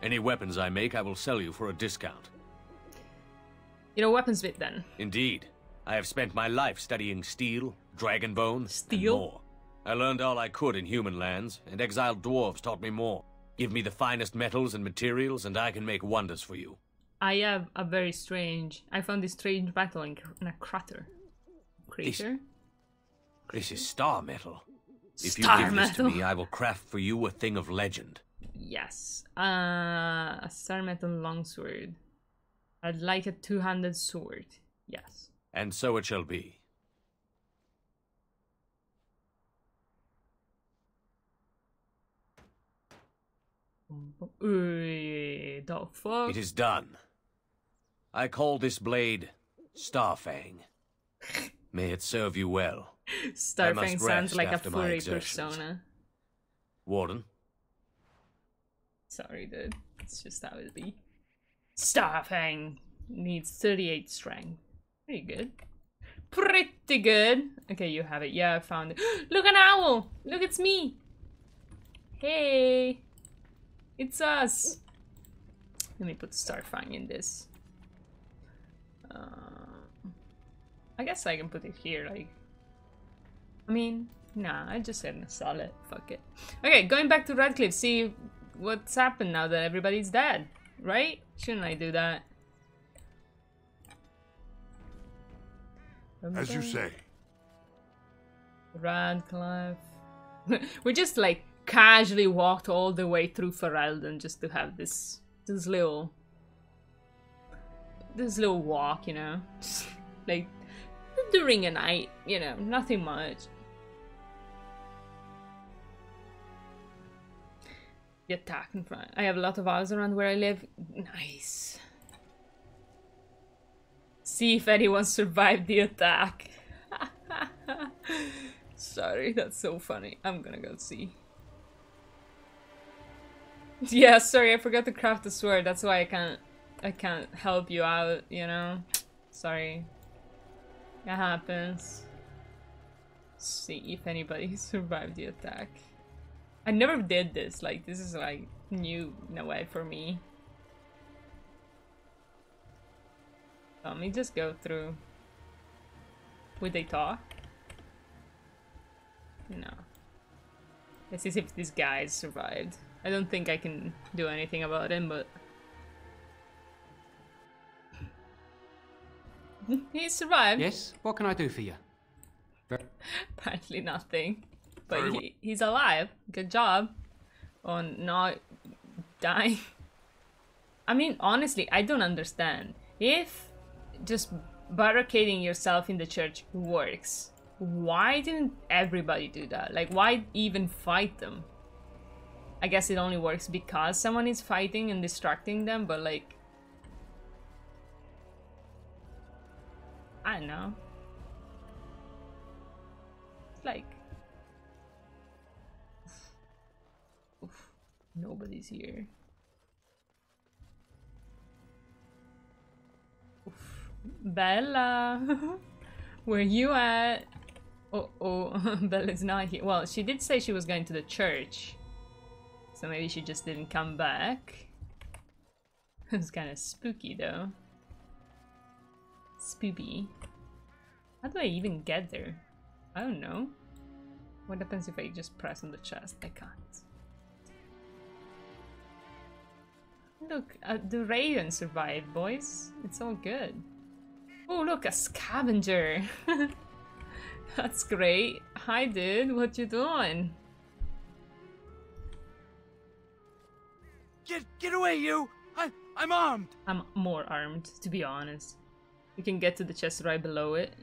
Any weapons I make, I will sell you for a discount. You're a weaponsmith then. Indeed. I have spent my life studying steel, dragonbone, Steel? and more. I learned all I could in human lands, and exiled dwarves taught me more. Give me the finest metals and materials, and I can make wonders for you. I have a very strange... I found this strange metal in a crater. Crater? This is star metal. If you Star give this to metal? me, I will craft for you a thing of legend. Yes. A star metal longsword. I'd like a two-handed sword. Yes. And so it shall be. The fuck? It is done. I call this blade Starfang. May it serve you well. Starfang sounds like a furry persona. Warden? Sorry, dude. It's just how it be. Starfang needs 38 strength. Pretty good. Pretty good. Okay, you have it. Yeah, I found it. Look, an owl! Look, it's me! Hey! It's us! Let me put Starfang in this. I guess I can put it here, like... I mean, nah, I just said install it. Fuck it. Okay, going back to Redcliffe, see what's happened now that everybody's dead, right? Shouldn't I do that? As you say. Redcliffe. We just like casually walked all the way through Ferelden just to have this little walk, you know, just like during a night, you know, nothing much. The attack in front. I have a lot of owls around where I live. Nice. See if anyone survived the attack. Sorry, that's so funny. I'm gonna go see. Yeah, sorry, I forgot to craft a sword. That's why I can't help you out, you know? Sorry. That happens. See if anybody survived the attack. I never did this. Like, this is like new in a way for me. Let me just go through. Would they talk? No. Let's see if this guy survived. I don't think I can do anything about him, but... he survived. Yes? What can I do for you? Apparently nothing. But he's alive. Good job on not dying. I mean, honestly, I don't understand. If just barricading yourself in the church works, why didn't everybody do that? Like, why even fight them? I guess it only works because someone is fighting and distracting them, but like... I don't know. It's like... Oof. Nobody's here. Oof. Bella! Where you at? Oh, Bella's not here. Well, she did say she was going to the church. So maybe she just didn't come back. It's kind of spooky though. Spoopy. How do I even get there? I don't know. What happens if I just press on the chest? I can't. Look, the Raven survived, boys. It's all good. Oh, look, a scavenger. That's great. Hi, dude. What you doing? Get away, you! I'm armed! I'm more armed, to be honest. You can get to the chest right below it.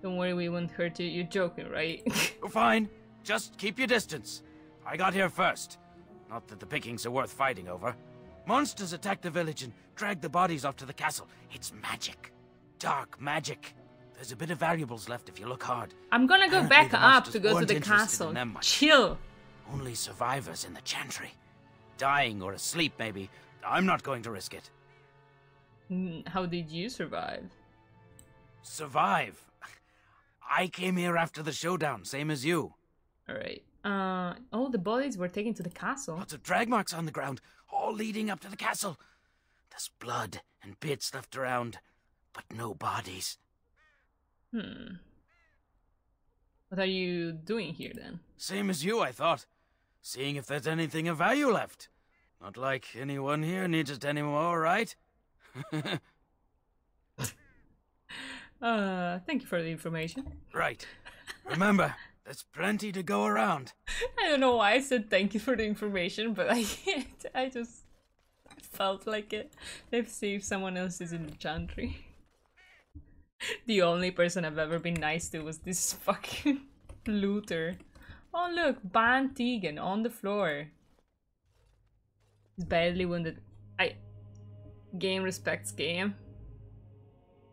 Don't worry, we won't hurt you. You're joking, right? Fine. Just keep your distance. I got here first. Not that the pickings are worth fighting over. Monsters attacked the village and dragged the bodies off to the castle. It's magic. Dark magic. There's a bit of valuables left if you look hard. I'm gonna go back up to go to the castle. Chill. Only survivors in the chantry. Dying or asleep, maybe. I'm not going to risk it. How did you survive? Survive? I came here after the showdown, same as you. Alright. Oh, the bodies were taken to the castle. Lots of drag marks on the ground, all leading up to the castle. There's blood and bits left around, but no bodies. What are you doing here then? Same as you, I thought. Seeing if there's anything of value left. Not like anyone here needs it anymore, right? Thank you for the information. Right. Remember, there's plenty to go around. I don't know why I said thank you for the information, but I just felt like it. Let's see if someone else is in the chantry. The only person I've ever been nice to was this fucking looter. Oh look, Ban Tegan on the floor. He's badly wounded. Game respects game.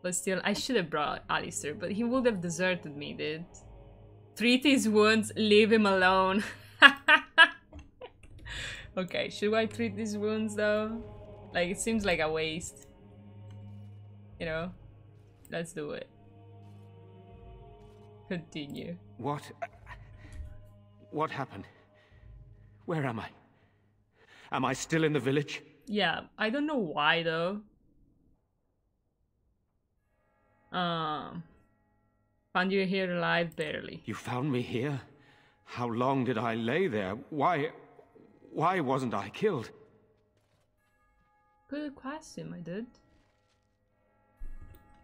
But still, I should have brought Alistair, but he would have deserted me, dude. Treat his wounds, leave him alone. Okay, should I treat these wounds though? Like, it seems like a waste. You know? Let's do it. Continue. What happened? Where am I? Am I still in the village? Yeah, I don't know why though. Found you here alive, barely. You found me here? How long did I lay there? Why wasn't I killed? Good question, my dude.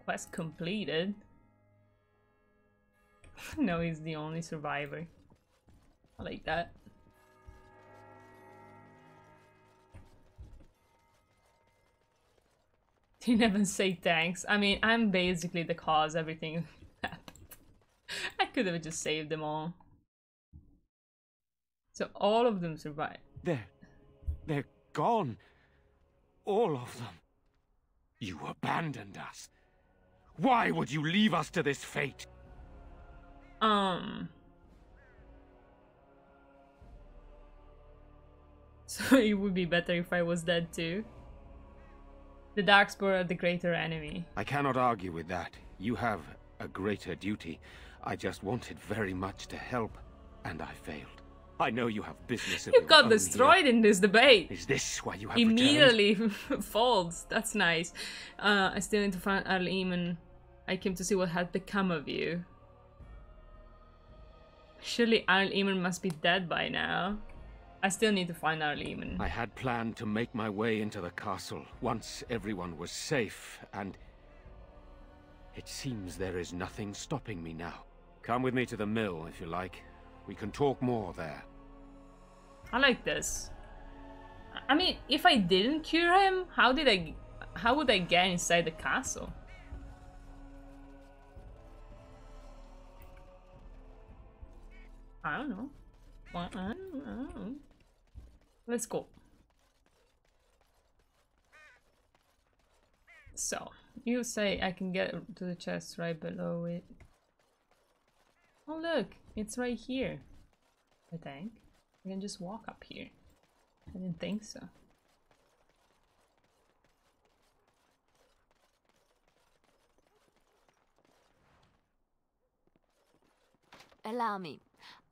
Quest completed. No, he's the only survivor. I like that. You never say thanks. I mean, I'm basically the cause everything happened. I could have just saved them all. So all of them survived. They're gone. All of them. You abandoned us. Why would you leave us to this fate? So it would be better if I was dead too. The Darkspoor are the greater enemy. I cannot argue with that. You have a greater duty. I just wanted very much to help, and I failed. I know you have business of You your got own destroyed here. in this debate. Is this why you have immediately folds? That's nice. I still need to find Arl Eamon. I came to see what had become of you. Surely Arl Eamon must be dead by now. I still need to find Arl Eamon. I had planned to make my way into the castle once everyone was safe, and it seems there is nothing stopping me now. Come with me to the mill if you like. We can talk more there. I like this. I mean, if I didn't cure him, how would I get inside the castle? I don't know. I don't know. Let's go. So, you say I can get to the chest right below it. Oh look, it's right here. I think. I can just walk up here. I didn't think so. Allow me.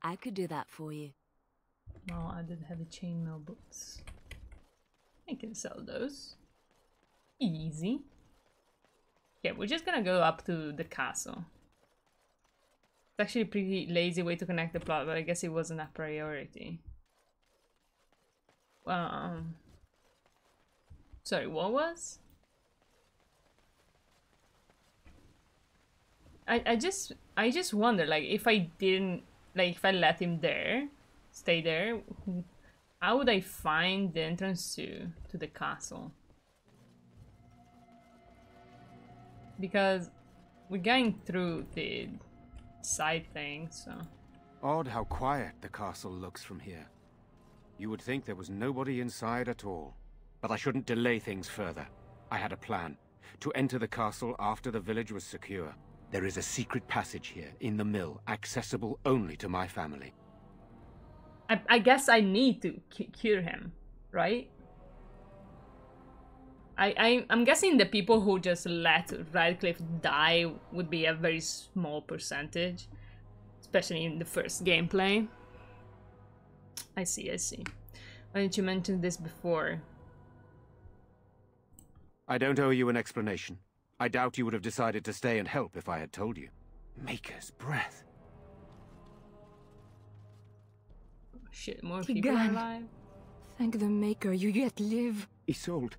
I could do that for you. Oh, I did have a chainmail boots. I can sell those. Easy. Okay, we're just gonna go up to the castle. It's actually a pretty lazy way to connect the plot, but I guess it wasn't a priority. Sorry, what was? I just wonder, like, if I didn't, like, if I let him there, stay there, how would I find the entrance to the castle? Because we're going through the side thing, so... Odd how quiet the castle looks from here. You would think there was nobody inside at all. But I shouldn't delay things further. I had a plan. To enter the castle after the village was secure. There is a secret passage here, in the mill, accessible only to my family. I guess I need to cure him, right? I'm guessing the people who just let Redcliffe die would be a very small percentage. Especially in the first gameplay. I see. Why didn't you mention this before? I don't owe you an explanation. I doubt you would have decided to stay and help if I had told you. Maker's breath. Oh, shit, more people alive? Thank the Maker you yet live. Isolde,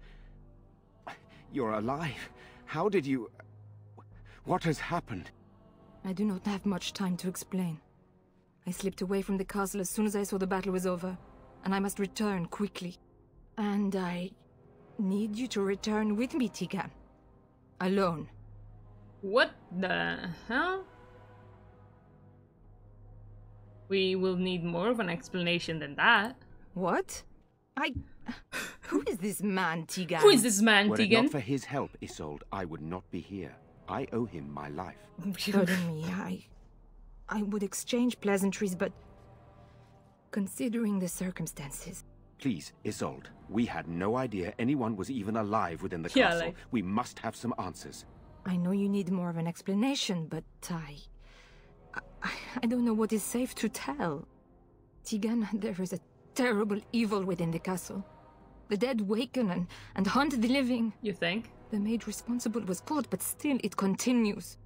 you're alive. How did you... What has happened? I do not have much time to explain. I slipped away from the castle as soon as I saw the battle was over, and I must return quickly. And I need you to return with me, Tigan. Alone. What the hell? We will need more of an explanation than that. What? Who is this man, Tigan? Who is this man, Were Tigan? it not for his help, Isolde, I would not be here. I owe him my life. Pardon me, I would exchange pleasantries, but considering the circumstances... Please, Isolde, we had no idea anyone was even alive within the Yeah, castle. like- We must have some answers. I know you need more of an explanation, but I don't know what is safe to tell. Tegan, there is a terrible evil within the castle. The dead waken and haunt the living. You think? The maid responsible was caught, but still it continues.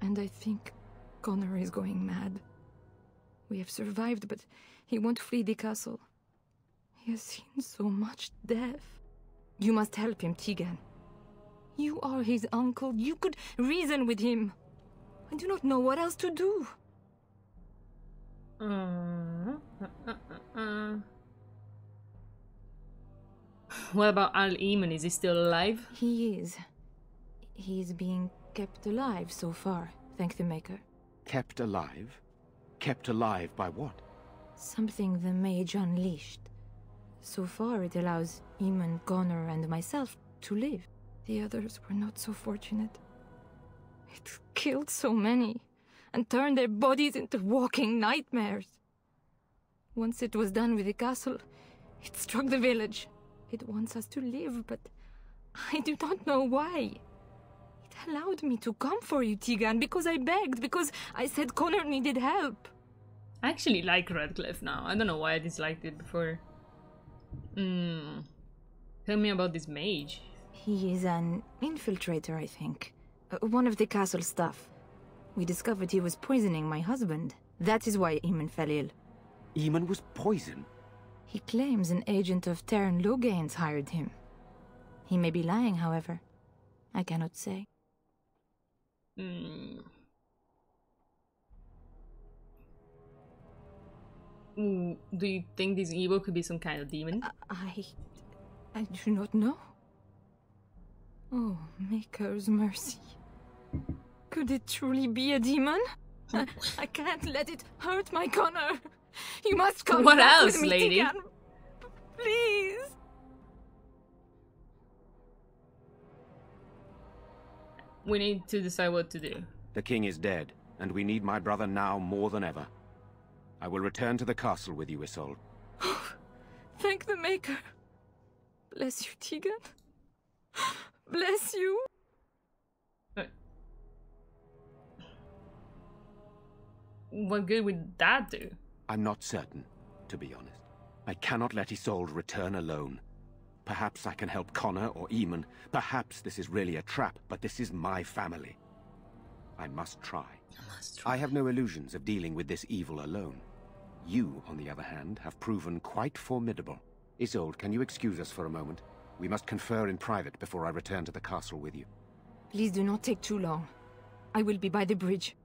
And I think Connor is going mad. We have survived, but he won't flee the castle. He has seen so much death. You must help him, Tegan. You are his uncle. You could reason with him. I do not know what else to do. What about Al-Eamon? Is he still alive? He is. He is being kept alive so far, thank the Maker. Kept alive? Kept alive by what? Something the mage unleashed. So far it allows Eamon, Connor and myself to live. The others were not so fortunate. It killed so many, and turned their bodies into walking nightmares. Once it was done with the castle, it struck the village. It wants us to live, but I do not know why. It allowed me to come for you, Tegan, because I begged, because I said Connor needed help. I actually like Redcliffe now. I don't know why I disliked it before. Tell me about this mage. He is an infiltrator, I think. One of the castle staff. We discovered he was poisoning my husband. That is why Eamon fell ill. Eamon was poisoned? He claims an agent of Terran Logain's hired him. He may be lying, however. I cannot say. Do you think this evil could be some kind of demon? I do not know. Oh, Maker's mercy. Could it truly be a demon? I can't let it hurt my Connor. You must come What back else, with me, lady? Tegan. Please. We need to decide what to do. The king is dead, and we need my brother now more than ever. I will return to the castle with you, Isolde. Thank the Maker. Bless you, Tegan. Bless you. What good would that do? I'm not certain, to be honest. I cannot let Isolde return alone. Perhaps I can help Connor or Eamon. Perhaps this is really a trap, but this is my family. I must try. I have no illusions of dealing with this evil alone. You, on the other hand, have proven quite formidable. Isolde, can you excuse us for a moment? We must confer in private before I return to the castle with you. Please do not take too long. I will be by the bridge.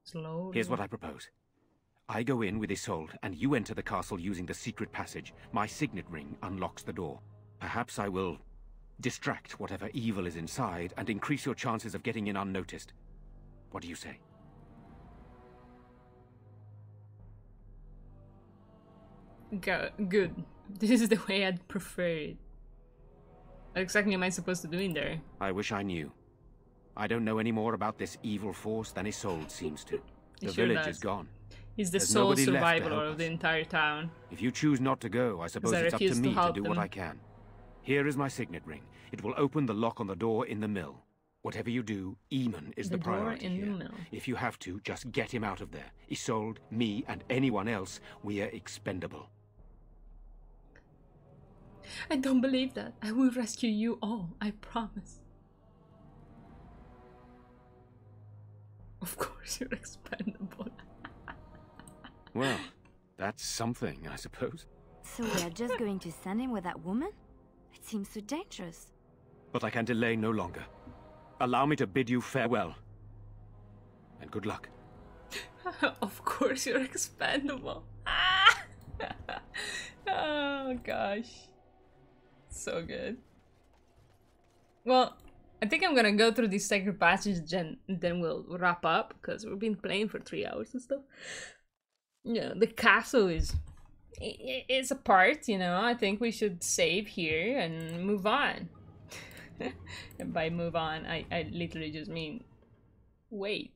Slowly. Here's what I propose. I go in with Isolde, and you enter the castle using the secret passage. My signet ring unlocks the door. Perhaps I will distract whatever evil is inside and increase your chances of getting in unnoticed. What do you say? Good. This is the way I'd prefer it. What exactly am I supposed to do in there? I wish I knew. I don't know any more about this evil force than Isolde seems to. The Sure village does. is gone. He's the There's sole nobody left to survivor help of us. the entire town. If you choose not to go, I suppose I it's up to refuse to me to help do what them. I can. Here is my signet ring. It will open the lock on the door in the mill. Whatever you do, Eamon is The the door priority in the here. mill. If you have to, just get him out of there. Isolde, me, and anyone else, we are expendable. I don't believe that. I will rescue you all. I promise. Of course you're expendable. Well, that's something, I suppose. So we are just going to send him with that woman? It seems so dangerous. But I can delay no longer. Allow me to bid you farewell. And good luck. Of course you're expendable. Oh gosh. So good. Well, I think I'm gonna go through this sacred passage and then we'll wrap up because we've been playing for 3 hours and stuff. Yeah, the castle is it's a part, you know. I think we should save here and move on. And by move on, I literally just mean wait.